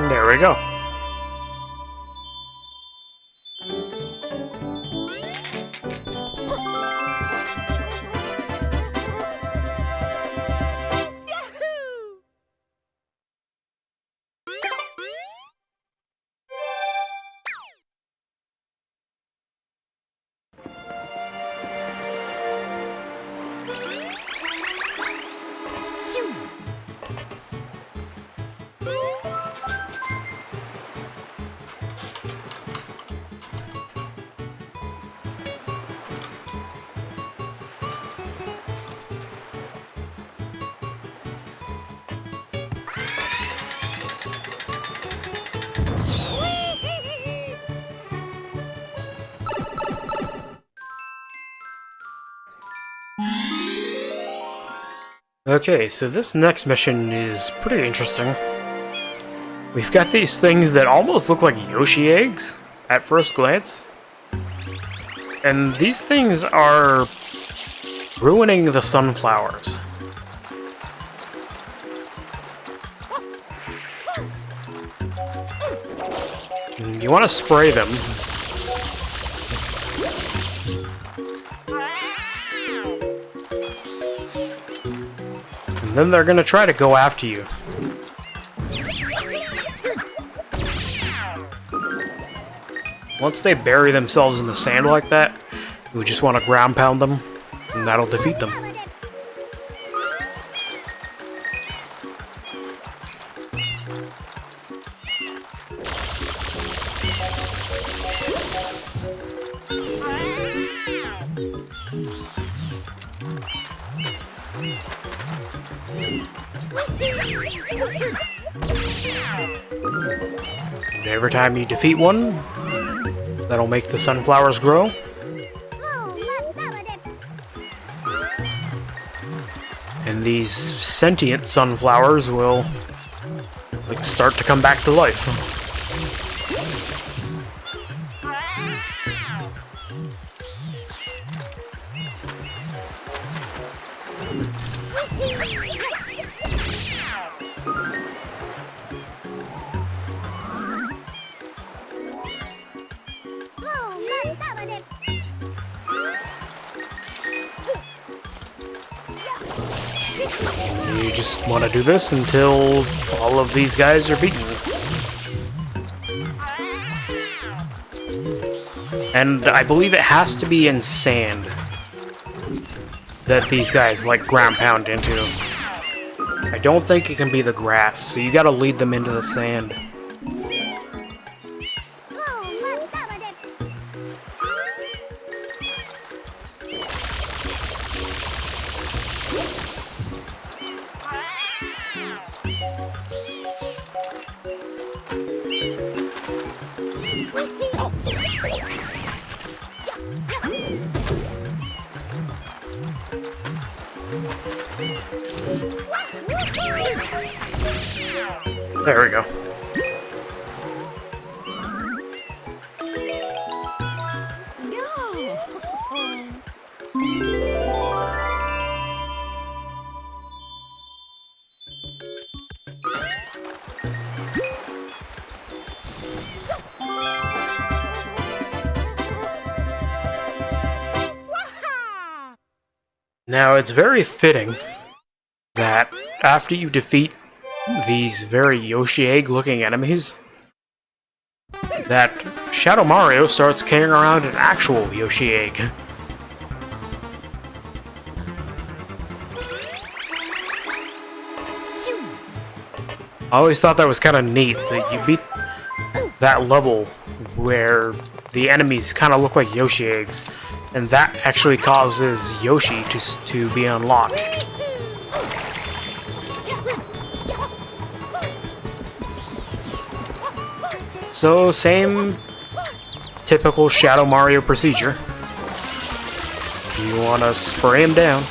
[SPEAKER 1] There we go. Okay, so this next mission is pretty interesting. We've got these things that almost look like Yoshi eggs at first glance. And these things are ruining the sunflowers. And you want to spray them. And then they're gonna try to go after you. Once they bury themselves in the sand like that, we just want to ground pound them, and that'll defeat them. And every time you defeat one, that'll make the sunflowers grow. And these sentient sunflowers will like start to come back to life. You just want to do this until all of these guys are beaten. And I believe it has to be in sand that these guys like ground pound into. I don't think it can be the grass, so you gotta lead them into the sand. There we go. Now, it's very fitting that after you defeat these very Yoshi Egg-looking enemies, that Shadow Mario starts carrying around an actual Yoshi Egg. I always thought that was kind of neat, that you beat that level where the enemies kind of look like Yoshi Eggs, and that actually causes Yoshi to be unlocked. So, same typical Shadow Mario procedure. You want to spray him down.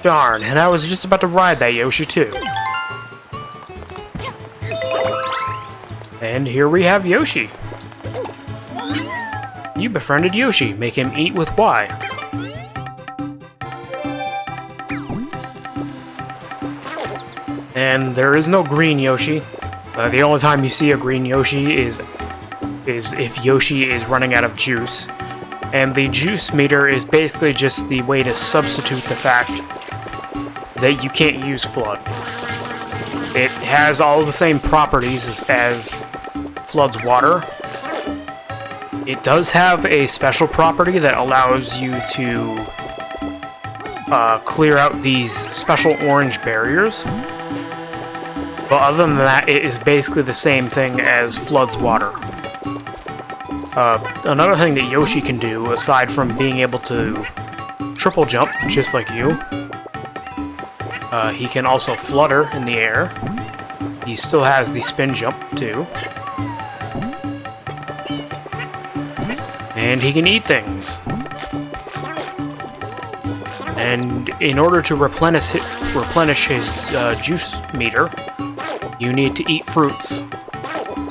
[SPEAKER 1] Darn, and I was just about to ride that Yoshi too. And here we have Yoshi. You befriended Yoshi. Make him eat with Y. And there is no green Yoshi. The only time you see a green Yoshi is if Yoshi is running out of juice. And the juice meter is basically just the way to substitute the fact that you can't use Flood. It has all the same properties as Flood's water. It does have a special property that allows you to clear out these special orange barriers. But other than that, it is basically the same thing as Flood's water. Another thing that Yoshi can do, aside from being able to triple jump, just like you, he can also flutter in the air. He still has the spin jump, too. And he can eat things. And in order to replenish his juice meter, you need to eat fruits.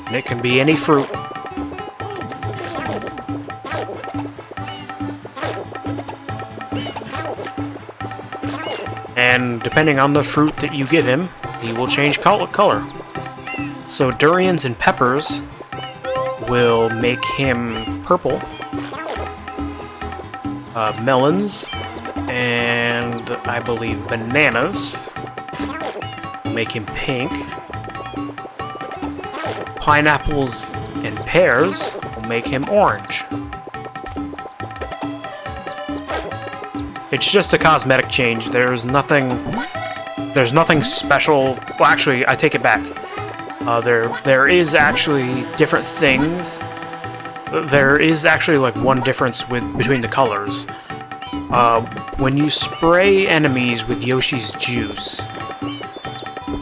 [SPEAKER 1] And it can be any fruit. And depending on the fruit that you give him, he will change color. So durians and peppers will make him purple. Melons and I believe bananas make him pink. Pineapples and pears will make him orange. It's just a cosmetic change. There's nothing special. Well, actually, I take it back. There is actually different things. There is actually like one difference between the colors. when you spray enemies with Yoshi's juice,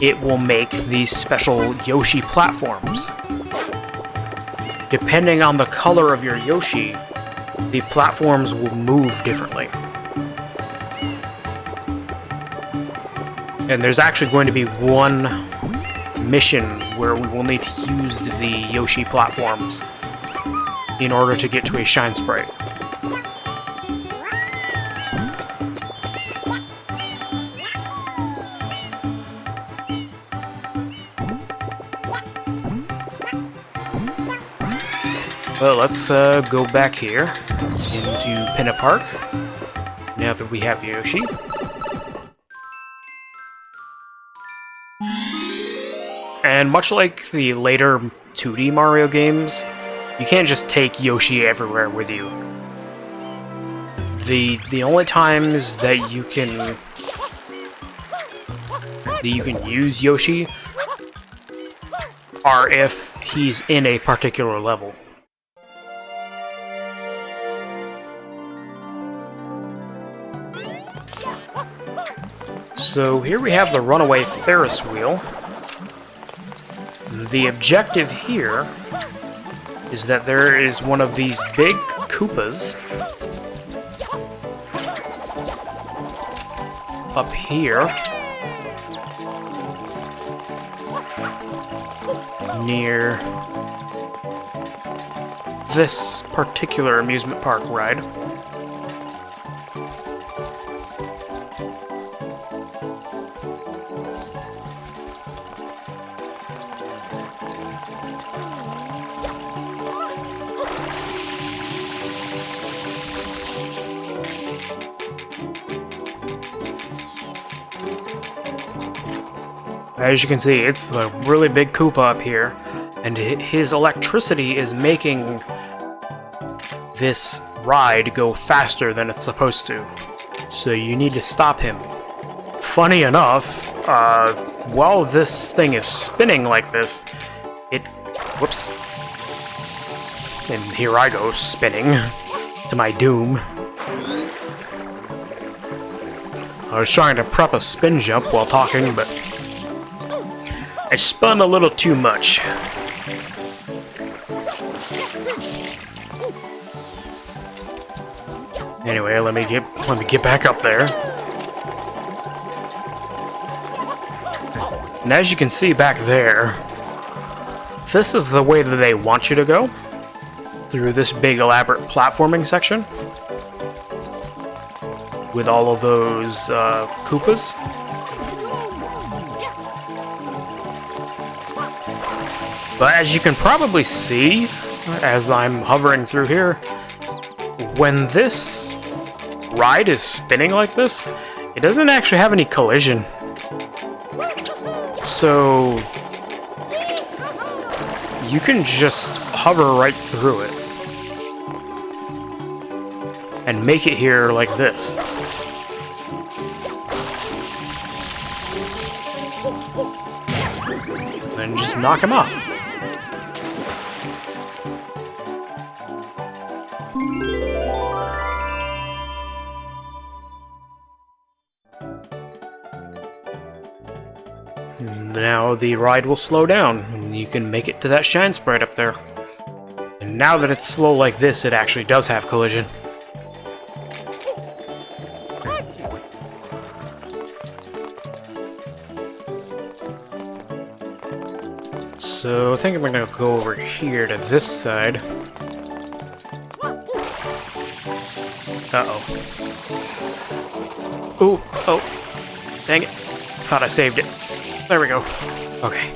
[SPEAKER 1] it will make these special Yoshi platforms. Depending on the color of your Yoshi, the platforms will move differently. And there's actually going to be one mission where we will need to use the Yoshi platforms in order to get to a Shine Sprite. Well, let's go back here into Pinna Park, now that we have Yoshi. And much like the later 2D Mario games, you can't just take Yoshi everywhere with you. The only times that you can use Yoshi are if he's in a particular level. So here we have the runaway Ferris wheel. The objective here is that there is one of these big Koopas up here near this particular amusement park ride. As you can see, it's the really big Koopa up here, and his electricity is making this ride go faster than it's supposed to. So you need to stop him. Funny enough, while this thing is spinning like this, whoops. And here I go, spinning to my doom. I was trying to prep a spin jump while talking, but I spun a little too much. Anyway, let me get back up there. And as you can see back there, this is the way that they want you to go, through this big elaborate platforming section with all of those Koopas. But as you can probably see, as I'm hovering through here, when this ride is spinning like this, it doesn't actually have any collision. So you can just hover right through it and make it here like this. And just knock him off. Now the ride will slow down, and you can make it to that Shine Sprite up there. And now that it's slow like this, it actually does have collision. So I think I'm gonna go over here to this side. Uh-oh. Ooh, oh, dang it. Thought I saved it. There we go. Okay.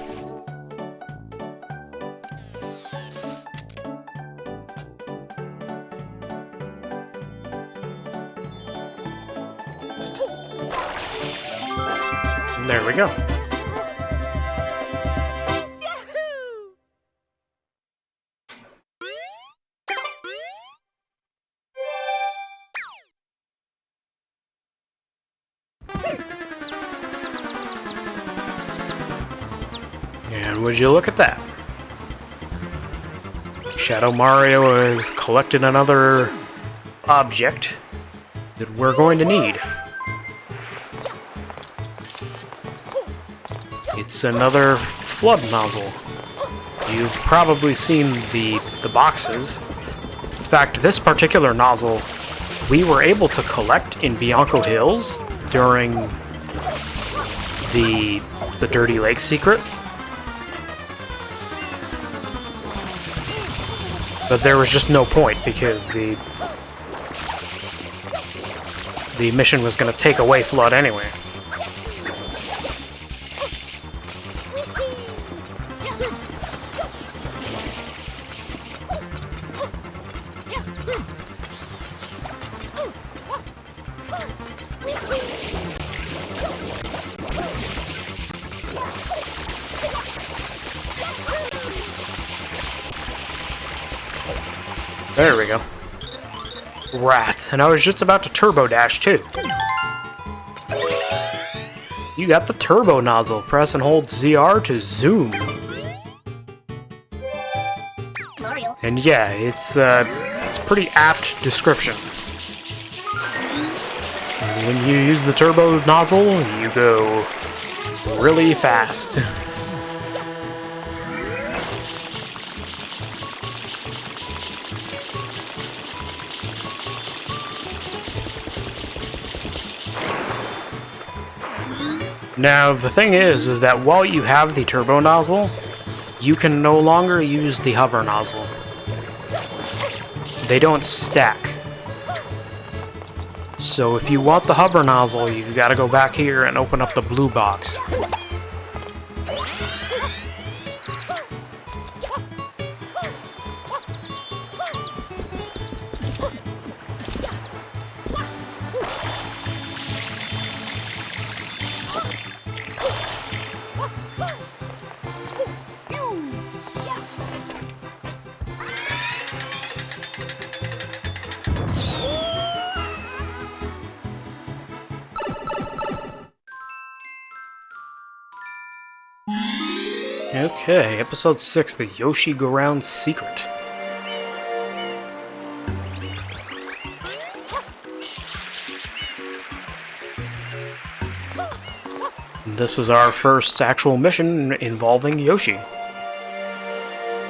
[SPEAKER 1] There we go. And would you look at that? Shadow Mario has collected another object that we're going to need. It's another flood nozzle. You've probably seen the boxes. In fact, this particular nozzle we were able to collect in Bianco Hills during the Dirty Lake secret. But there was just no point because the mission was going to take away Flood anyway. There we go. Rats, and I was just about to turbo dash too. You got the turbo nozzle. Press and hold ZR to zoom.
[SPEAKER 2] Mario.
[SPEAKER 1] And yeah, it's a pretty apt description. When you use the turbo nozzle, you go really fast. Now, the thing is that while you have the turbo nozzle, you can no longer use the hover nozzle. They don't stack. So if you want the hover nozzle, you've got to go back here and open up the blue box. Okay, episode 6, the Yoshi Go Round Secret. This is our first actual mission involving Yoshi.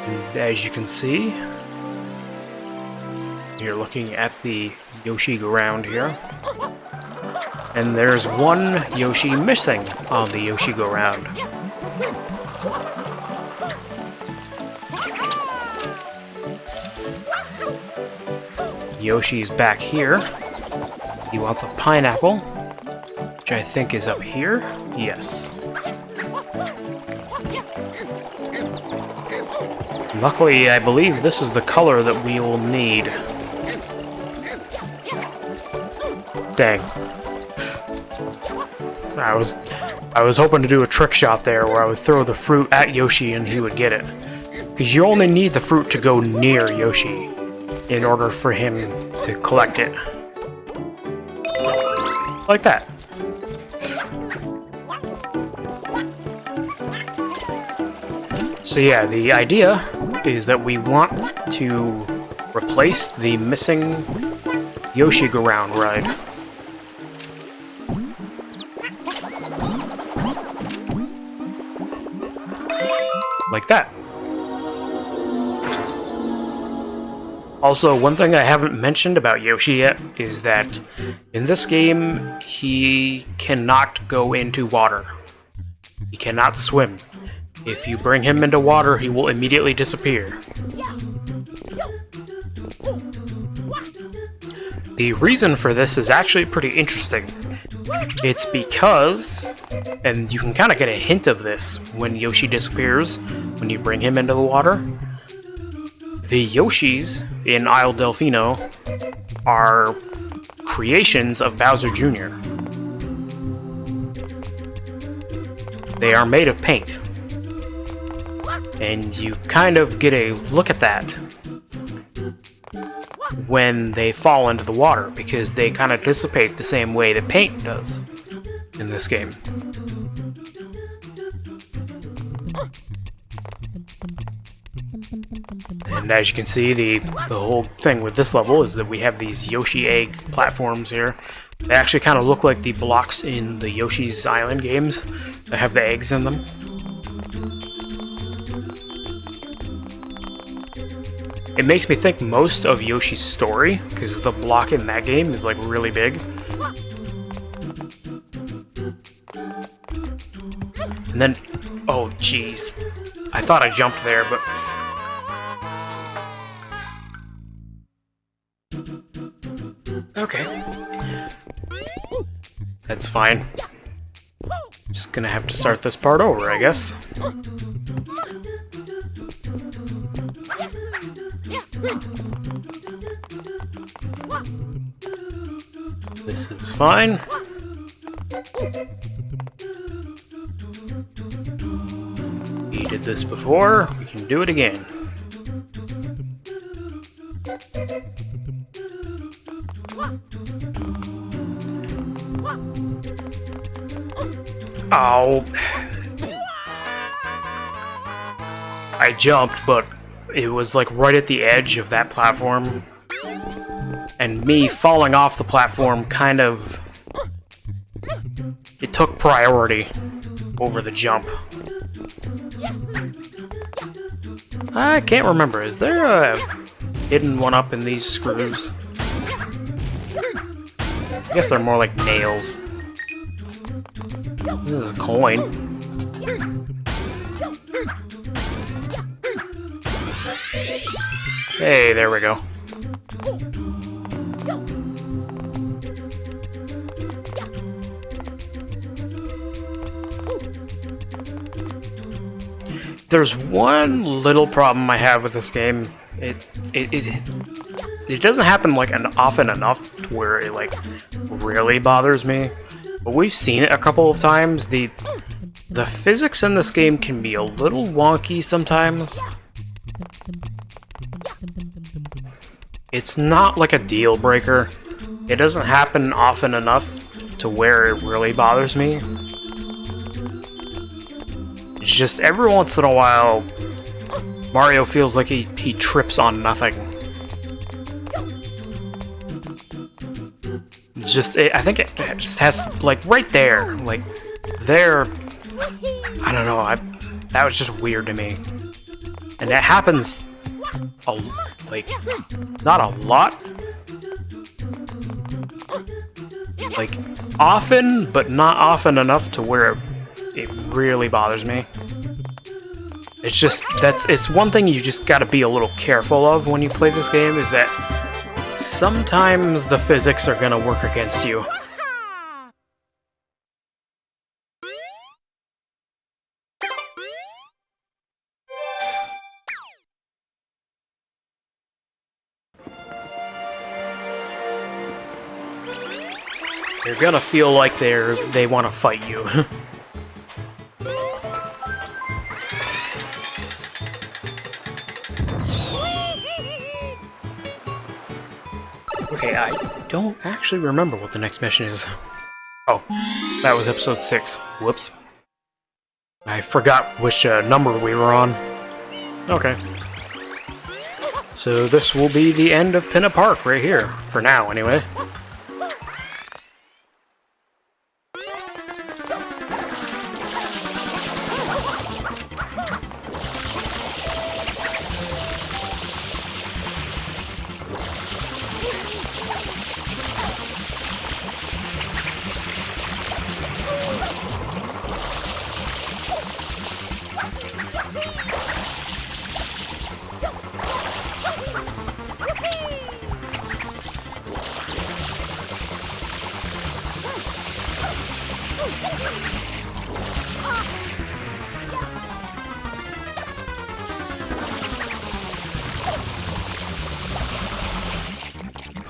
[SPEAKER 1] And as you can see, you're looking at the Yoshi Go Round here. And there's one Yoshi missing on the Yoshi Go Round. Yoshi's back here. He wants a pineapple, which I think is up here. Yes. Luckily, I believe this is the color that we will need. Dang. I was hoping to do a trick shot there where I would throw the fruit at Yoshi and he would get it. Because you only need the fruit to go near Yoshi in order for him to collect it. Like that. So yeah, the idea is that we want to replace the missing Yoshi Go Round ride. Like that. Also, one thing I haven't mentioned about Yoshi yet is that in this game, he cannot go into water. He cannot swim. If you bring him into water, he will immediately disappear. The reason for this is actually pretty interesting. It's because, and you can kind of get a hint of this when Yoshi disappears, when you bring him into the water. The Yoshis in Isle Delfino are creations of Bowser Jr. They are made of paint. And you kind of get a look at that when they fall into the water, because they kind of dissipate the same way that paint does in this game. And And as you can see, the whole thing with this level is that we have these Yoshi egg platforms here. They actually kind of look like the blocks in the Yoshi's Island games that have the eggs in them. It makes me think most of Yoshi's Story, because the block in that game is like really big. And then, oh jeez, I thought I jumped there, but... Okay. That's fine. Just gonna have to start this part over, I guess. This is fine. We did this before, we can do it again. Oh. I jumped, but it was like right at the edge of that platform. And me falling off the platform kind of... It took priority over the jump. I can't remember. Is there a hidden one up in these screws? I guess they're more like nails. This is a coin. Hey, there we go. There's one little problem I have with this game. It doesn't happen like often enough to where it like really bothers me. But we've seen it a couple of times. The physics in this game can be a little wonky sometimes. It's not like a deal breaker. It doesn't happen often enough to where it really bothers me. It's just every once in a while, Mario feels like he trips on nothing. It's just, I think it just has, like, right there, like, there, I don't know, that was just weird to me. And that happens, like, not a lot. Like, often, but not often enough to where it really bothers me. It's just, it's one thing you just gotta be a little careful of when you play this game, is that sometimes the physics are gonna work against you. You're gonna feel like they want to fight you. Okay, I don't actually remember what the next mission is. Oh, that was episode 6. Whoops. I forgot which number we were on. Okay. So this will be the end of Pinna Park right here, for now anyway.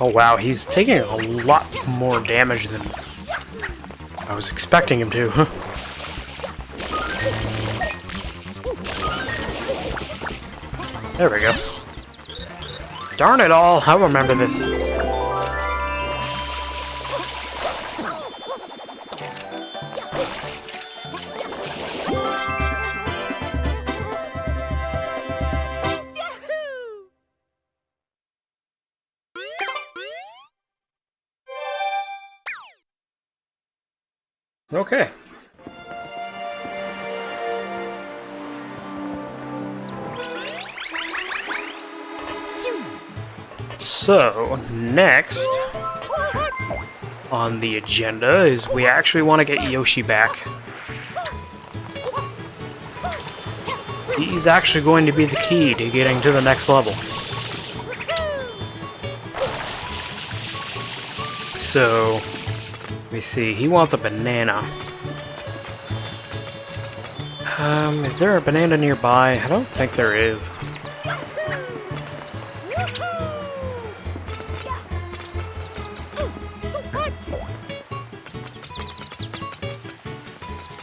[SPEAKER 1] Oh wow, he's taking a lot more damage than I was expecting him to. There we go. Darn it all, I'll remember this. Okay. So, next on the agenda is we actually want to get Yoshi back. He's actually going to be the key to getting to the next level. So, let me see, he wants a banana. Is there a banana nearby? I don't think there is.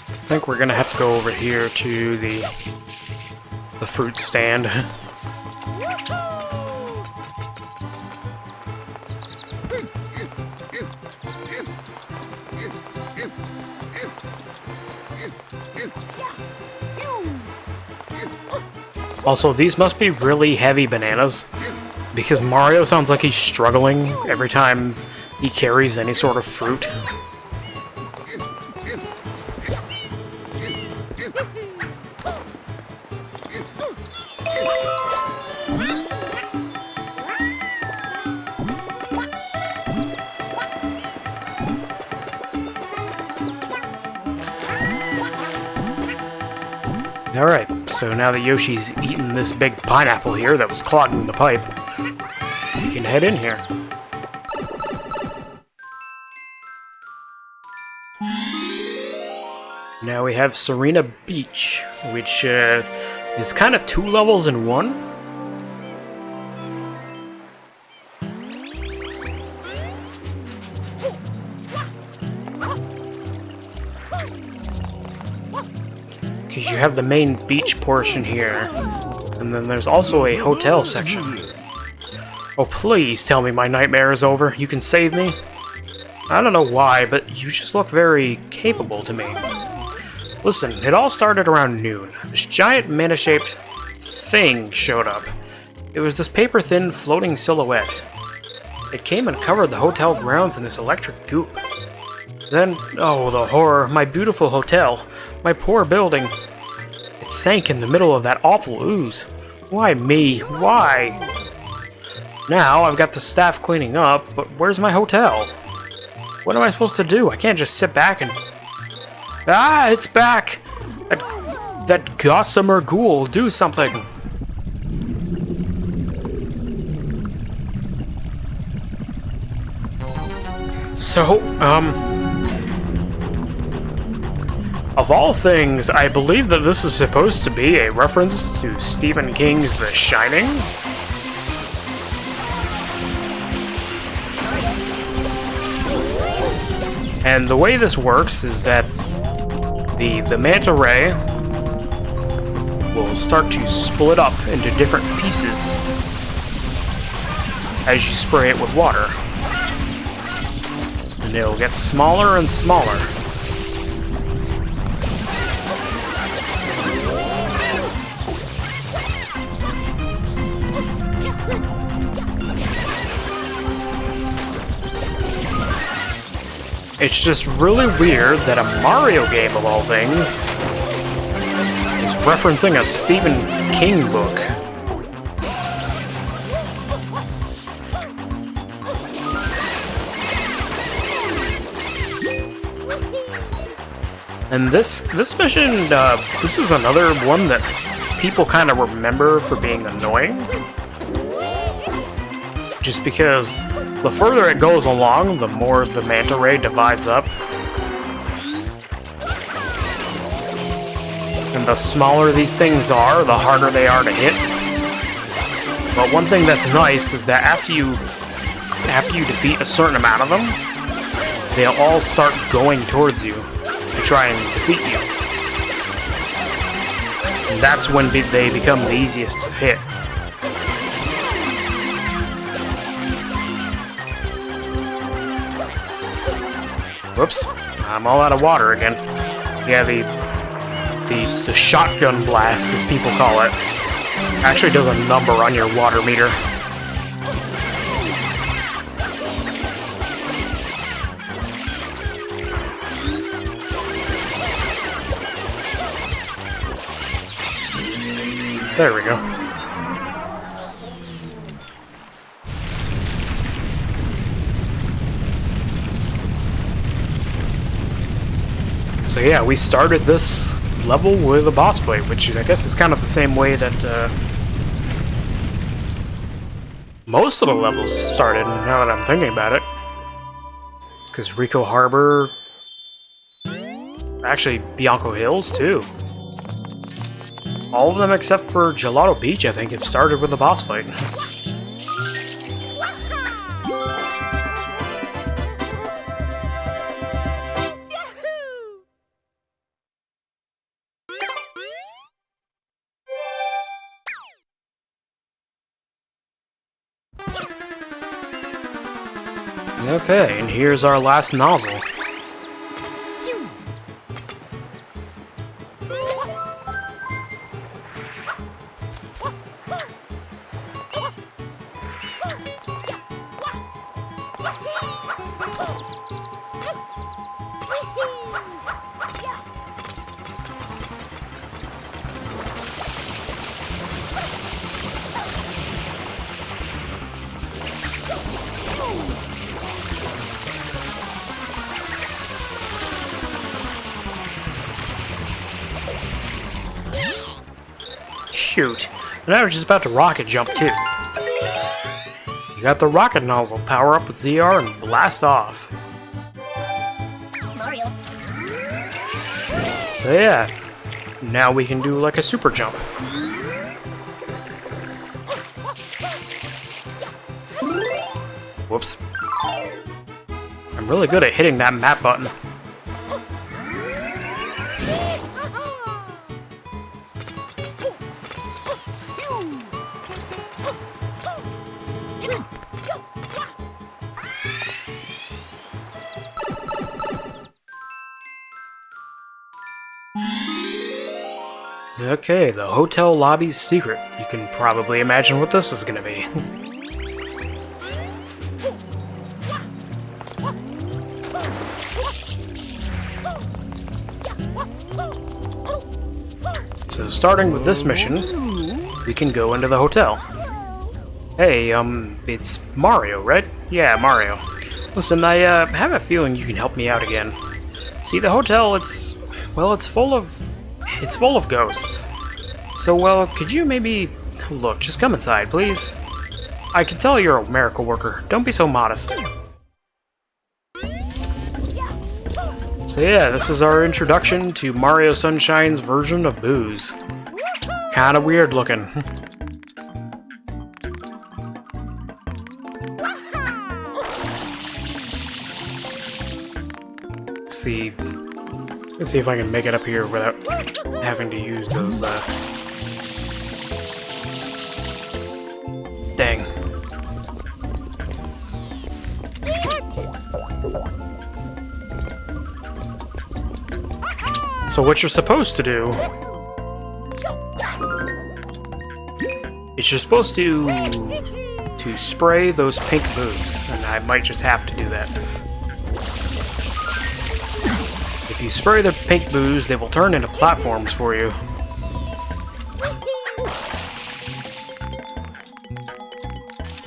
[SPEAKER 1] I think we're gonna have to go over here to the fruit stand. Also, these must be really heavy bananas, because Mario sounds like he's struggling every time he carries any sort of fruit. Alright, so now that Yoshi's eaten this big pineapple here that was clogging the pipe, we can head in here. Now we have Serena Beach, which is kind of 2 levels in one. Because you have the main beach portion here, and then there's also a hotel section. Oh, please tell me my nightmare is over. You can save me? I don't know why, but you just look very capable to me. Listen, it all started around noon. This giant mana-shaped thing showed up. It was this paper-thin floating silhouette. It came and covered the hotel grounds in this electric goop. Then, oh, the horror, my beautiful hotel, my poor building. It sank in the middle of that awful ooze. Why me? Why? Now, I've got the staff cleaning up, but where's my hotel? What am I supposed to do? I can't just sit back and... Ah, it's back! That gossamer ghoul, do something! So, of all things, I believe that this is supposed to be a reference to Stephen King's The Shining. And the way this works is that the manta ray will start to split up into different pieces as you spray it with water. And it'll get smaller and smaller. It's just really weird that a Mario game, of all things, is referencing a Stephen King book. And this mission, this is another one that people kind of remember for being annoying. Just because the further it goes along, the more the manta ray divides up. And the smaller these things are, the harder they are to hit. But one thing that's nice is that after you defeat a certain amount of them, they'll all start going towards you to try and defeat you. And that's when they become the easiest to hit. Whoops, I'm all out of water again. Yeah, the shotgun blast, as people call it, actually does a number on your water meter. There we go. So yeah, we started this level with a boss fight, which I guess is kind of the same way that most of the levels started, now that I'm thinking about it. Because Rico Harbor... Actually, Bianco Hills, too. All of them except for Gelato Beach, I think, have started with a boss fight. Okay, and here's our last nozzle. Shoot. And I was just about to rocket jump too. You got the rocket nozzle. Power up with ZR and blast off.
[SPEAKER 2] Mario.
[SPEAKER 1] So yeah. Now we can do like a super jump. Whoops. I'm really good at hitting that map button. Okay, the hotel lobby's secret. You can probably imagine what this is gonna be. So starting with this mission, we can go into the hotel. Hey, it's Mario, right? Yeah, Mario. Listen, I have a feeling you can help me out again. See, the hotel, it's full of ghosts. So, well, could you maybe... Look, just come inside, please. I can tell you're a miracle worker. Don't be so modest. So yeah, this is our introduction to Mario Sunshine's version of Booze. Kinda weird looking. Let's see if I can make it up here without having to use those, Dang. So what you're supposed to do is you're supposed to spray those pink boos, and I might just have to do that. If you spray the pink boos, they will turn into platforms for you.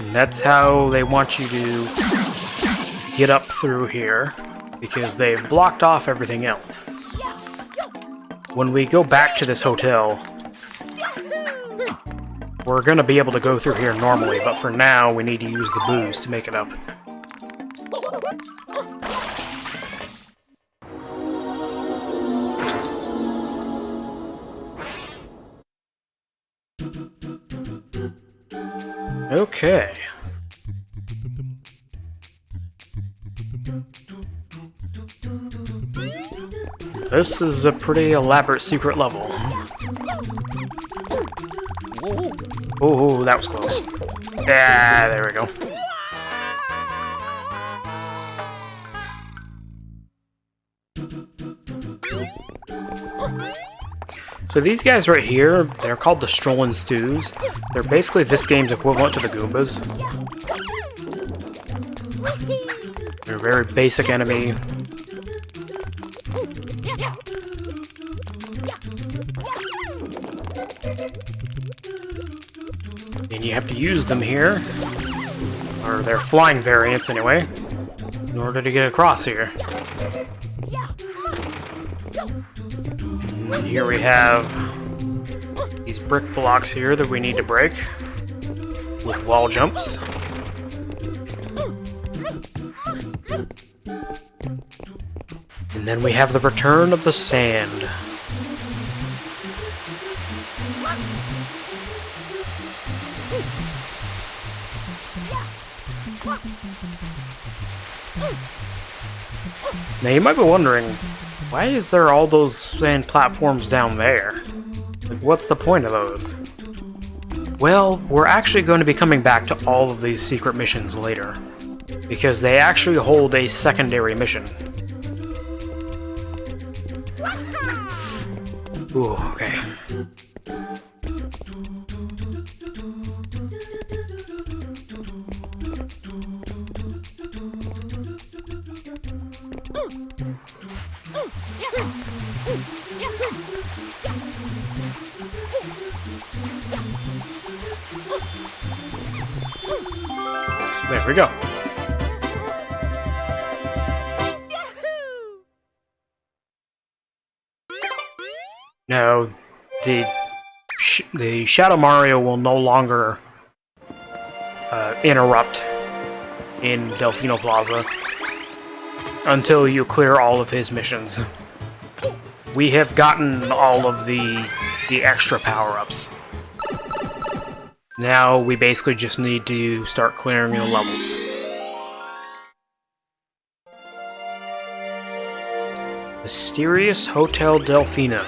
[SPEAKER 1] And that's how they want you to get up through here, because they've blocked off everything else. When we go back to this hotel, we're gonna be able to go through here normally, but for now we need to use the boos to make it up. Okay. This is a pretty elaborate secret level. Oh, that was close. Yeah, there we go. So these guys right here, they're called the Strollin' Stews. They're basically this game's equivalent to the Goombas. They're a very basic enemy. And you have to use them here, or their flying variants anyway, in order to get across here. And here we have these brick blocks here that we need to break with wall jumps. And then we have the return of the sand. Now you might be wondering, why is there all those sand platforms down there? Like, what's the point of those? Well, we're actually going to be coming back to all of these secret missions later, because they actually hold a secondary mission. Ooh, okay. There we go. Now, the Shadow Mario will no longer interrupt in Delfino Plaza until you clear all of his missions. We have gotten all of the extra power-ups. Now we basically just need to start clearing the levels. Mysterious Hotel Delfino.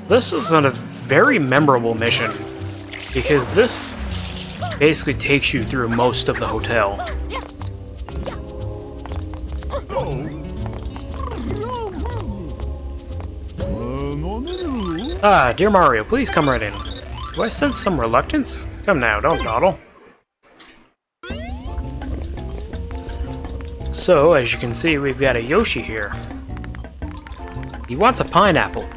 [SPEAKER 1] This is a very memorable mission, because this basically takes you through most of the hotel. Ah, dear Mario, please come right in. Do I sense some reluctance? Come now, don't dawdle. So, as you can see, we've got a Yoshi here. He wants a pineapple.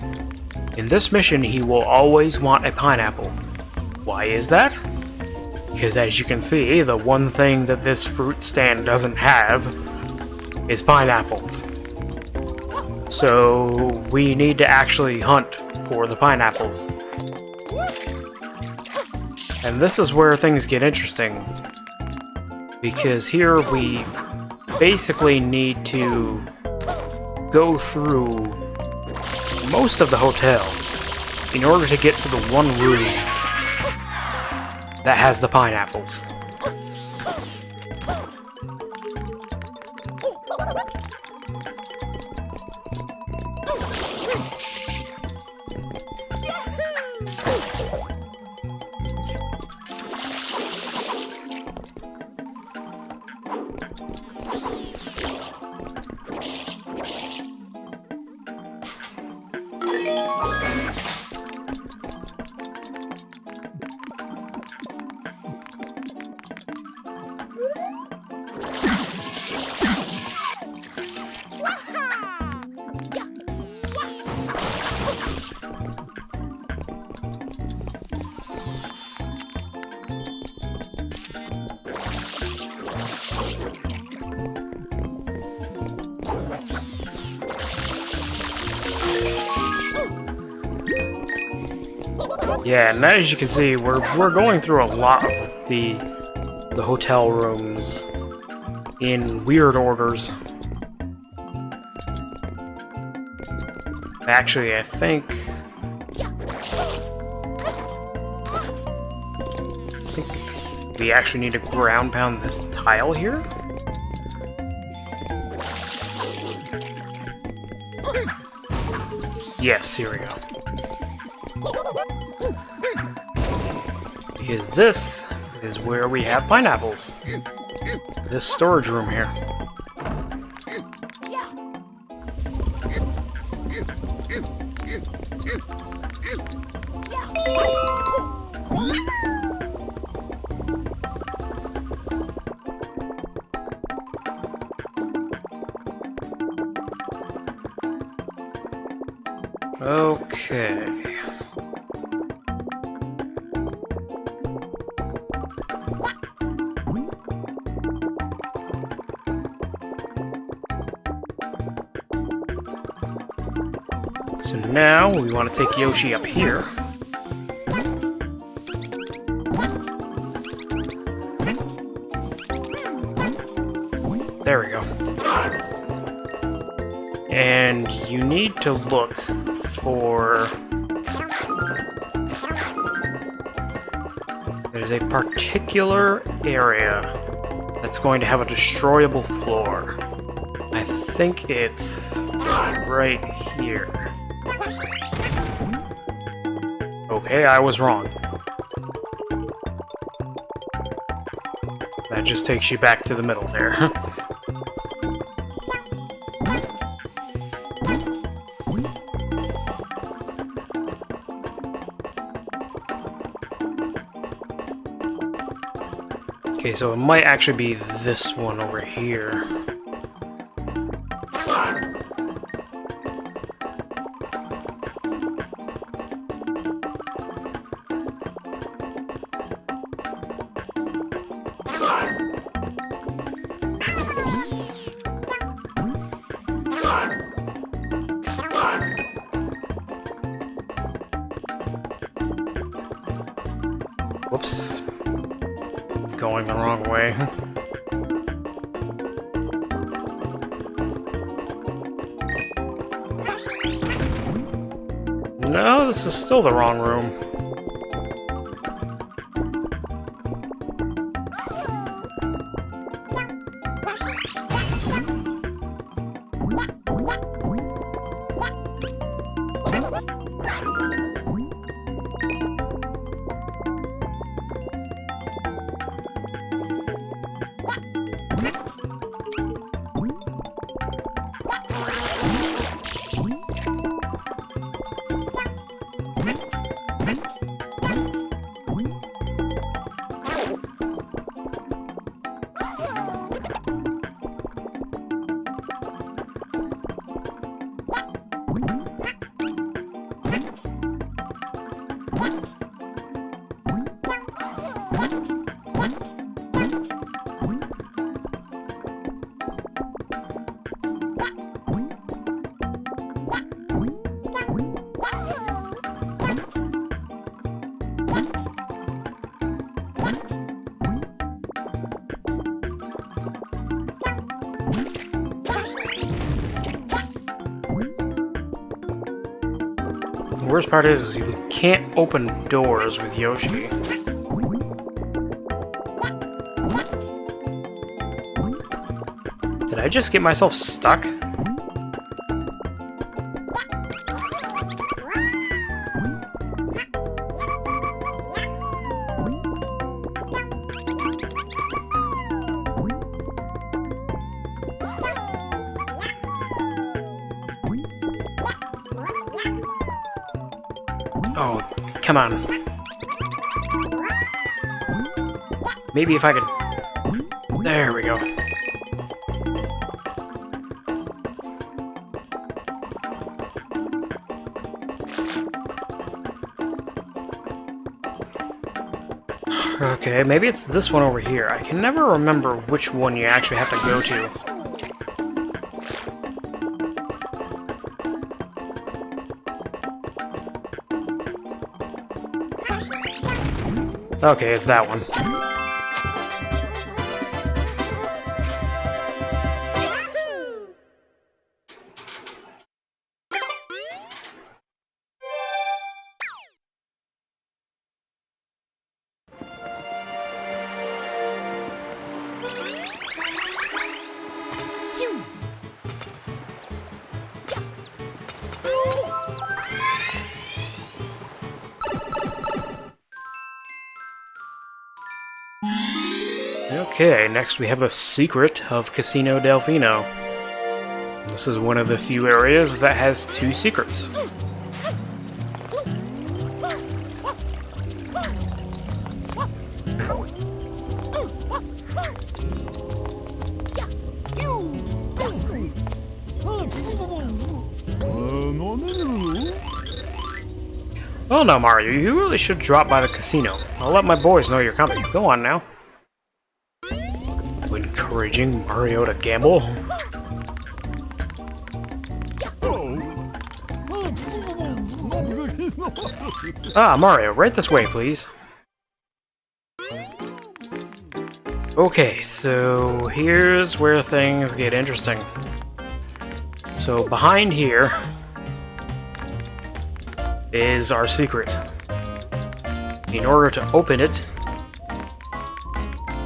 [SPEAKER 1] In this mission, he will always want a pineapple. Why is that? Because as you can see, the one thing that this fruit stand doesn't have is pineapples. So, we need to actually hunt for the pineapples. And this is where things get interesting, because here we basically need to go through most of the hotel in order to get to the one room that has the pineapples. Yeah, and as you can see, we're going through a lot of the hotel rooms in weird orders. Actually, I think we actually need to ground pound this tile here. Yes, here we go. Because this is where we have pineapples. This storage room here. Okay. So now we want to take Yoshi up here. There we go. And you need to look for... There's a particular area that's going to have a destroyable floor. I think it's right here. Okay, I was wrong. That just takes you back to the middle there. Okay, so it might actually be this one over here. Whoops. Going the wrong way. No, this is still the wrong room. The worst part is you can't open doors with Yoshi. Did I just get myself stuck? Oh, come on. Maybe if I could... There we go. Okay, maybe it's this one over here. I can never remember which one you actually have to go to. Okay, it's that one. Okay, next we have the Secret of Casino Delfino. This is one of the few areas that has two secrets. Oh no, Mario, you really should drop by the casino. I'll let my boys know you're coming. Go on now. Encouraging Mario to gamble? Ah, Mario, right this way, please. Okay, so here's where things get interesting. So behind here is our secret. In order to open it,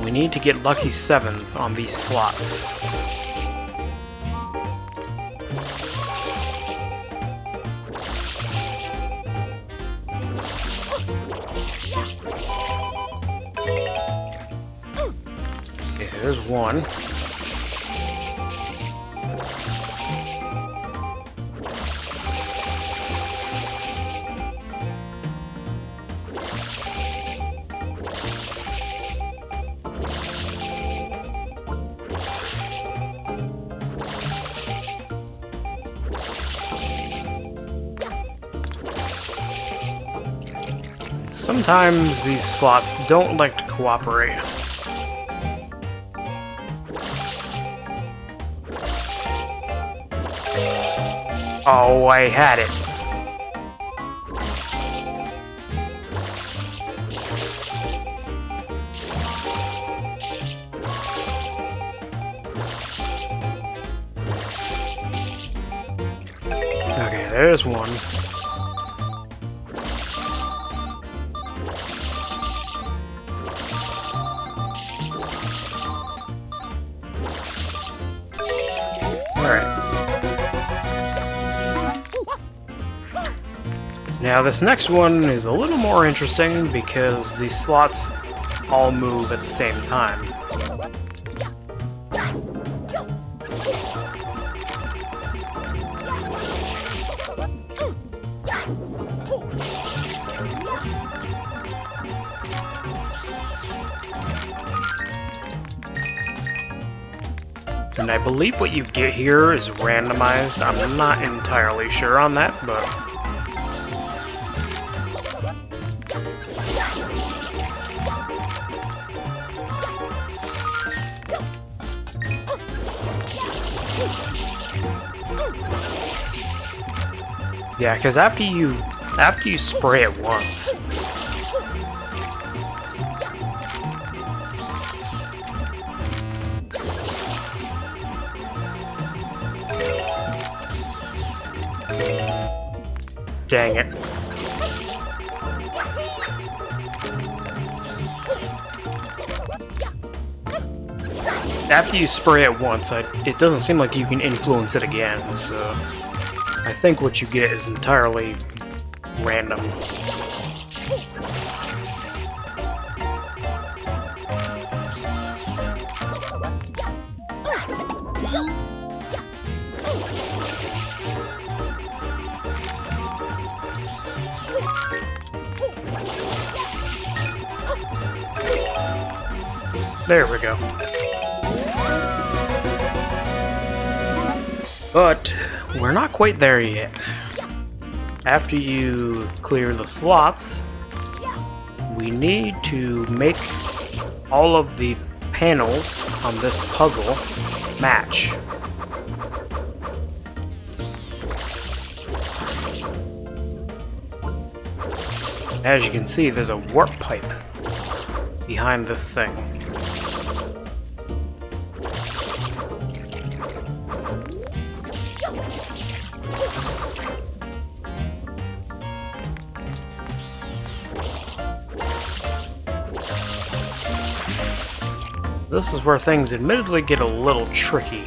[SPEAKER 1] we need to get lucky 7s on these slots. Okay, there's one. Sometimes these slots don't like to cooperate. Oh, I had it. Okay, there's one. Now this next one is a little more interesting because these slots all move at the same time. And I believe what you get here is randomized. I'm not entirely sure on that, but... yeah, because after you spray it once, dang it. After you spray it once, it doesn't seem like you can influence it again, so I think what you get is entirely random. There we go. But we're not quite there yet. After you clear the slots, we need to make all of the panels on this puzzle match. As you can see, there's a warp pipe behind this thing. This is where things admittedly get a little tricky.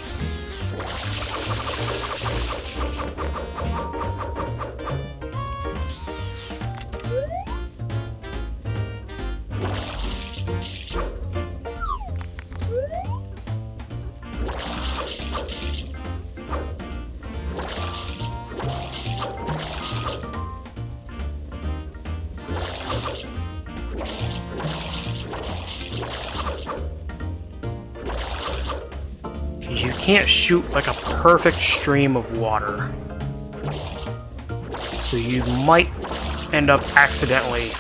[SPEAKER 1] You can't shoot like a perfect stream of water. So you might end up accidentally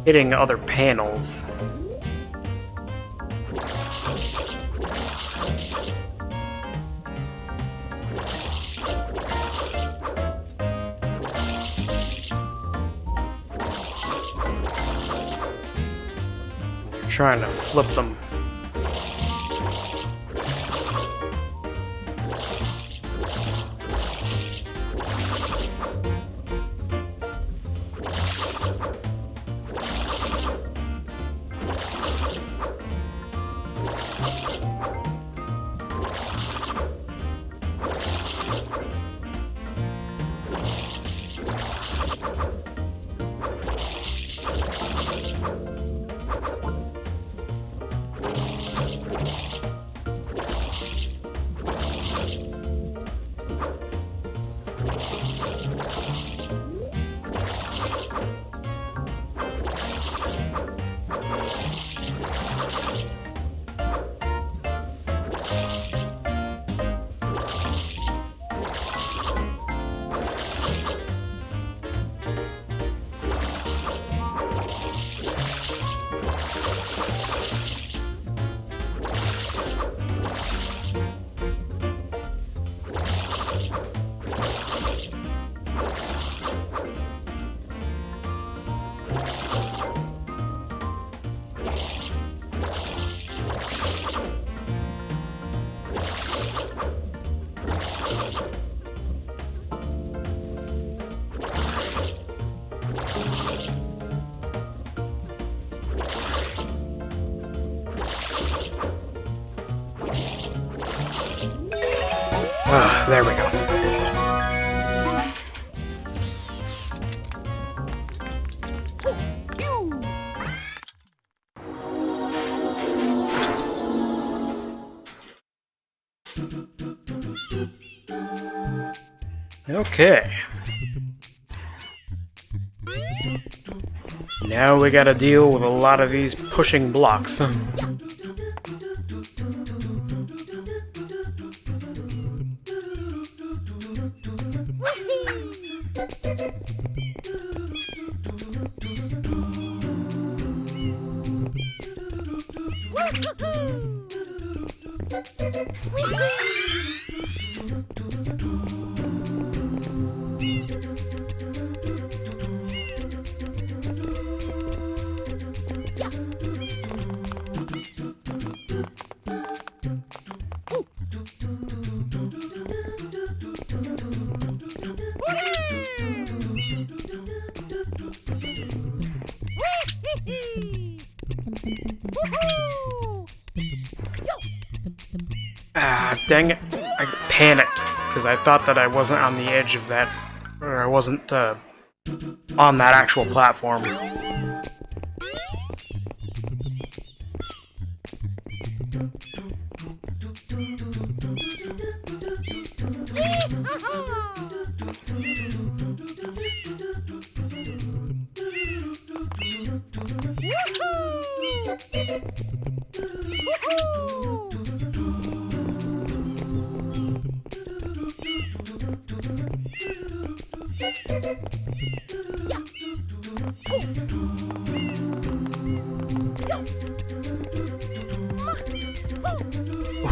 [SPEAKER 1] hitting other panels. trying to flip them. Ah, there we go. Okay. Now we gotta deal with a lot of these pushing blocks. Ah, dang it. I panicked, because I thought that I wasn't on the edge of that, or I wasn't, on that actual platform.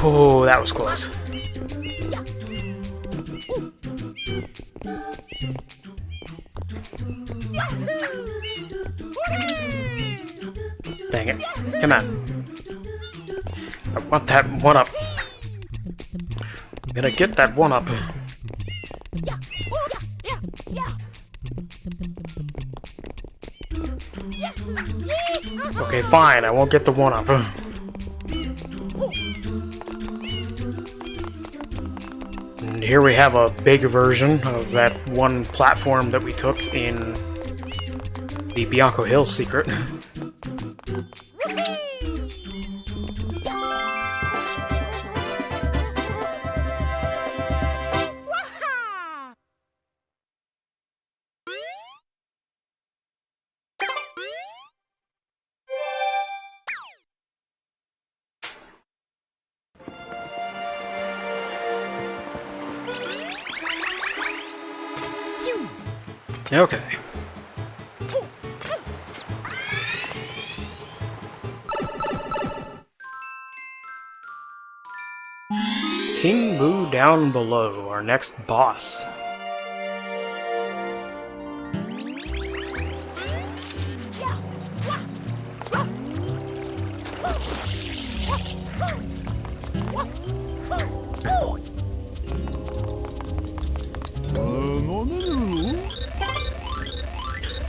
[SPEAKER 1] Oh, that was close. Dang it. Come on. I want that one up. I'm gonna get that one up. Okay, fine. I won't get the one up. And here we have a big version of that one platform that we took in the Bianco Hills secret. Okay. King Boo down below, our next boss.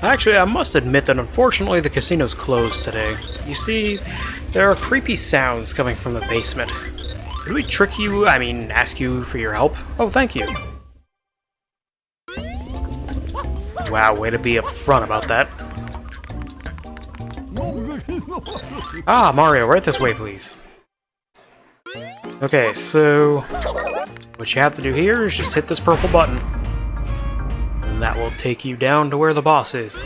[SPEAKER 1] Actually, I must admit that unfortunately the casino's closed today. You see, there are creepy sounds coming from the basement. Did we trick you? I mean, ask you for your help? Oh, thank you. Wow, way to be upfront about that. Ah, Mario, right this way, please. Okay, so what you have to do here is just hit this purple button. And that will take you down to where the boss is.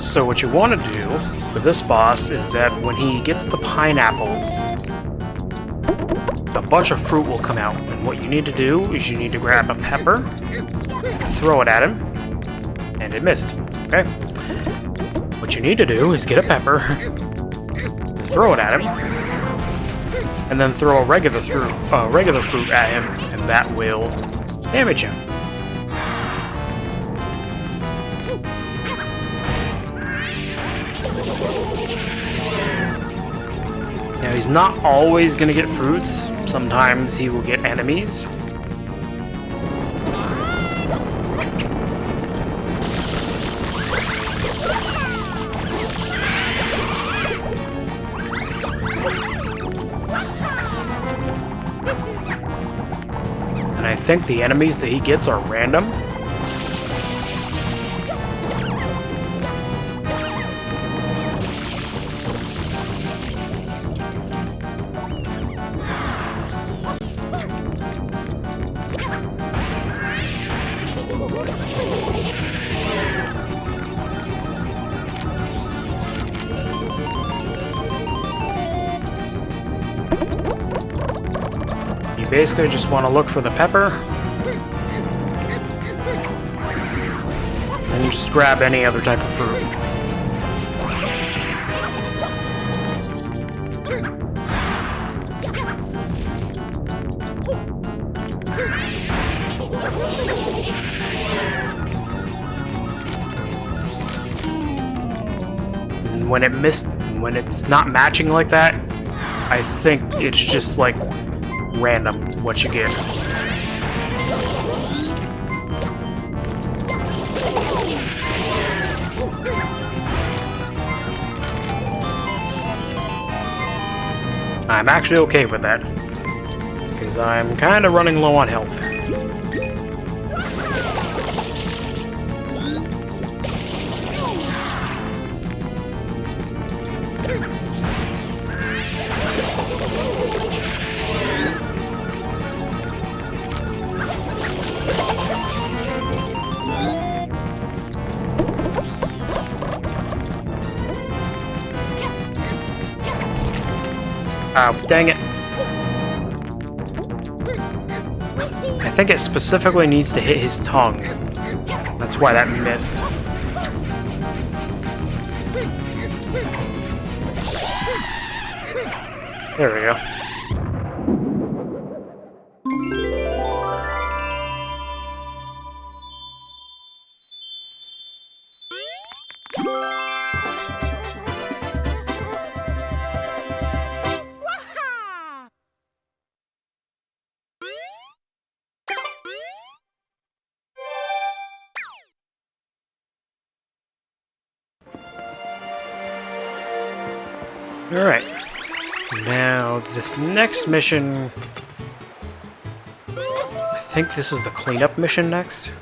[SPEAKER 1] So what you want to do for this boss is that when he gets the pineapples, a bunch of fruit will come out. And what you need to do is you need to grab a pepper, throw it at him, and it missed. Okay? What you need to do is get a pepper, and throw it at him, and then throw a regular fruit at him, and that will damage him. Now, he's not always going to get fruits. Sometimes he will get enemies. And I think the enemies that he gets are random. You basically just want to look for the pepper, and you just grab any other type of fruit. And when it's not matching like that, I think it's just like random what you get. I'm actually okay with that, because I'm kind of running low on health. Oh, dang it. I think it specifically needs to hit his tongue. That's why that missed. There we go. Alright. Now, this next mission... I think this is the cleanup mission next.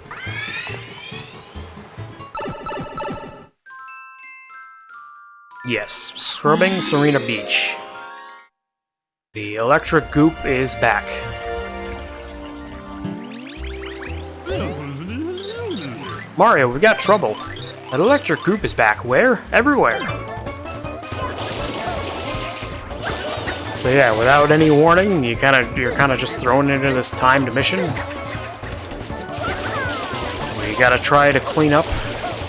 [SPEAKER 1] Yes, scrubbing Serena Beach. The electric goop is back. Mario, we got trouble. That electric goop is back. Where? Everywhere. So yeah, without any warning, you're kind of just thrown into this timed mission. Where you gotta try to clean up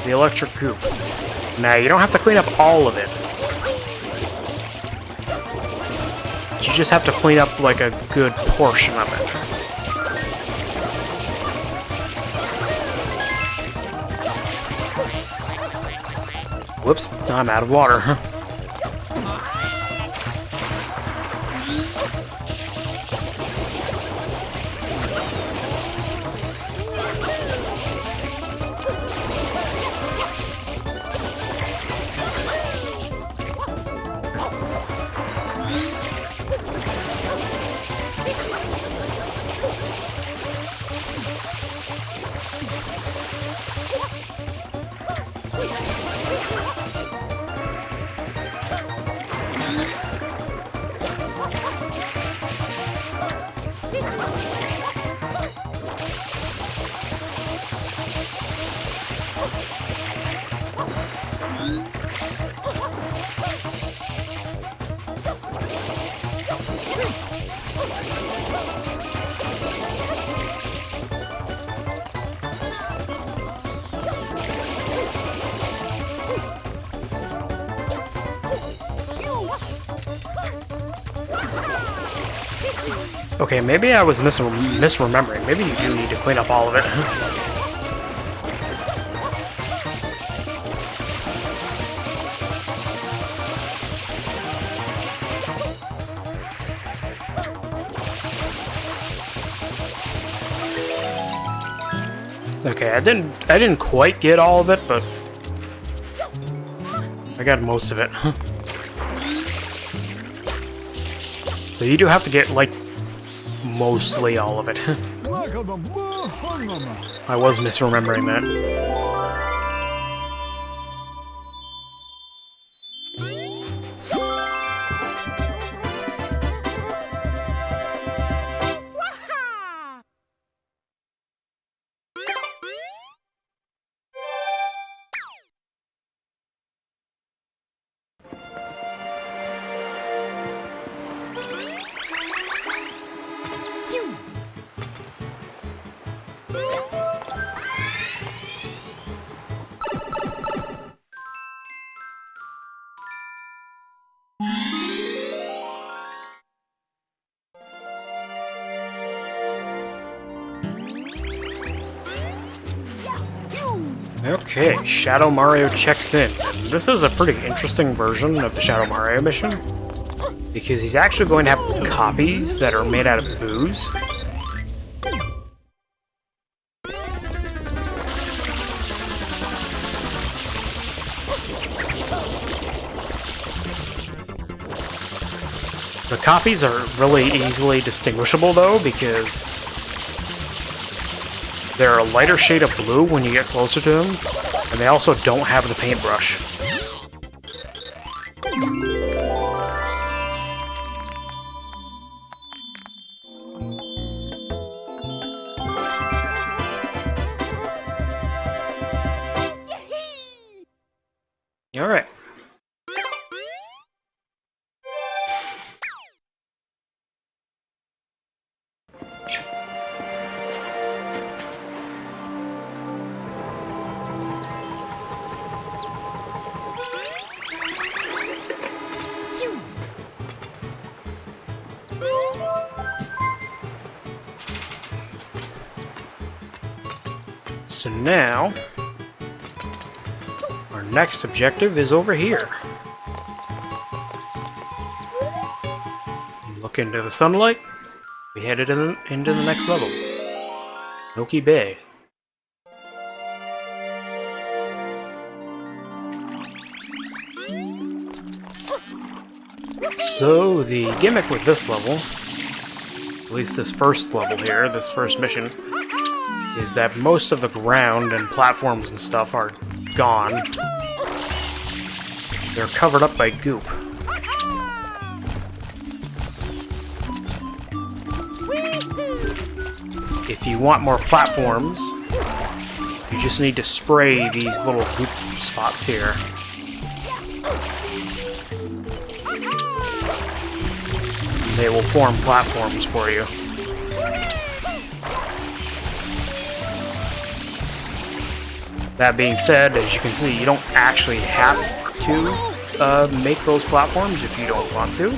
[SPEAKER 1] the electric goop. Now, you don't have to clean up all of it. You just have to clean up like a good portion of it. Whoops, I'm out of water. Okay, maybe I was misremembering. Maybe you do need to clean up all of it. Okay, I didn't quite get all of it, but I got most of it. So you do have to get, like, mostly all of it. I was misremembering that. Okay, Shadow Mario checks in. This is a pretty interesting version of the Shadow Mario mission, because he's actually going to have copies that are made out of booze. The copies are really easily distinguishable though, because they're a lighter shade of blue when you get closer to them, and they also don't have the paintbrush. Alright. So now, our next objective is over here. You look into the sunlight, we headed into the next level. Milky Bay. So the gimmick with this level, at least this first level here, this first mission, is that most of the ground and platforms and stuff are gone. They're covered up by goop. If you want more platforms, you just need to spray these little goop spots here. They will form platforms for you. That being said, as you can see, you don't actually have to make those platforms if you don't want to.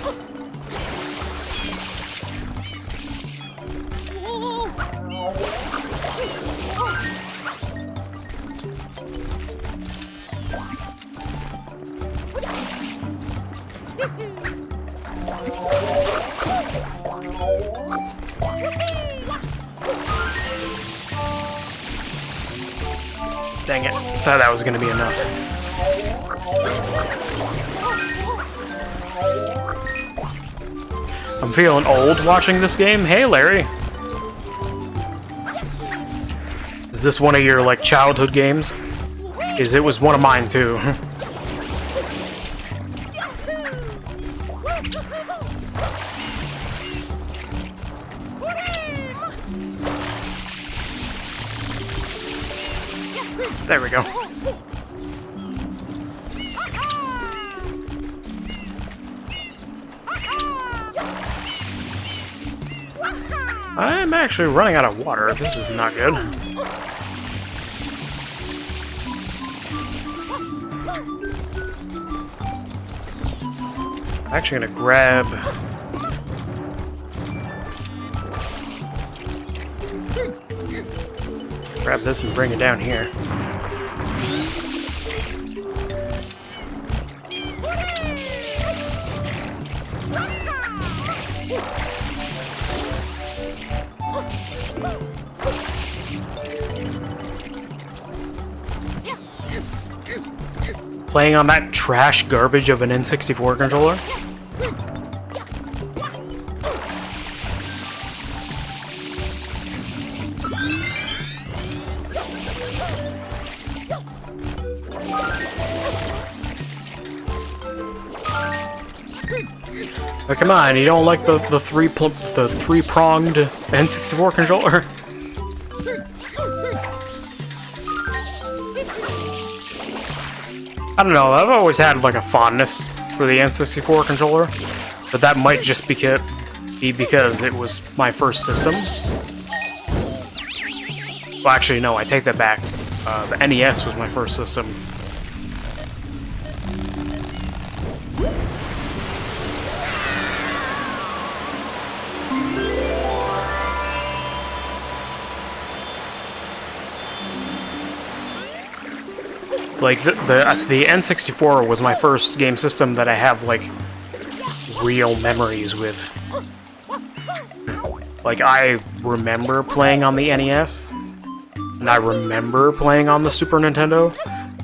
[SPEAKER 1] Dang it. Thought that was gonna be enough. I'm feeling old watching this game. Hey, Larry. Is this one of your, like, childhood games? It was one of mine, too. There we go. I'm actually running out of water. This is not good. I'm actually gonna grab... grab this and bring it down here. Playing on that trash garbage of an N64 controller? Oh, come on, you don't like the three-pronged N64 controller? I don't know, I've always had like a fondness for the N64 controller, but that might just be because it was my first system. Well, actually, no, I take that back. The NES was my first system. Like, the N64 was my first game system that I have, like, real memories with. Like, I remember playing on the NES, and I remember playing on the Super Nintendo,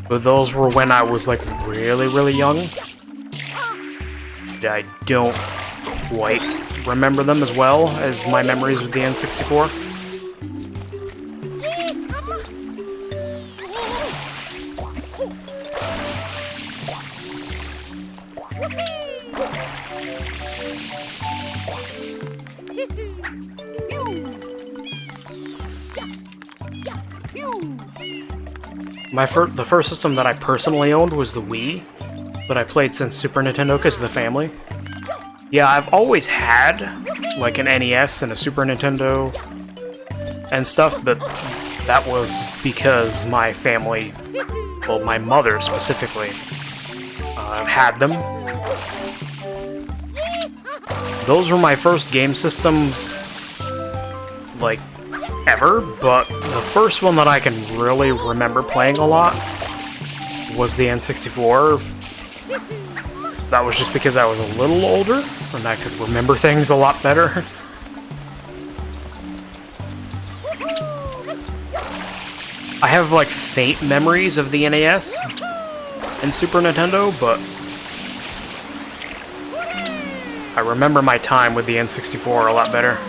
[SPEAKER 1] but those were when I was, like, really, really young. I don't quite remember them as well as my memories with the N64. The first system that I personally owned was the Wii, but I played since Super Nintendo because of the family. Yeah, I've always had, like, an NES and a Super Nintendo and stuff, but that was because my family, well, my mother specifically, had them. Those were my first game systems, like, ever, but the first one that I can really remember playing a lot was the N64. That was just because I was a little older, and I could remember things a lot better. I have, like, faint memories of the NES and Super Nintendo, but I remember my time with the N64 a lot better.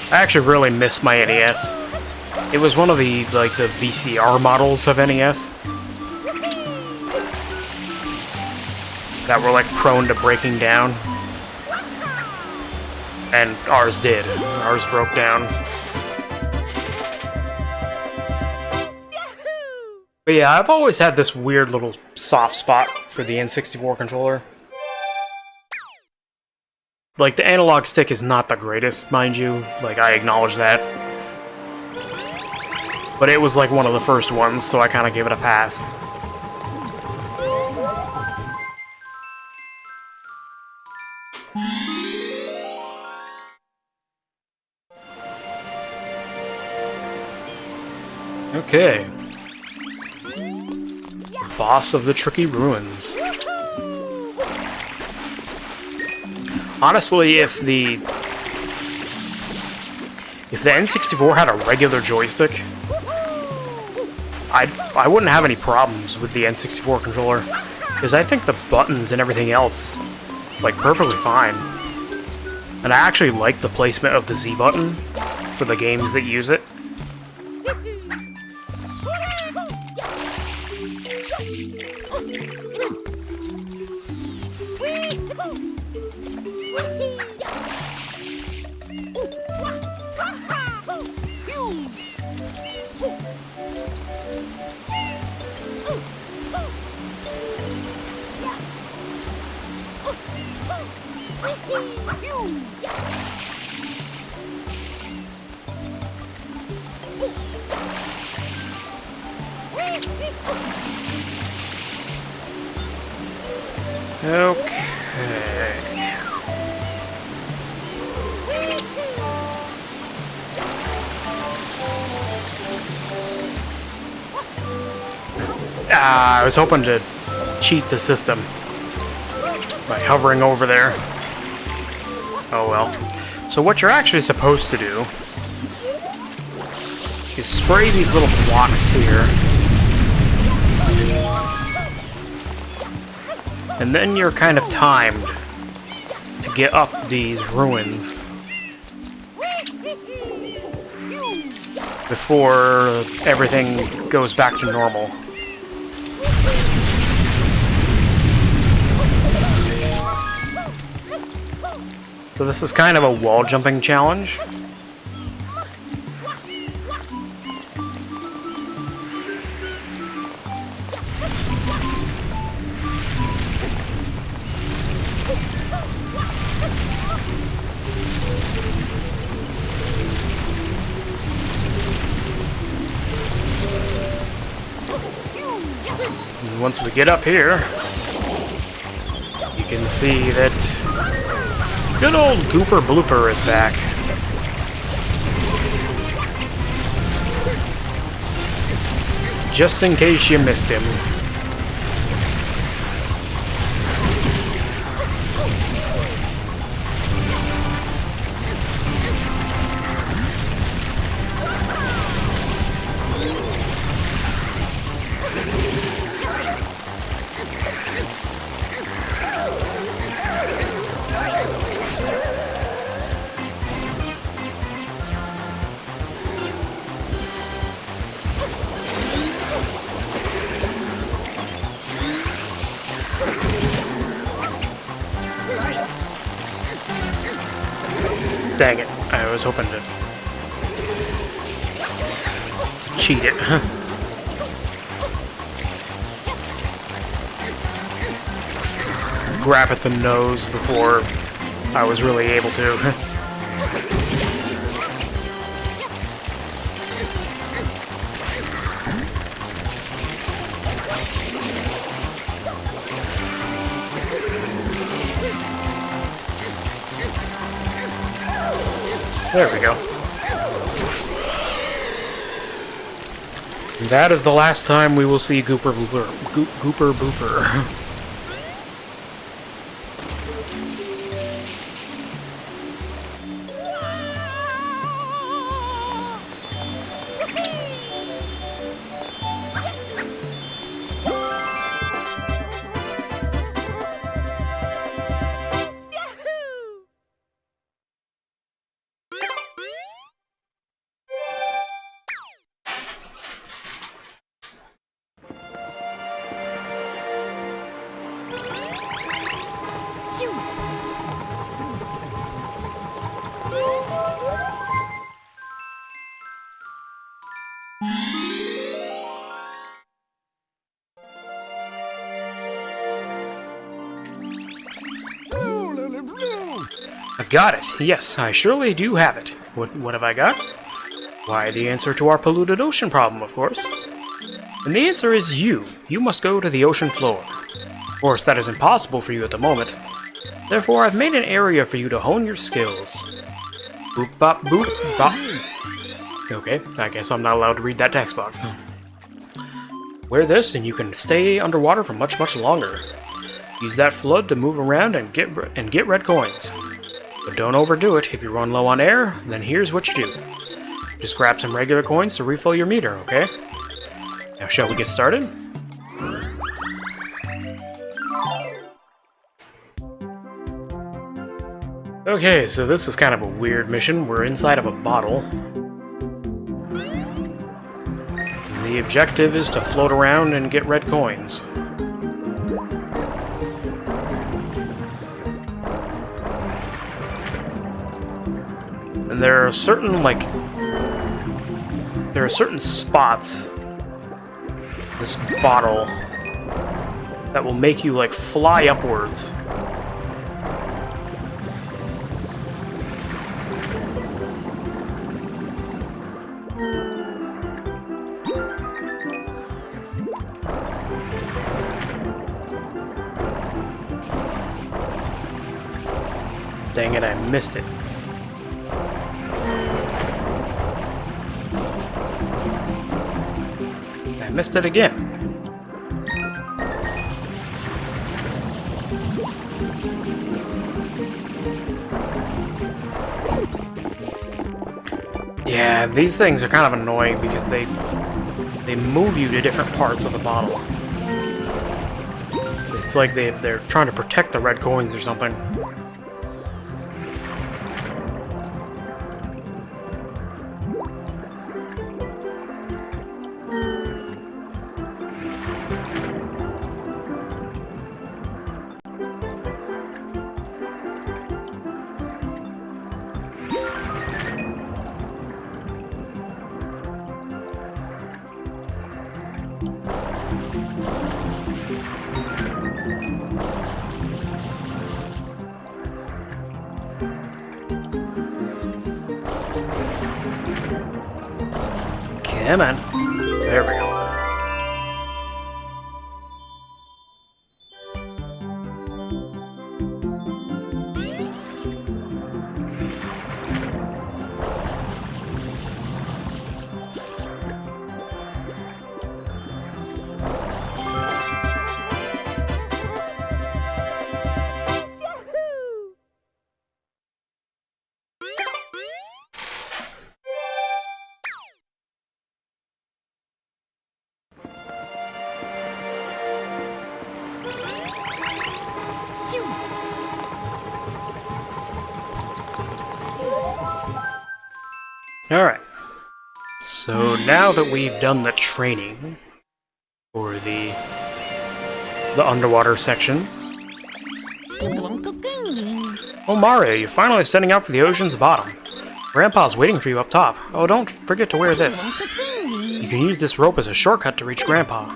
[SPEAKER 1] I actually really miss my NES. It was one of the, like, the VCR models of NES that were, like, prone to breaking down. And ours did. Ours broke down. But yeah, I've always had this weird little soft spot for the N64 controller. Like, the analog stick is not the greatest, mind you. Like, I acknowledge that. But it was, like, one of the first ones, so I kind of gave it a pass. Okay. boss of the Tricky Ruins. Honestly, if the N64 had a regular joystick, I wouldn't have any problems with the N64 controller, because I think the buttons and everything else, like, perfectly fine. And I actually like the placement of the Z button for the games that use it. Okay. I was hoping to cheat the system by hovering over there. Oh well. So what you're actually supposed to do is spray these little blocks here. And then you're kind of timed to get up these ruins before everything goes back to normal. So this is kind of a wall jumping challenge. And once we get up here, you can see that good old Gooper Blooper is back. Just in case you missed him. Dang it, I was hoping to cheat it. Grab at the nose before I was really able to. There we go. And that is the last time we will see Gooper Blooper. Gooper Booper. I've got it. Yes, I surely do have it. What have I got? Why, the answer to our polluted ocean problem, of course. And the answer is you. You must go to the ocean floor. Of course, that is impossible for you at the moment. Therefore, I've made an area for you to hone your skills. Boop bop boop bop. Okay, I guess I'm not allowed to read that text box. Wear this and you can stay underwater for much, much longer. Use that flood to move around and get red coins. But don't overdo it. If you run low on air, then here's what you do. Just grab some regular coins to refill your meter, okay? Now shall we get started? Okay, so this is kind of a weird mission. We're inside of a bottle. And the objective is to float around and get red coins. And there are certain, spots in this bottle that will make you, fly upwards. Dang it, I missed it. I missed it again. Yeah, these things are kind of annoying because they move you to different parts of the bottle. It's like they're trying to protect the red coins or something. Come on. There we go. Alright, so now that we've done the training for the underwater sections... Oh Mario, you're finally setting out for the ocean's bottom. Grandpa's waiting for you up top. Oh, don't forget to wear this. You can use this rope as a shortcut to reach Grandpa.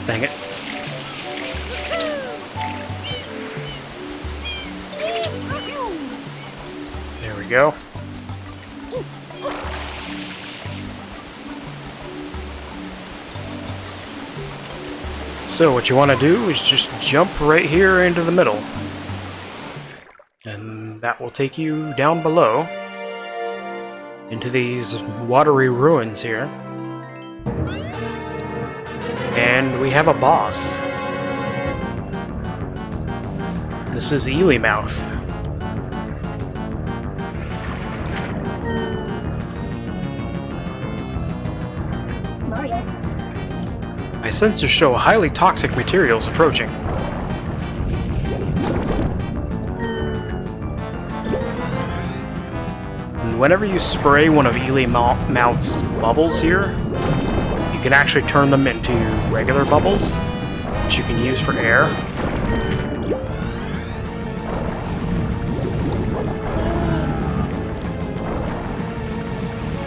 [SPEAKER 1] Dang it. There we go. So what you want to do is just jump right here into the middle. And that will take you down below into these watery ruins here. And we have a boss. This is Elimouth.
[SPEAKER 2] Mario.
[SPEAKER 1] My sensors show highly toxic materials approaching. And whenever you spray one of Elimouth's bubbles here, you can actually turn them into regular bubbles, which you can use for air.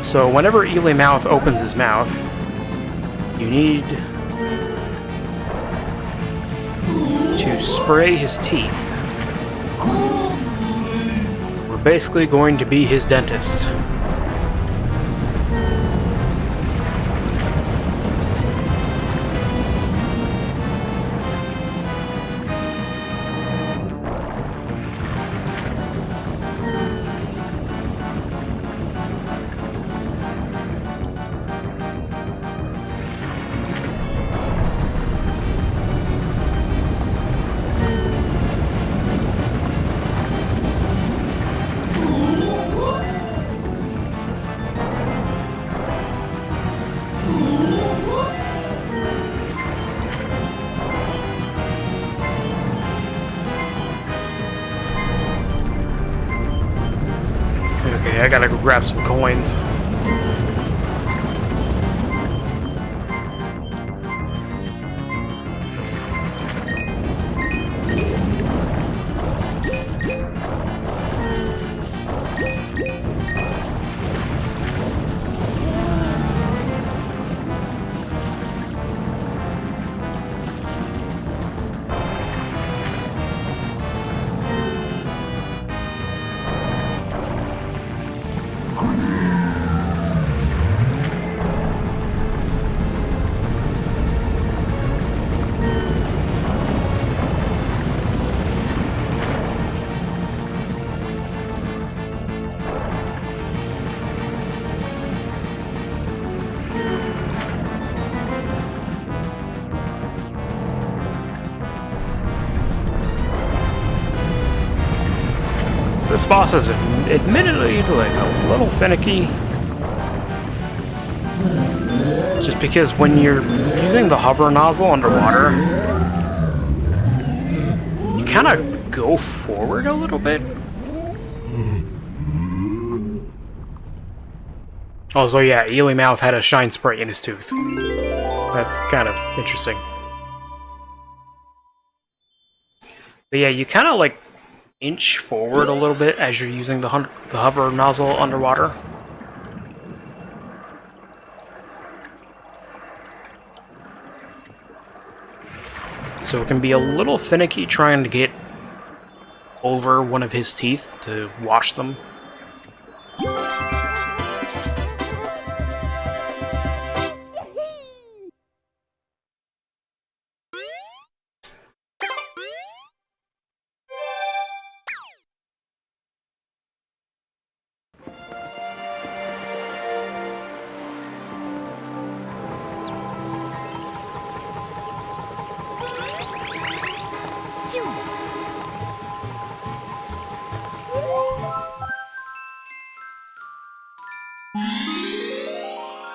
[SPEAKER 1] So whenever Elimouth opens his mouth, You need to spray his teeth. We're basically going to be his dentist. Okay, I gotta go grab some coins. This boss is admittedly like a little finicky. Just because when you're using the hover nozzle underwater, you kind of go forward a little bit. Also, yeah, Eely Mouth had a shine spray in his tooth. That's kind of interesting. But yeah, you kind of like inch forward a little bit as you're using the hover nozzle underwater. So it can be a little finicky trying to get over one of his teeth to wash them.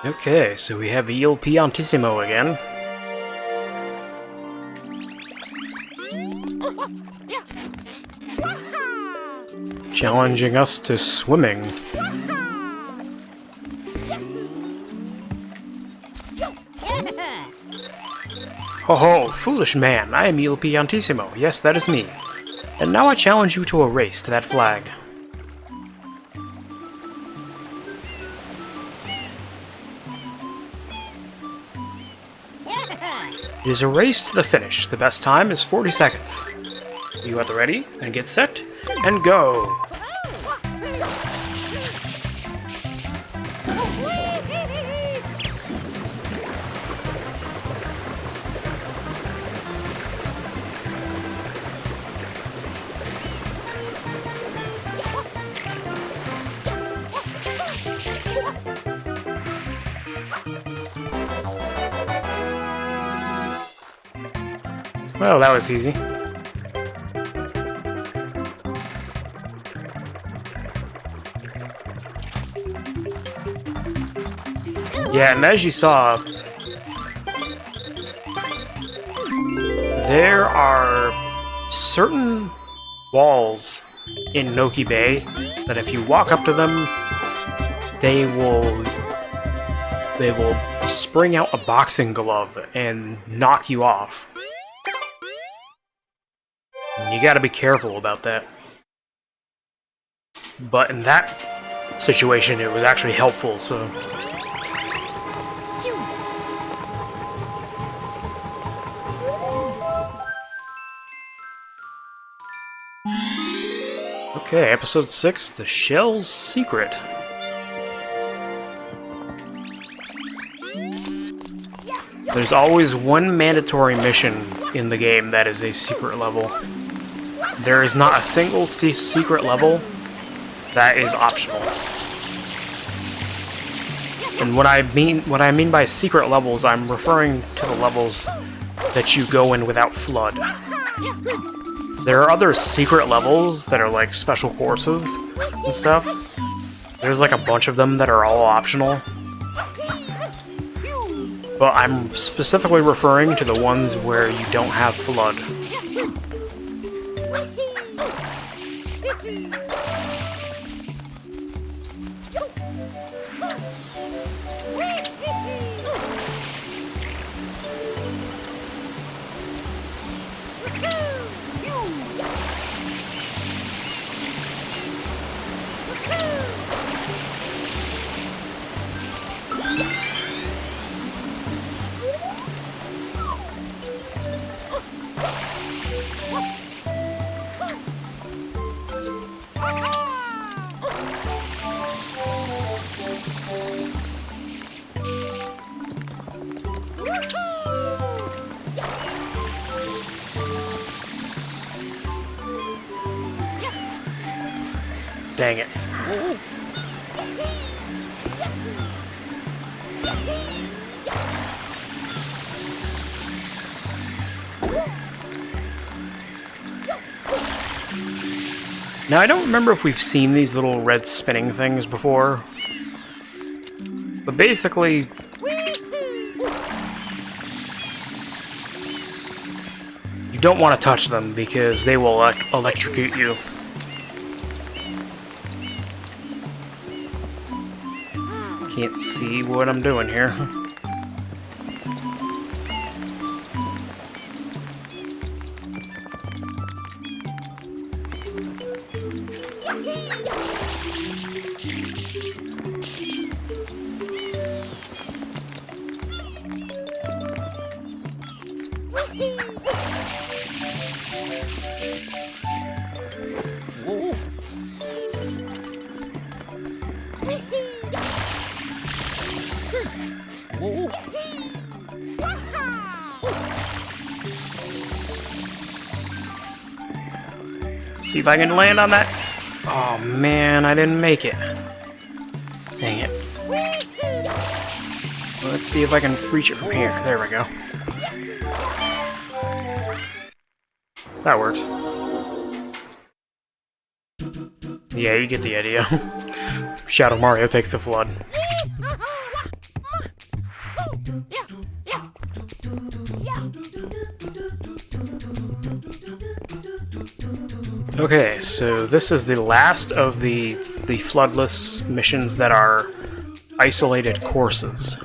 [SPEAKER 1] Okay, so we have El Piantissimo again. Challenging us to swimming. Ho ho, foolish man, I am El Piantissimo. Yes, that is me. And now I challenge you to a race to that flag. It is a race to the finish. The best time is 40 seconds. You at the ready? And get set, and go! Well, that was easy. Yeah, and as you saw, there are certain walls in Noki Bay that if you walk up to them, they will spring out a boxing glove and knock you off. You gotta be careful about that. But in that situation, it was actually helpful, so... Okay, episode 6, The Shell's Secret. There's always one mandatory mission in the game that is a secret level. There is not a single secret level that is optional. And what I mean by secret levels, I'm referring to the levels that you go in without FLUDD. There are other secret levels that are like special courses and stuff. There's like a bunch of them that are all optional. But I'm specifically referring to the ones where you don't have FLUDD. Dang it. Now, I don't remember if we've seen these little red spinning things before, but basically, you don't want to touch them because they will electrocute you. Can't see what I'm doing here. See if I can land on that. Oh man, I didn't make it. Dang it. Let's see if I can reach it from here. There we go. That works. Yeah, you get the idea. Shadow Mario takes the FLUDD. Okay, so this is the last of the FLUDDless missions that are isolated courses.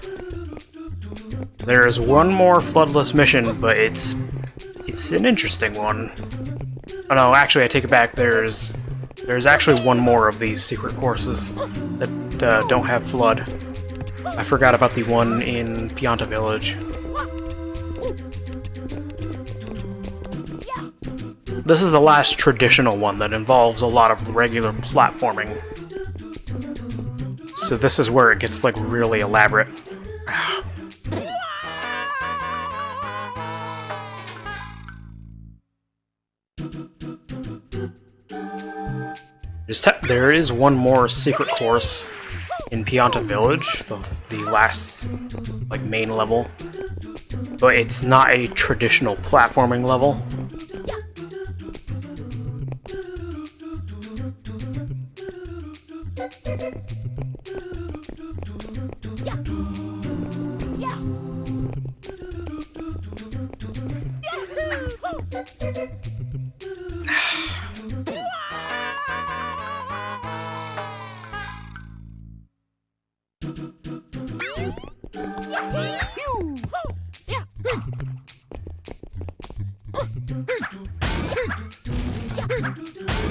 [SPEAKER 1] There is one more FLUDDless mission, but it's an interesting one. Oh no, actually I take it back. There's actually one more of these secret courses that don't have FLUDD. I forgot about the one in Pianta Village. This is the last traditional one that involves a lot of regular platforming. So this is where it gets like really elaborate. There is one more secret course in Pianta Village, the last like main level, but it's not a traditional platforming level.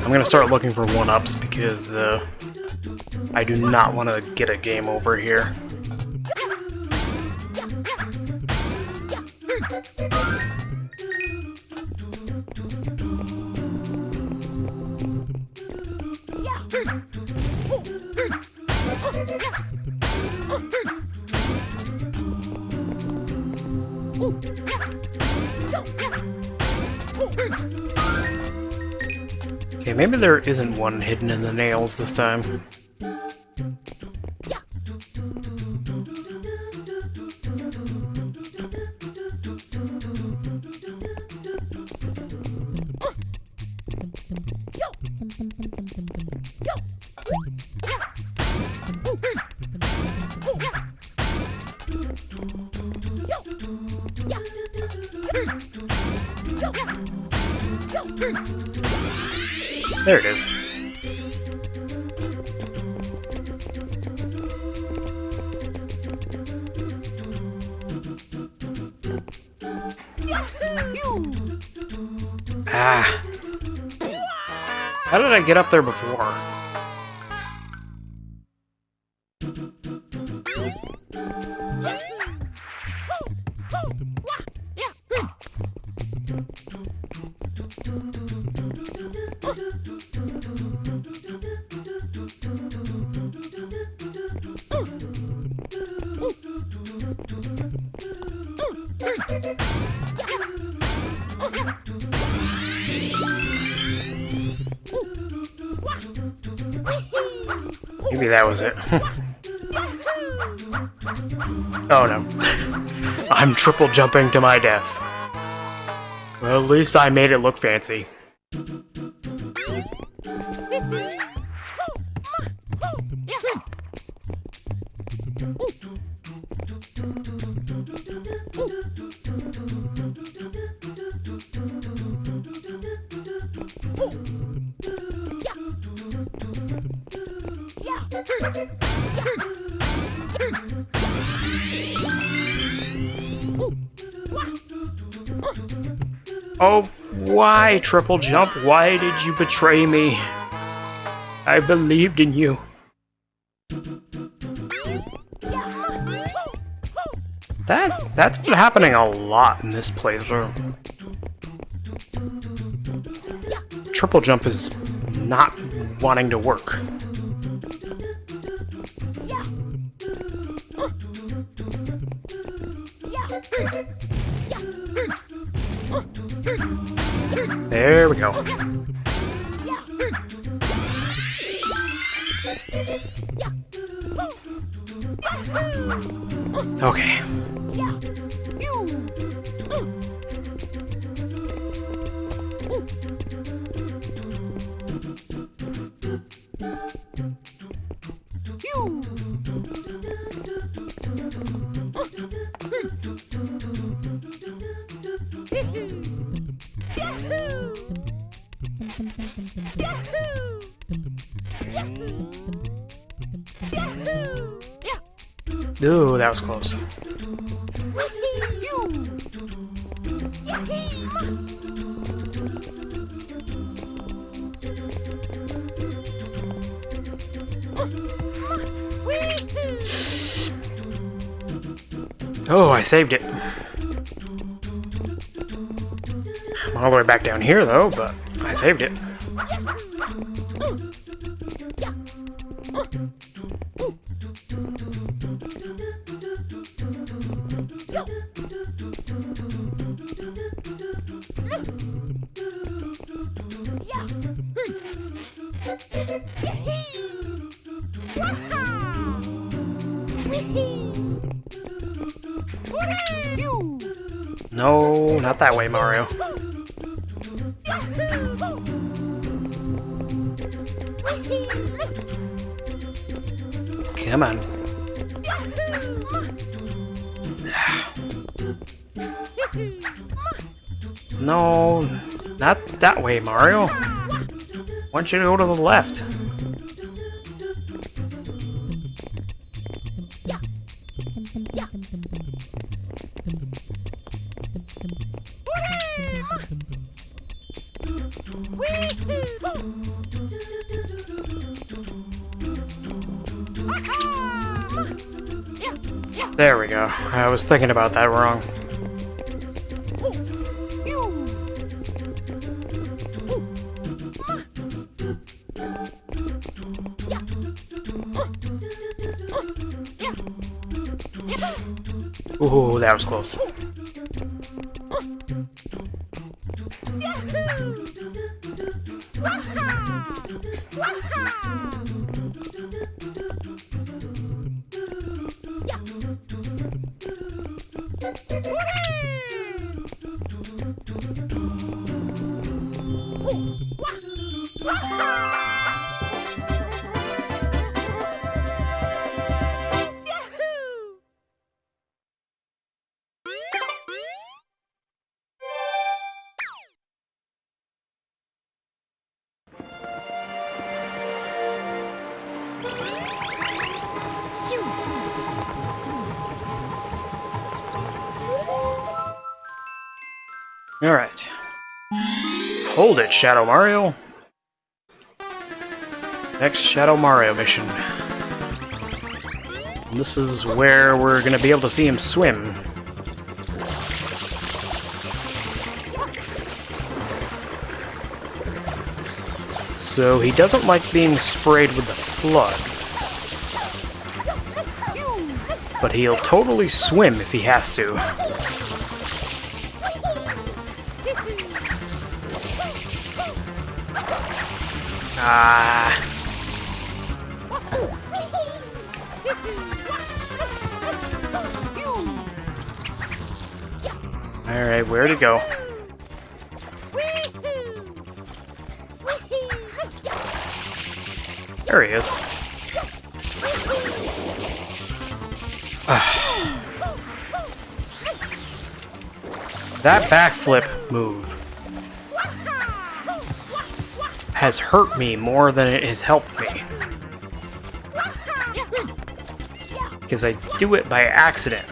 [SPEAKER 1] I'm gonna start looking for one-ups because I do not want to get a game over here. Okay, maybe there isn't one hidden in the nails this time. There it is. Ah. How did I get up there before? Maybe that was it. Oh no. I'm triple jumping to my death. Well, at least I made it look fancy. Oh, why, Triple Jump? Why did you betray me? I believed in you. That's been happening a lot in this playthrough. Triple Jump is not wanting to work. There we go. Okay. Ooh, that was close. Oh, I saved it. I'm all the way back down here, though, but I saved it. No, not that way, Mario. Come on. No, not that way, Mario. I want you to go to the left. There we go. I was thinking about that wrong. Ooh, that was close. Alright. Hold it, Shadow Mario. Next Shadow Mario mission. This is where we're gonna be able to see him swim. So he doesn't like being sprayed with the flood. But he'll totally swim if he has to. Alright, where'd he go? There he is. That backflip move has hurt me more than it has helped me. Because I do it by accident.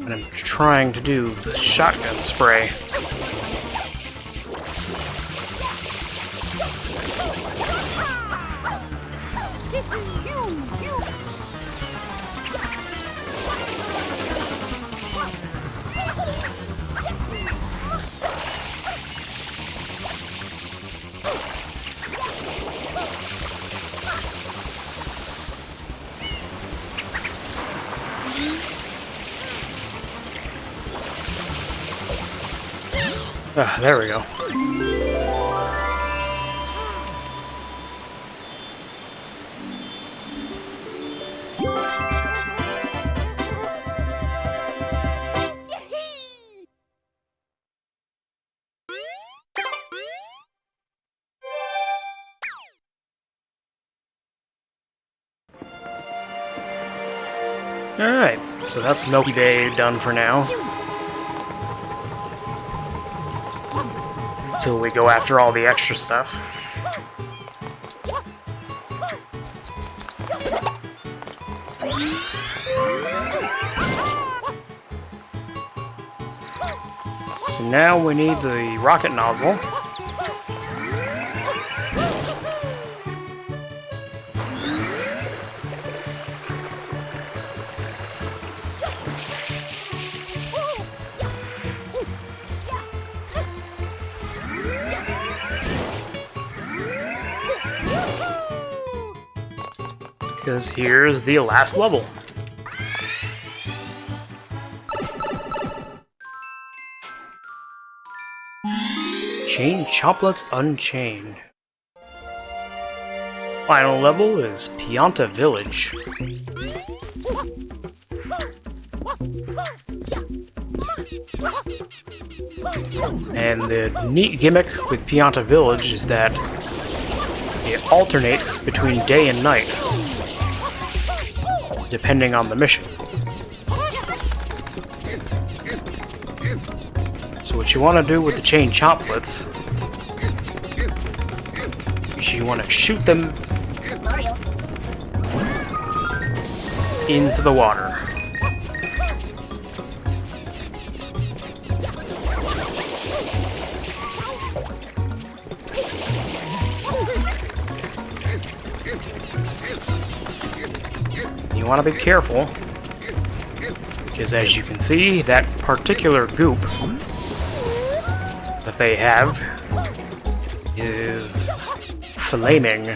[SPEAKER 1] And I'm trying to do the shotgun spray. Ah, there we go. Alright, so that's Milky Bay done for now. Till we go after all the extra stuff. So now we need the rocket nozzle. Because here's the last level. Chain Choplets Unchained. Final level is Pianta Village. And the neat gimmick with Pianta Village is that it alternates between day and night, depending on the mission. So what you want to do with the chain choplets is you want to shoot them into the water. You want to be careful, because as you can see, that particular goop that they have is flaming.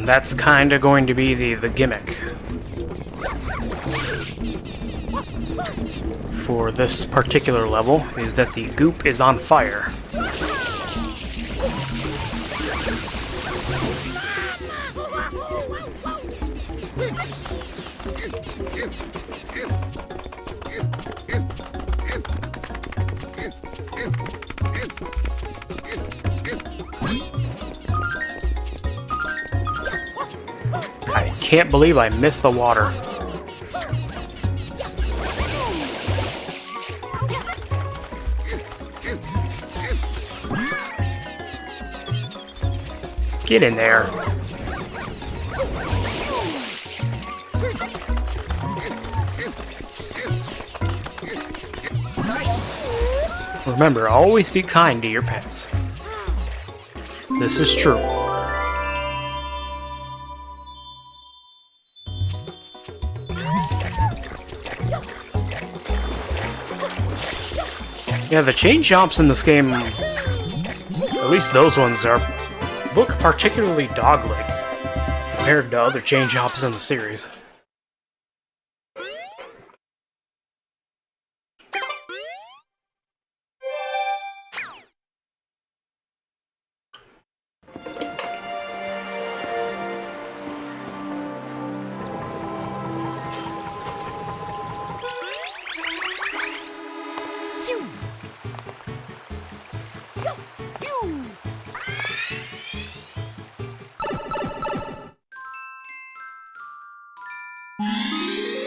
[SPEAKER 1] That's kind of going to be the gimmick for this particular level, is that the goop is on fire. I can't believe I missed the water. Get in there. Remember, always be kind to your pets. This is true. Yeah, the chain jumps in this game, at least those ones look particularly dog-like compared to other chain jumps in the series.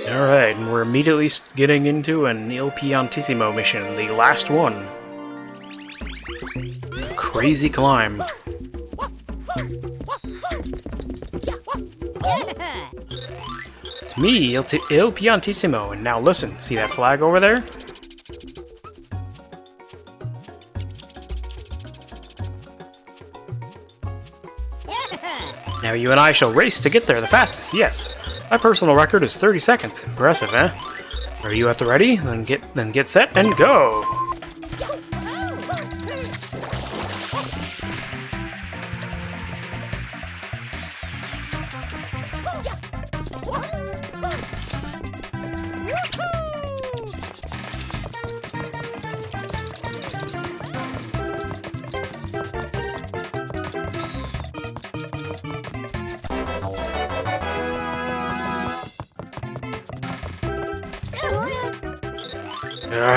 [SPEAKER 1] Alright, and we're immediately getting into an Il Piantissimo mission, the last one. Crazy climb. It's me, Il Piantissimo, and now listen, see that flag over there? Now you and I shall race to get there the fastest, yes. My personal record is 30 seconds. Impressive, eh? Are you at the ready? Then get set and go!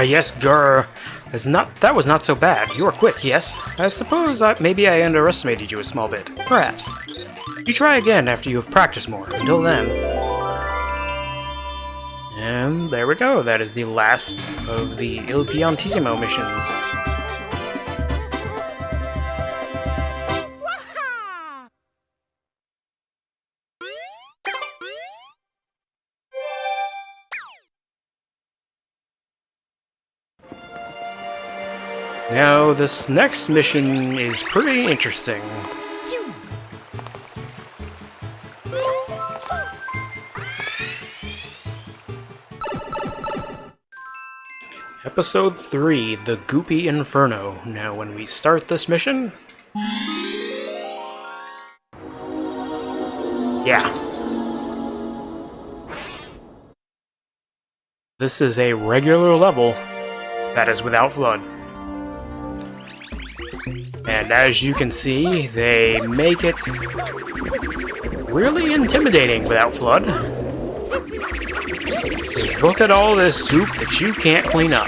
[SPEAKER 1] Yes, grr. That was not so bad. You were quick, yes? I suppose maybe I underestimated you a small bit. Perhaps. You try again after you have practiced more. Until then. And there we go. That is the last of the Il Piantissimo missions. Now, this next mission is pretty interesting. Episode 3, The Goopy Inferno. Now, when we start this mission... Yeah. This is a regular level that is without FLUDD. And as you can see, they make it really intimidating without FLUDD. Just look at all this goop that you can't clean up.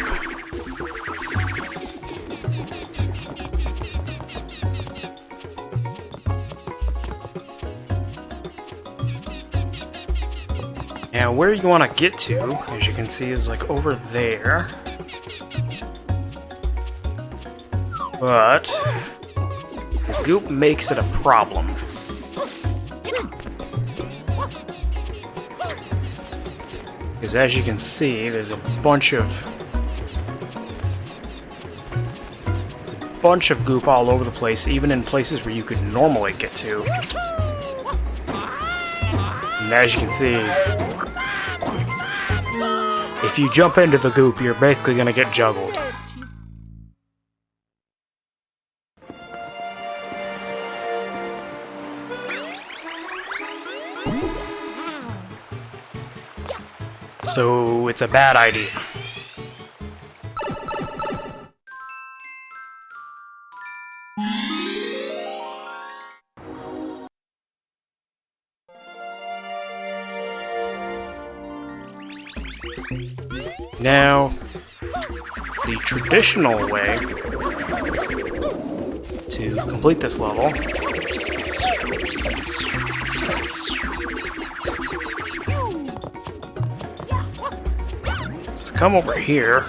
[SPEAKER 1] Now, where you want to get to, as you can see, is like over there. But the goop makes it a problem. Because as you can see, there's a bunch of goop all over the place, even in places where you could normally get to. And as you can see, if you jump into the goop, you're basically gonna get juggled. So it's a bad idea. Now, the traditional way to complete this level is to come over here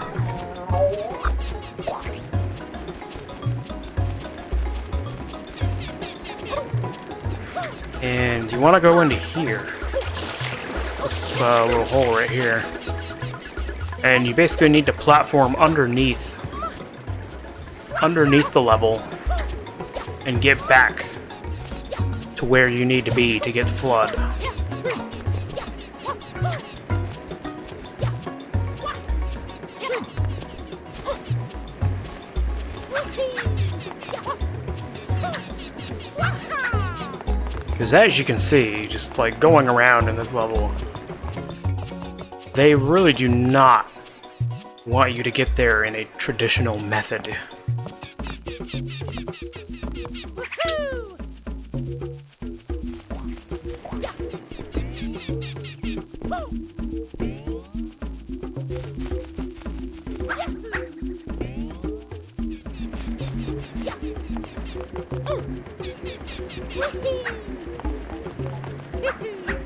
[SPEAKER 1] and you want to go into here, this little hole right here. And you basically need to platform underneath the level and get back to where you need to be to get Flood. Because as you can see, just like going around in this level, they really do not want you to get there in a traditional method.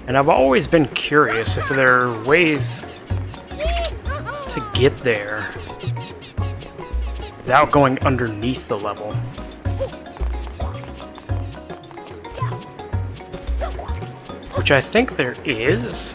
[SPEAKER 1] And I've always been curious if there are ways to get there without going underneath the level. Which I think there is.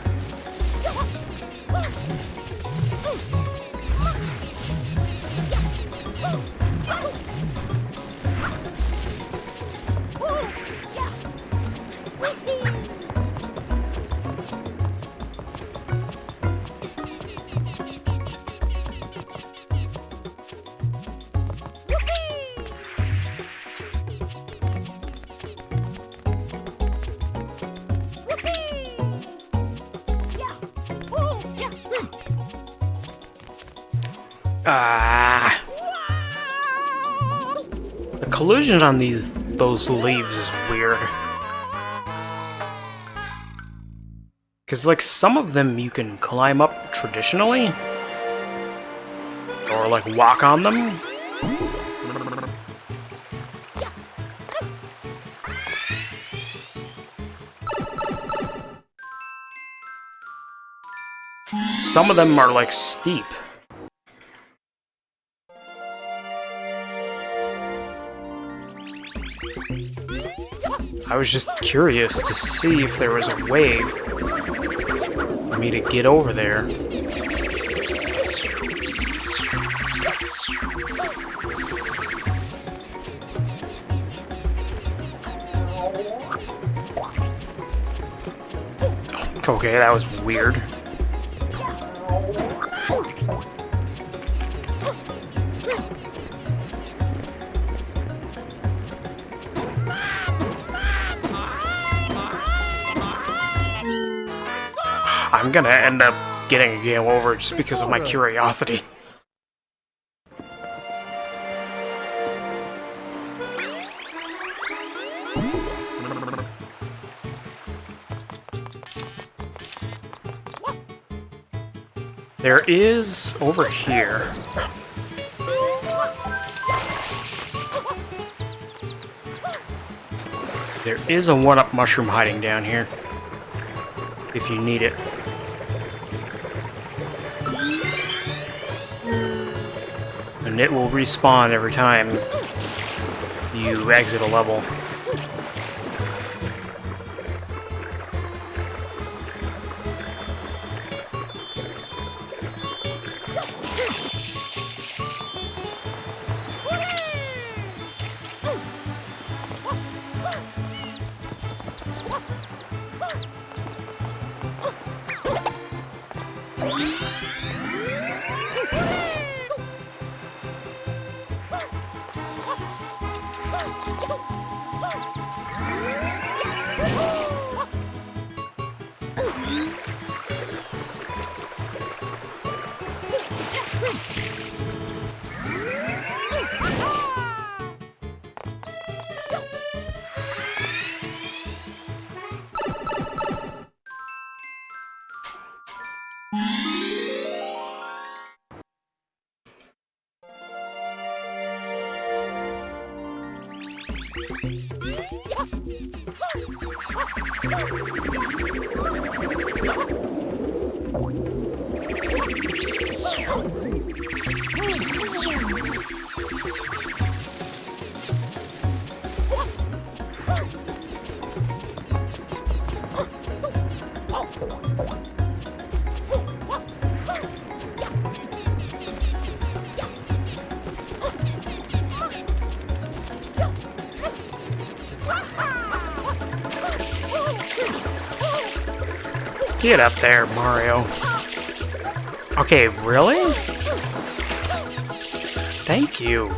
[SPEAKER 1] The collision on those leaves is weird. Cause like some of them you can climb up traditionally, or like walk on them. Some of them are like steep. I was just curious to see if there was a way for me to get over there. Okay, that was weird. I'm gonna end up getting a game over just because of my curiosity. There is over here. There is a one-up mushroom hiding down here, if you need it. And it will respawn every time you exit a level. Get up there, Mario. Okay, really? Thank you.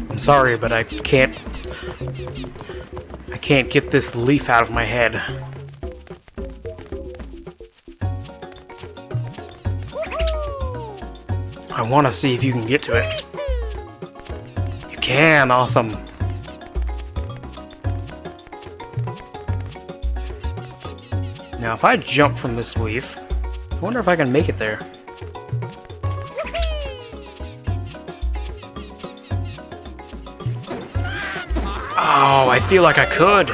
[SPEAKER 1] I'm sorry, but I can't get this leaf out of my head. I want to see if you can get to it. You can, awesome. Now, if I jump from this leaf, I wonder if I can make it there. Oh, I feel like I could.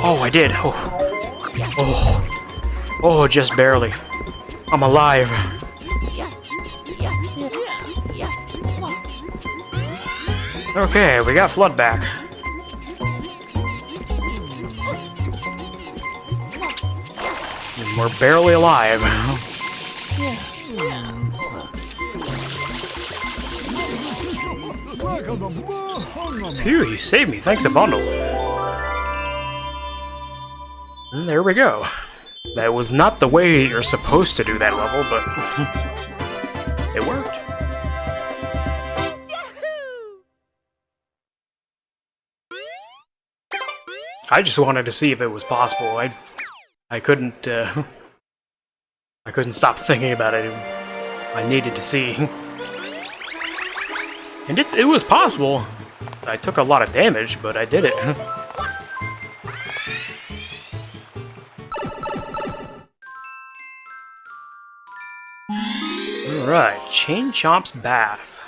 [SPEAKER 1] Oh, I did. Oh, just barely. I'm alive. Okay, we got Flood back. And we're barely alive. Phew, you saved me. Thanks a bundle. And there we go. That was not the way you're supposed to do that level, but it worked. I just wanted to see if it was possible. I couldn't stop thinking about it. I needed to see. And it was possible. I took a lot of damage, but I did it. Alright, Chain Chomp's Bath.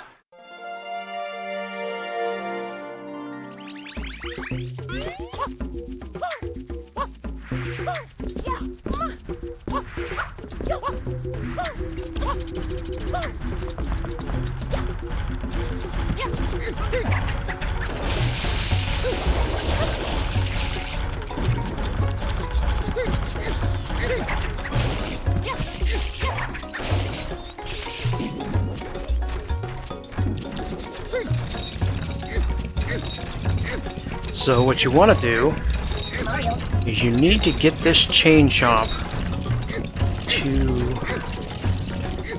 [SPEAKER 1] So what you want to do is you need to get this Chain Chomp to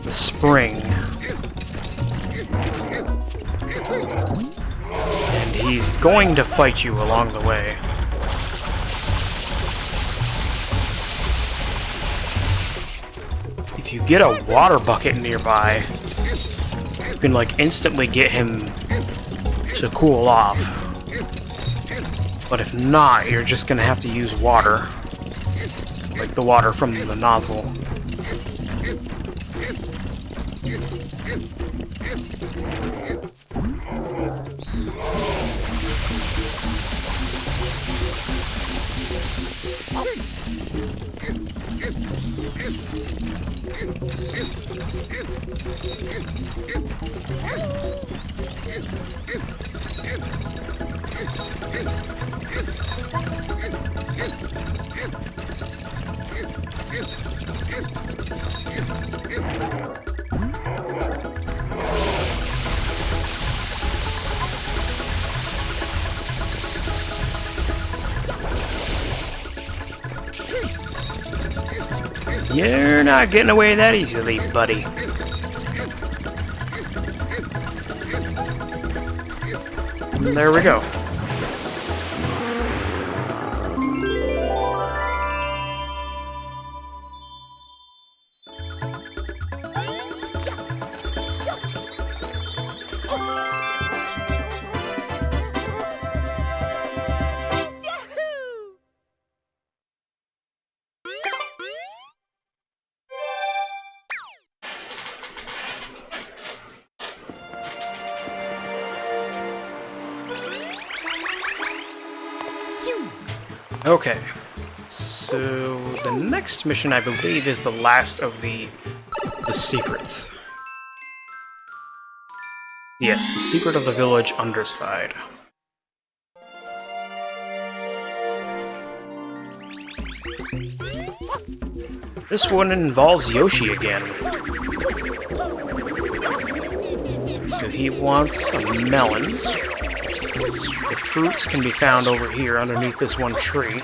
[SPEAKER 1] the spring. And he's going to fight you along the way. If you get a water bucket nearby, you can like instantly get him to cool off. But if not, you're just gonna have to use water. Like the water from the nozzle. You're not getting away that easily, buddy. There we go. Okay, so the next mission, I believe, is the last of the secrets. Yes, the secret of the village underside. This one involves Yoshi again. So he wants a melon. The fruits can be found over here underneath this one tree.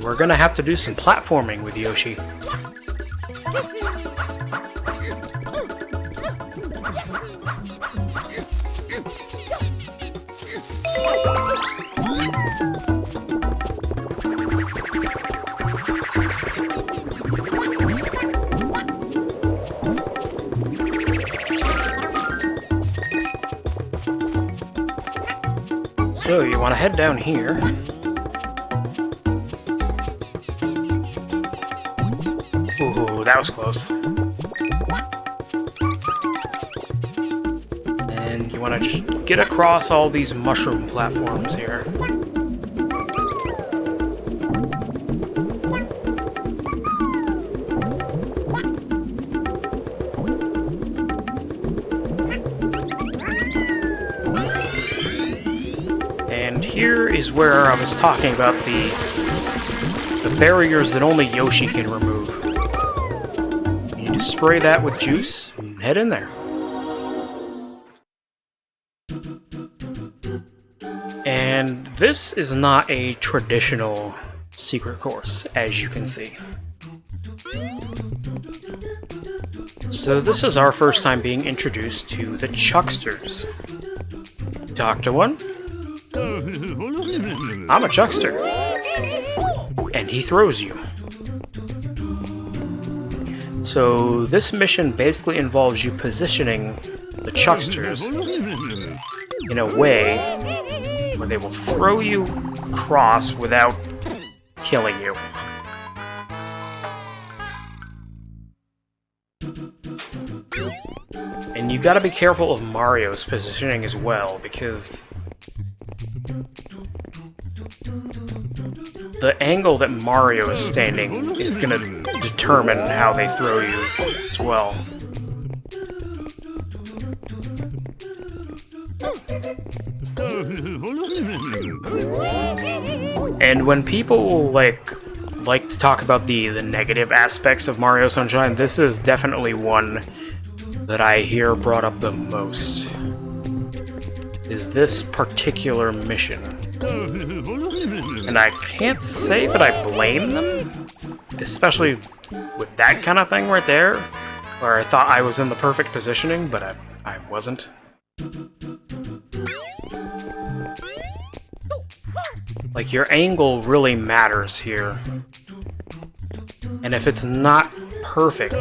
[SPEAKER 1] We're gonna have to do some platforming with Yoshi. So you want to head down here. Ooh, that was close. And you want to just get across all these mushroom platforms here. And here is where I was talking about the barriers that only Yoshi can remove. You just spray that with juice and head in there. And this is not a traditional secret course, as you can see. So this is our first time being introduced to the Chucksters. Talk to one. I'm a Chuckster. And he throws you. So this mission basically involves you positioning the Chucksters in a way where they will throw you across without killing you. And you gotta be careful of Mario's positioning as well, because the angle that Mario is standing is gonna determine how they throw you as well. And when people like to talk about the negative aspects of Mario Sunshine, this is definitely one that I hear brought up the most. Is this particular mission. And I can't say that I blame them, especially with that kind of thing right there, where I thought I was in the perfect positioning, but I wasn't. Like, your angle really matters here. And if it's not perfect,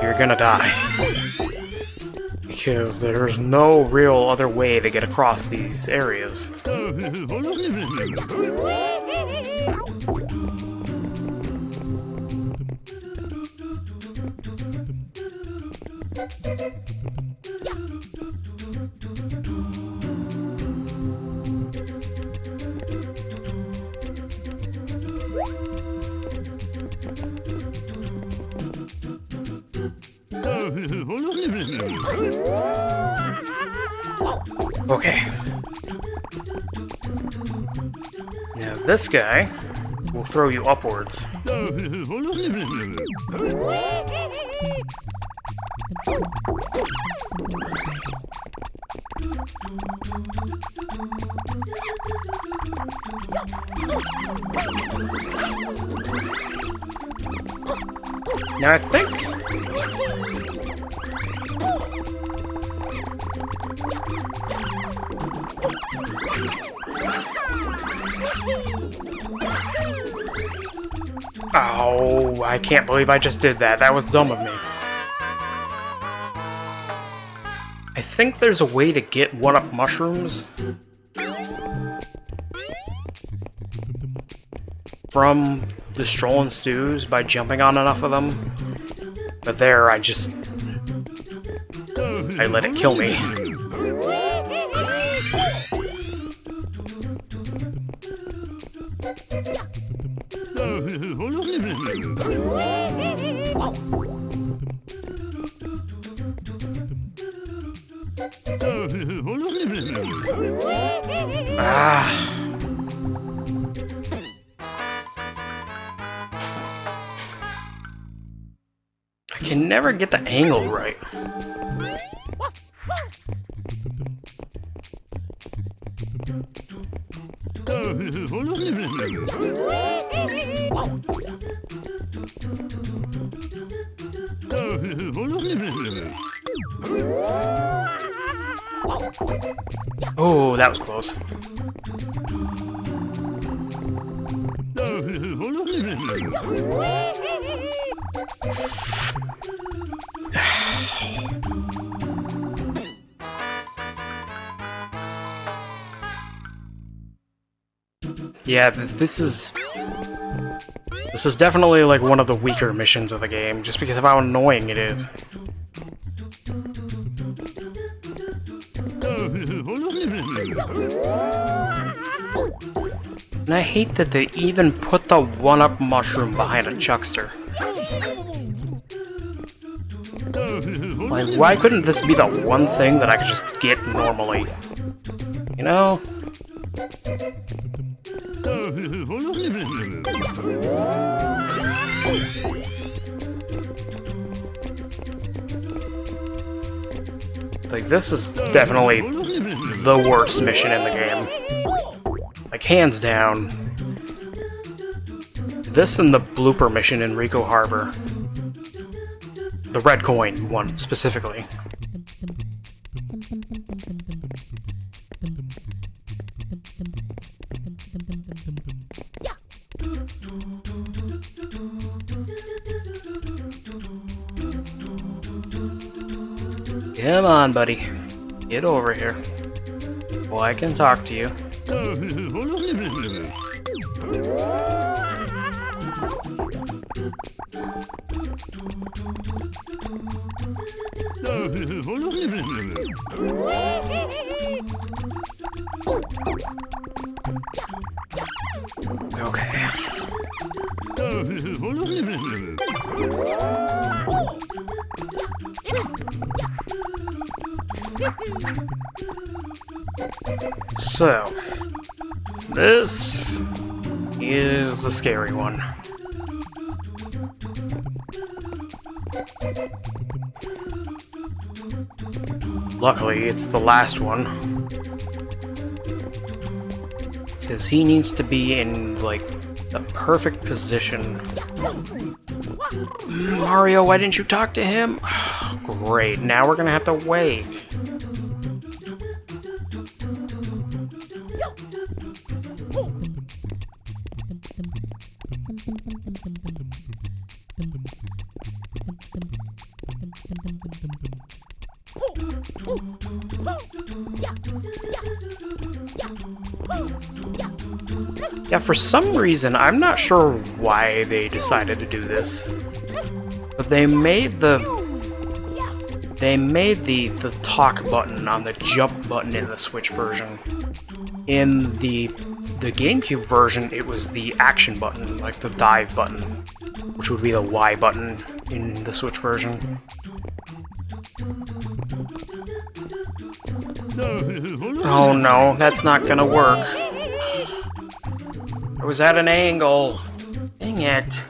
[SPEAKER 1] you're gonna die. Because there's no real other way to get across these areas. Okay. Now this guy will throw you upwards. Now I think... Oh, I can't believe I just did that. That was dumb of me. I think there's a way to get one-up mushrooms from the Strollin' Stews by jumping on enough of them. But there, I let it kill me. Ah. I can never get the angle right. Oh, that was close. Yeah, this is definitely like one of the weaker missions of the game, just because of how annoying it is. And I hate that they even put the one-up mushroom behind a chuckster. Like, why couldn't this be the one thing that I could just get normally? You know? Like, this is definitely the worst mission in the game. Like, hands down. This and the blooper mission in Rico Harbor. The red coin one, specifically. Come on, buddy. Get over here. Well, I can talk to you. Okay. So, this is the scary one. Luckily, it's the last one. Because he needs to be in, like, the perfect position. Mario, why didn't you talk to him? Great, now we're gonna have to wait. Yeah, for some reason, I'm not sure why they decided to do this, but they made the talk button on the jump button in the Switch version. In the GameCube version, it was the action button, like the dive button, which would be the Y button in the Switch version. Oh no, that's not gonna work. I was at an angle. Dang it.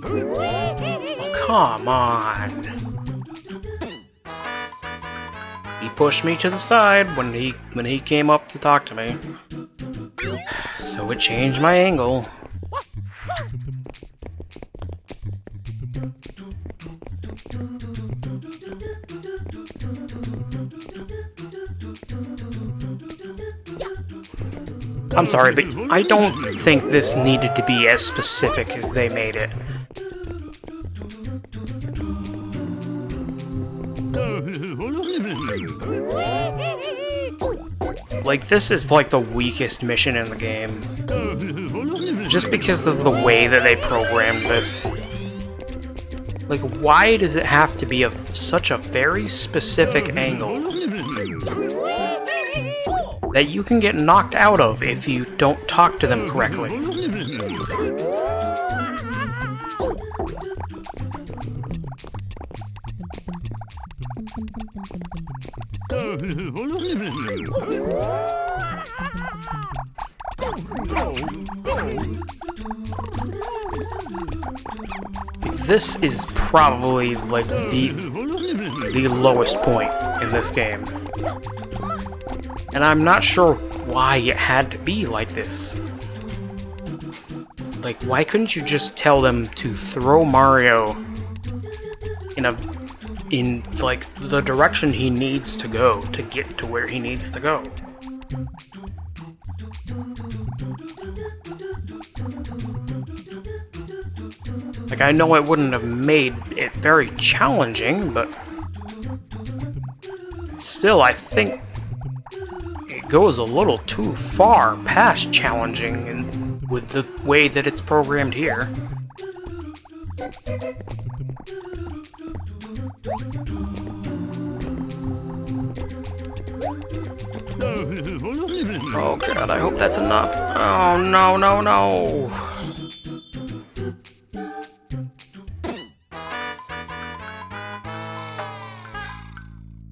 [SPEAKER 1] Oh, come on. He pushed me to the side when he came up to talk to me. So it changed my angle. I'm sorry, but I don't think this needed to be as specific as they made it. Like, this is like the weakest mission in the game. Just because of the way that they programmed this. Like, why does it have to be such a very specific angle that you can get knocked out of if you don't talk to them correctly? This is probably like the lowest point in this game. And I'm not sure why it had to be like this. Like, why couldn't you just tell them to throw Mario in like the direction he needs to go to get to where he needs to go? Like, I know it wouldn't have made it very challenging, but still, I think it goes a little too far past challenging and with the way that it's programmed here. Oh god, I hope that's enough. Oh no, no, no.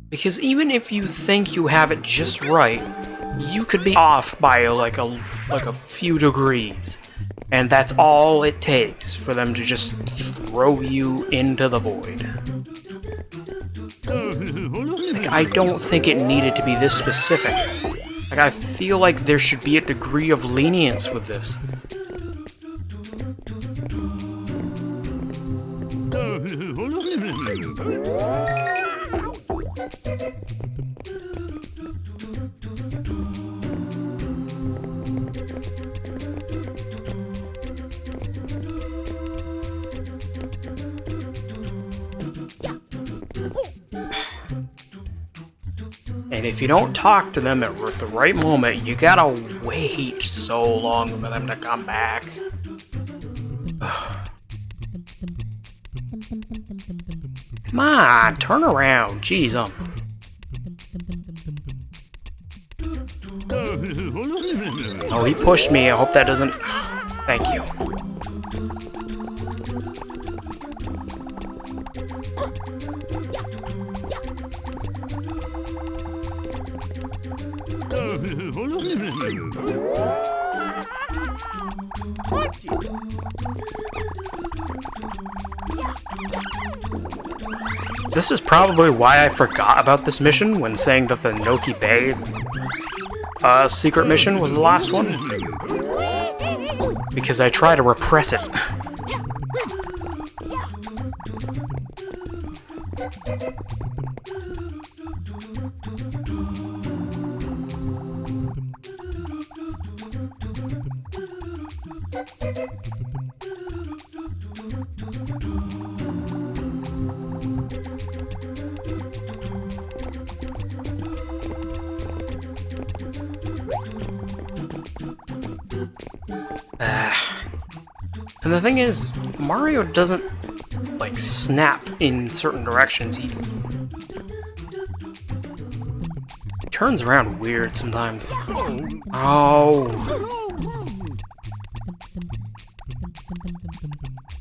[SPEAKER 1] Because even if you think you have it just right, you could be off by like a few degrees. And that's all it takes for them to just throw you into the void. Like, I don't think it needed to be this specific. Like, I feel like there should be a degree of lenience with this. And if you don't talk to them at the right moment, you gotta wait so long for them to come back. Come on, turn around. Jeez, Oh, he pushed me. I hope that doesn't... Thank you. This is probably why I forgot about this mission when saying that the Noki Bay secret mission was the last one. Because I try to repress it. And the thing is, Mario doesn't, like, snap in certain directions. He turns around weird sometimes. Oh.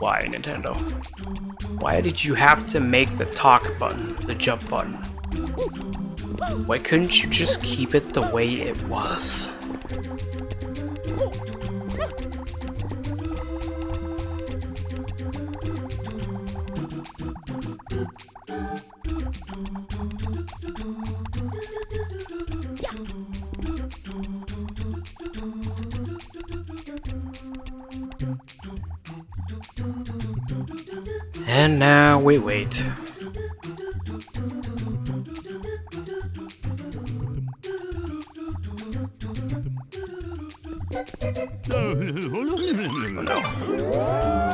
[SPEAKER 1] Why, Nintendo? Why did you have to make the talk button the jump button? Why couldn't you just keep it the way it was? And now we wait.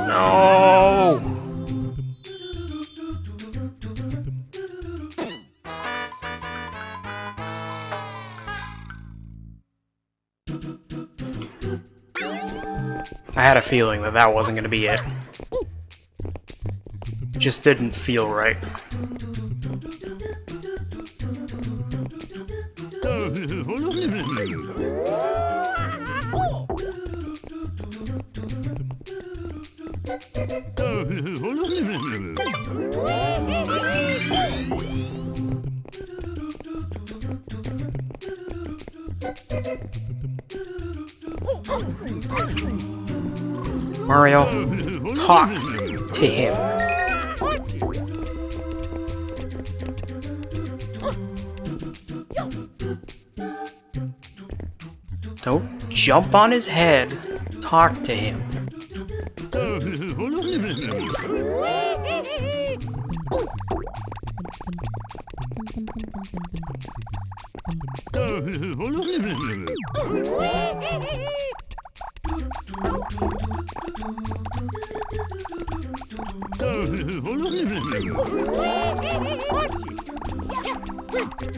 [SPEAKER 1] No! I had a feeling that that wasn't going to be it. It just didn't feel right. Mario, talk to him. Don't jump on his head. Talk to him.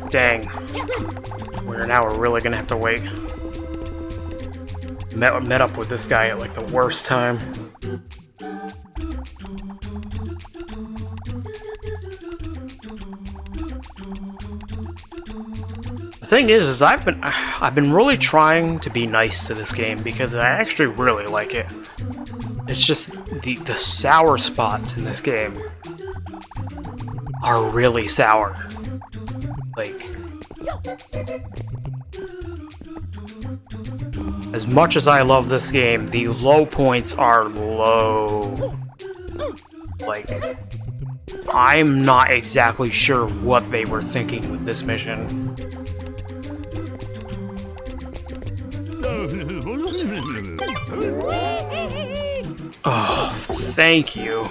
[SPEAKER 1] Dang. We're really gonna have to wait. Met up with this guy at like the worst time. The thing is I've been really trying to be nice to this game because I actually really like it. It's just the sour spots in this game are really sour. Like, as much as I love this game, the low points are low. Like, I'm not exactly sure what they were thinking with this mission. Oh, thank you.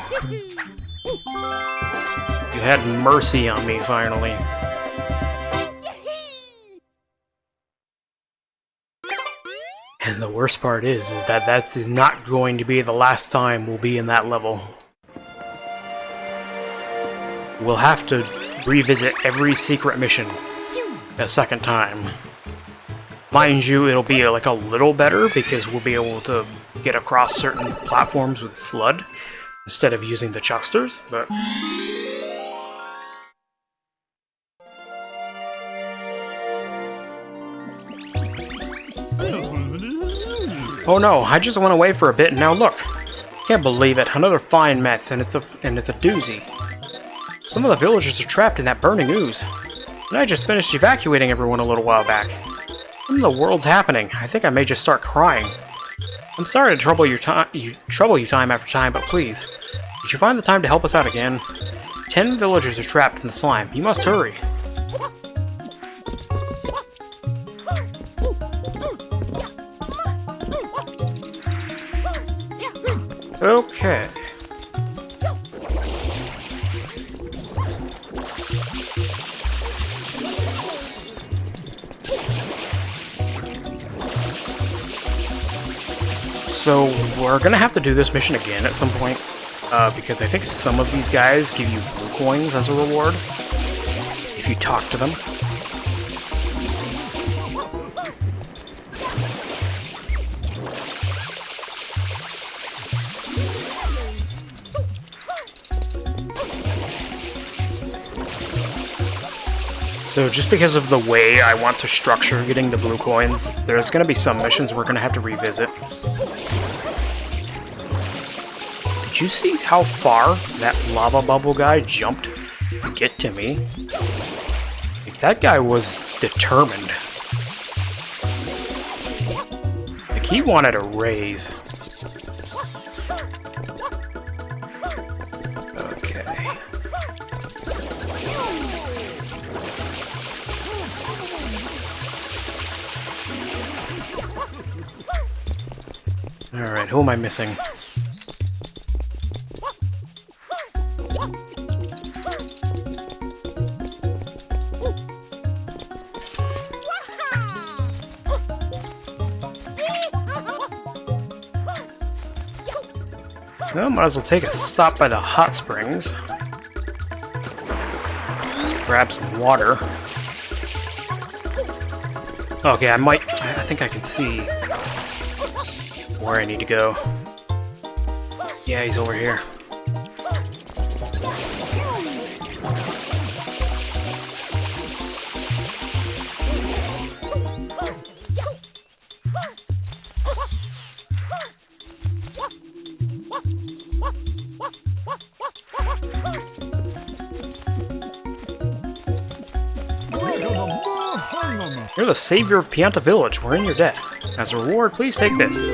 [SPEAKER 1] You had mercy on me, finally. And the worst part is that that's not going to be the last time we'll be in that level. We'll have to revisit every secret mission a second time. Mind you, it'll be like a little better because we'll be able to get across certain platforms with FLUDD instead of using the chucksters, but... Oh no, I just went away for a bit and now look. Can't believe it, another fine mess and it's a doozy. Some of the villagers are trapped in that burning ooze. And I just finished evacuating everyone a little while back. What in the world's happening? I think I may just start crying. I'm sorry to trouble you time after time, but please, did you find the time to help us out again? 10 villagers are trapped in the slime. You must hurry. Okay. So, we're gonna have to do this mission again at some point, because I think some of these guys give you blue coins as a reward, if you talk to them. So just because of the way I want to structure getting the blue coins, there's going to be some missions we're going to have to revisit. Did you see how far that lava bubble guy jumped to get to me? Like, that guy was determined. Like, he wanted a raise. Okay. Alright, who am I missing? Well, might as well take a stop by the hot springs. Grab some water. Okay, I think I can see where I need to go. Yeah, he's over here. You're the savior of Pianta Village. We're in your debt. As a reward, please take this.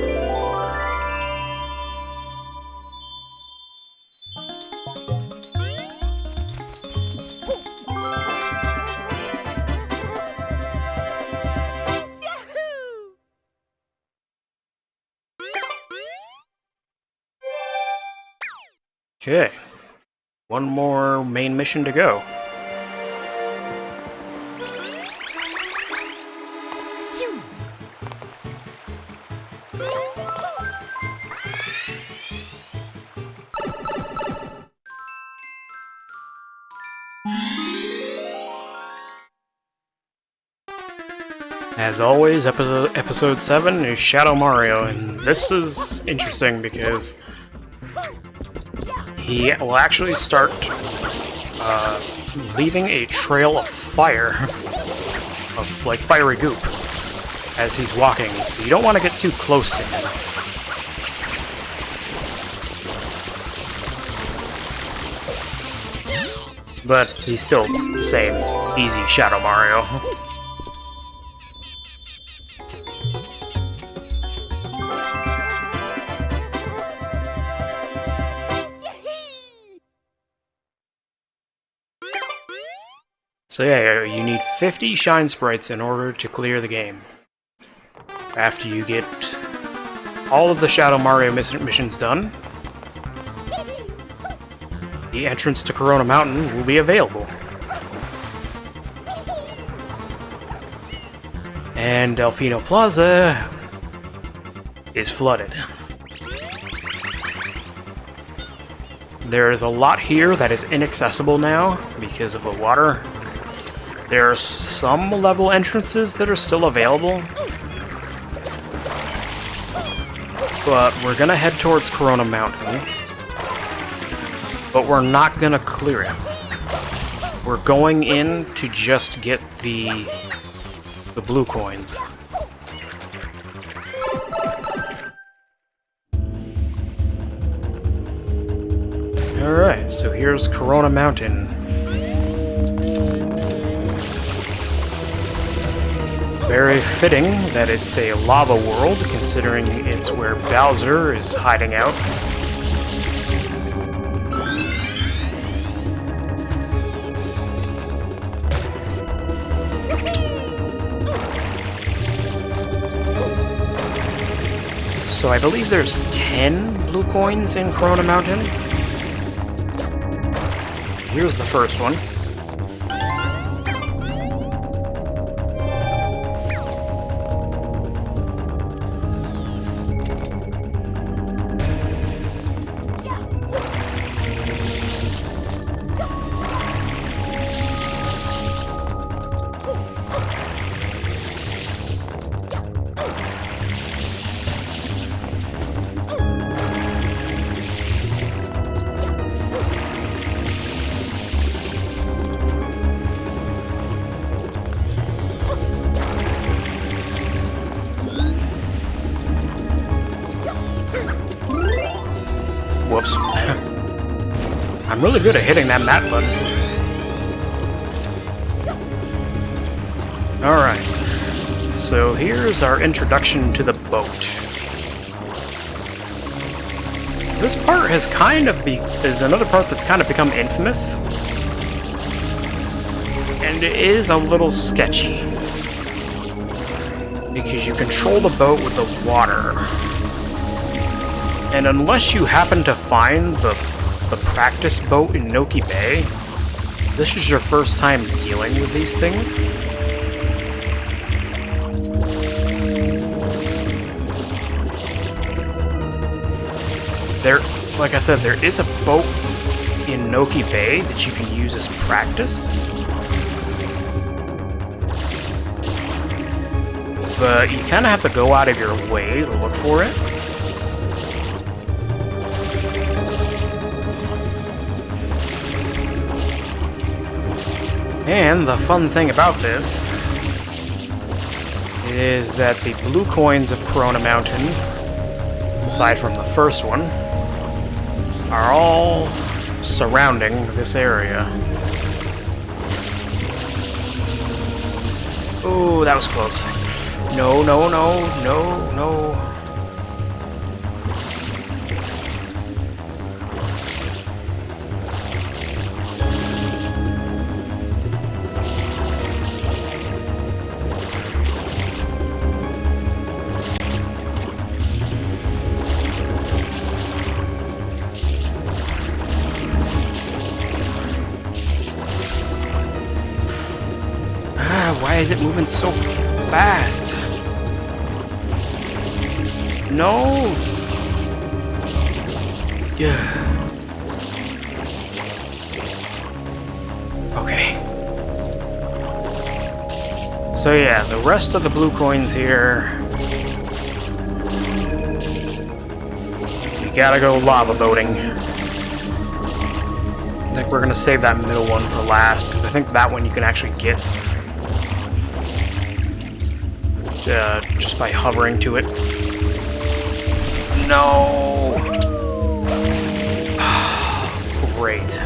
[SPEAKER 1] Okay. One more main mission to go. As always, episode 7 is Shadow Mario, and this is interesting because he will actually start leaving a trail of fire, of like fiery goop, as he's walking, so you don't want to get too close to him. But he's still the same easy Shadow Mario. So yeah, you need 50 Shine Sprites in order to clear the game. After you get all of the Shadow Mario missions done, the entrance to Corona Mountain will be available. And Delfino Plaza is flooded. There is a lot here that is inaccessible now because of the water. There are some level entrances that are still available, but we're gonna head towards Corona Mountain, but we're not gonna clear it. We're going in to just get the blue coins. Alright, so here's Corona Mountain. Very fitting that it's a lava world, considering it's where Bowser is hiding out. So I believe there's 10 blue coins in Corona Mountain. Here's the first one. Whoops. I'm really good at hitting that map button. Alright. So here's our introduction to the boat. This part has is another part that's kind of become infamous. And it is a little sketchy. Because you control the boat with the water. And unless you happen to find the practice boat in Noki Bay, this is your first time dealing with these things. Like I said, there is a boat in Noki Bay that you can use as practice. But you kind of have to go out of your way to look for it. And the fun thing about this is that the blue coins of Corona Mountain, aside from the first one, are all surrounding this area. Ooh, that was close. No, no, no, no, no. Why is it moving so fast? No! Yeah. Okay. So yeah, the rest of the blue coins here... You gotta go lava boating. I think we're gonna save that middle one for last, because I think that one you can actually get just by hovering to it. No! Great.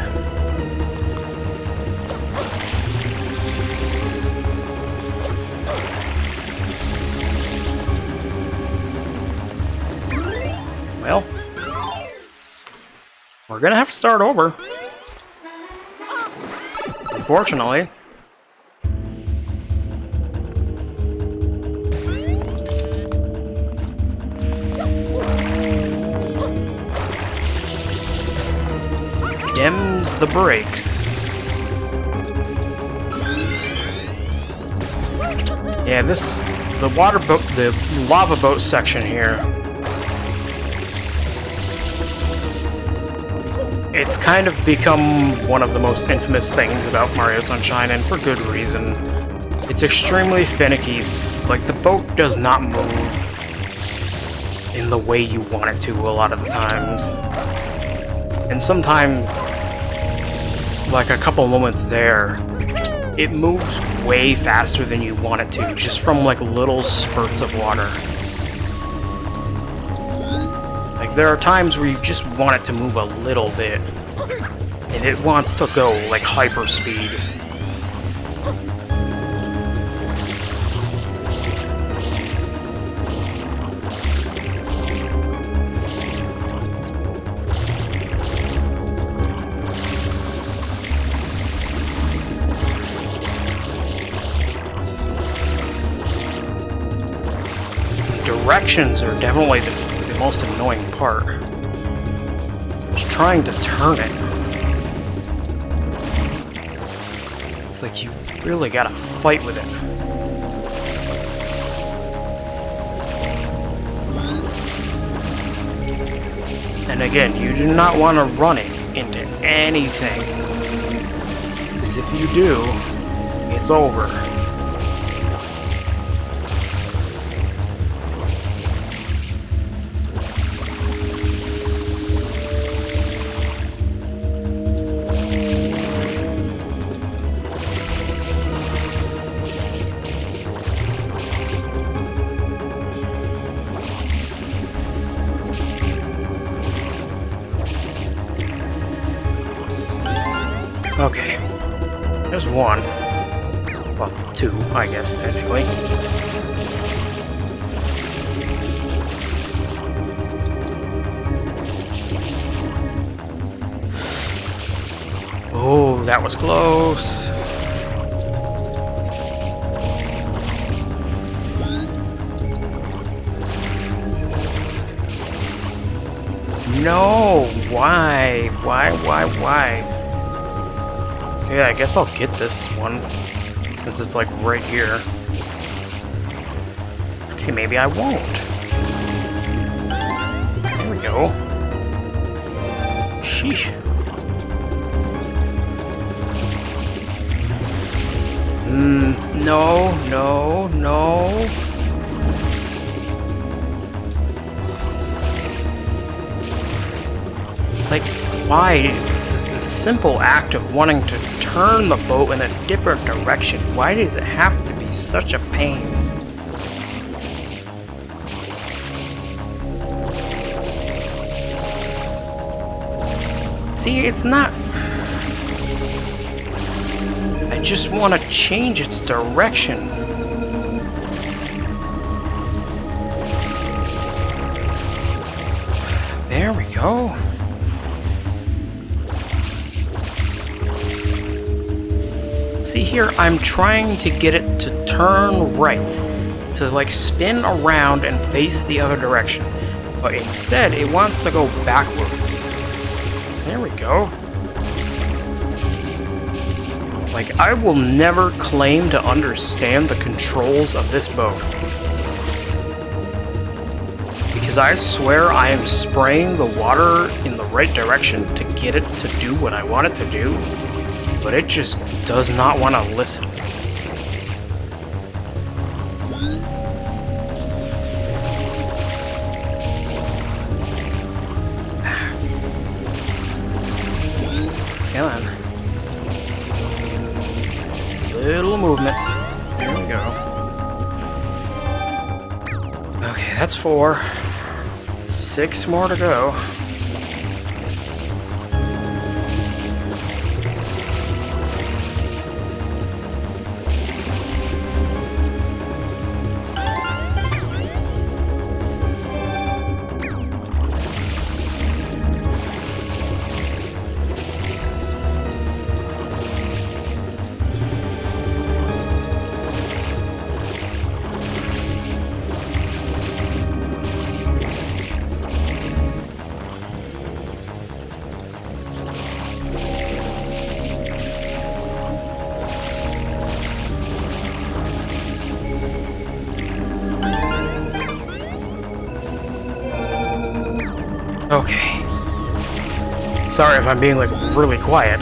[SPEAKER 1] Well, we're gonna have to start over. Unfortunately. Dims the brakes. Yeah, the water boat, the lava boat section here, it's kind of become one of the most infamous things about Mario Sunshine, and for good reason. It's extremely finicky. Like, the boat does not move in the way you want it to a lot of the times. And sometimes, like a couple moments there, it moves way faster than you want it to, just from like little spurts of water. Like, there are times where you just want it to move a little bit, and it wants to go like hyper speed. Directions are definitely the most annoying part. Just trying to turn it. It's like you really gotta fight with it. And again, you do not want to run it into anything. Because if you do, it's over. Okay. There's one. Well, two, I guess, technically. Oh, that was close. No! Why? Why? Okay, I guess I'll get this one, since it's like right here. Okay, maybe I won't. There we go. Sheesh. No. It's like, why does the simple act of wanting to turn the boat in a different direction, why does it have to be such a pain? See, it's not... I just want to change its direction. There we go. See here, I'm trying to get it to turn right, to like spin around and face the other direction, but instead it wants to go backwards. There we go. Like, I will never claim to understand the controls of this boat, because I swear I am spraying the water in the right direction to get it to do what I want it to do, but it just does not want to listen. Come on. Little movements. There we go. Okay, that's 4. 6 more to go. Okay. Sorry if I'm being like really quiet.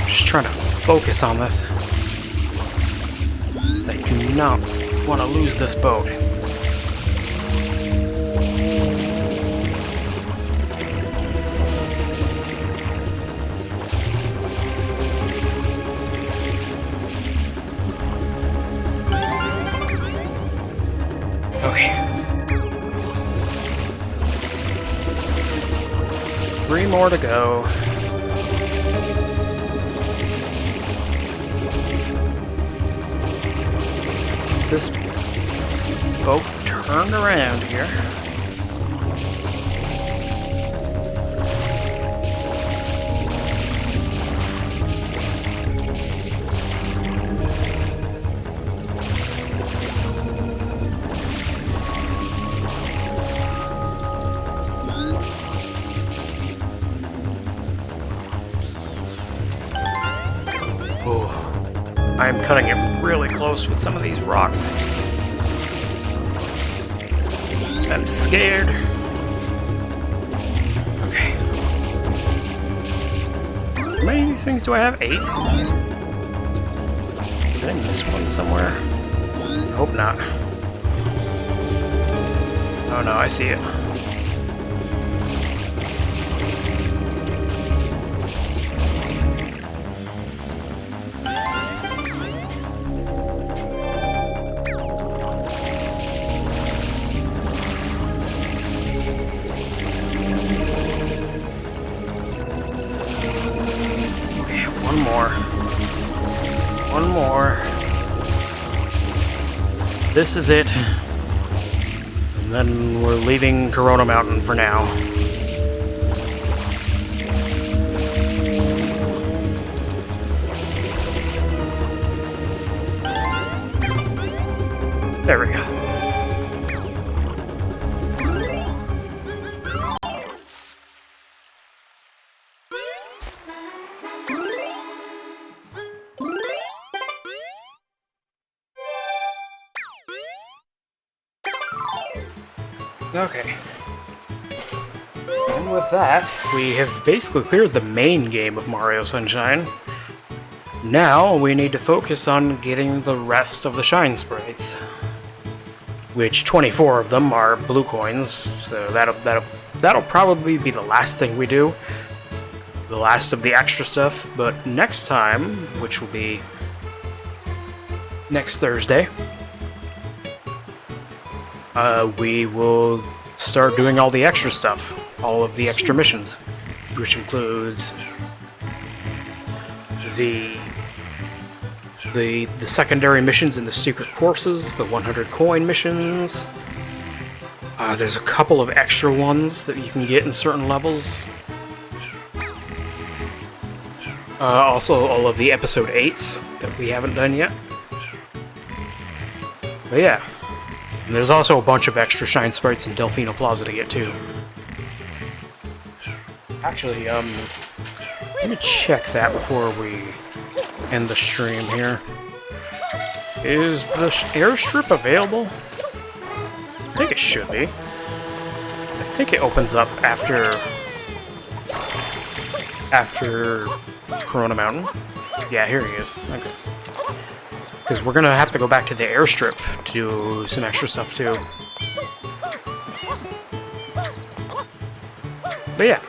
[SPEAKER 1] Just trying to focus on this. Because I do not want to lose this boat. Okay. 3 more to go. Let's get this boat turned around here. I'm cutting it really close with some of these rocks. I'm scared. Okay. How many of these things do I have? 8? Did I miss one somewhere? I hope not. Oh no, I see it. This is it. And then we're leaving Corona Mountain for now. There we go. Okay. And with that, we have basically cleared the main game of Mario Sunshine. Now we need to focus on getting the rest of the Shine Sprites. Which 24 of them are blue coins, so that'll probably be the last thing we do. The last of the extra stuff, but next time, which will be next Thursday, we will start doing all the extra stuff, all of the extra missions, which includes the secondary missions in the secret courses, the 100 coin missions. There's a couple of extra ones that you can get in certain levels. Also, all of the episode 8s that we haven't done yet. But yeah. And there's also a bunch of extra Shine Sprites in Delfino Plaza to get too. Actually, let me check that before we end the stream here. Is the airstrip available? I think it should be. I think it opens up after Corona Mountain. Yeah, here he is. Okay. Because we're gonna have to go back to the airstrip to do some extra stuff too. But yeah.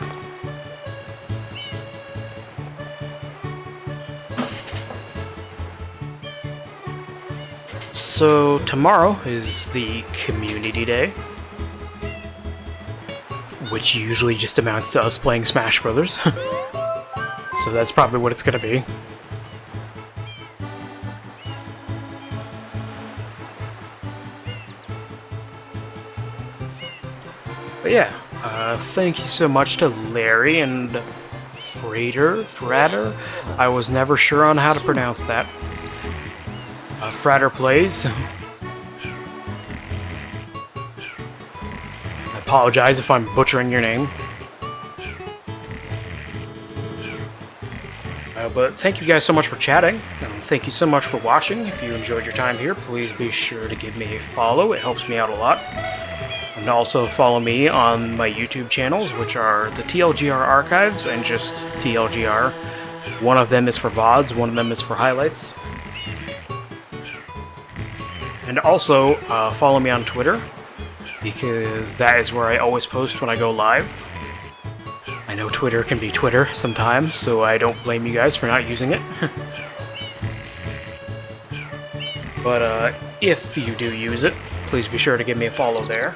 [SPEAKER 1] So tomorrow is the Community Day, which usually just amounts to us playing Smash Brothers. So that's probably what it's gonna be. But yeah, thank you so much to Larry and Frater? I was never sure on how to pronounce that. Frater Plays. I apologize if I'm butchering your name. But thank you guys so much for chatting, and thank you so much for watching. If you enjoyed your time here, please be sure to give me a follow. It helps me out a lot. And also follow me on my YouTube channels, which are the TLGR Archives and just TLGR. One of them is for VODs, one of them is for highlights. And also, follow me on Twitter, because that is where I always post when I go live. I know Twitter can be Twitter sometimes, so I don't blame you guys for not using it. But if you do use it, please be sure to give me a follow there.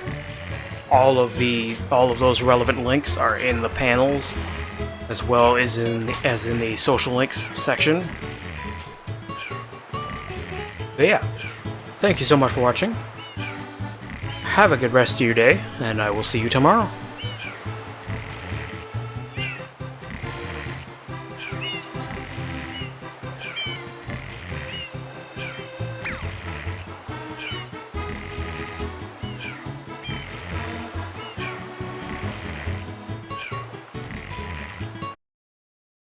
[SPEAKER 1] All of those relevant links are in the panels, as well as in the social links section. But yeah, thank you so much for watching. Have a good rest of your day, and I will see you tomorrow.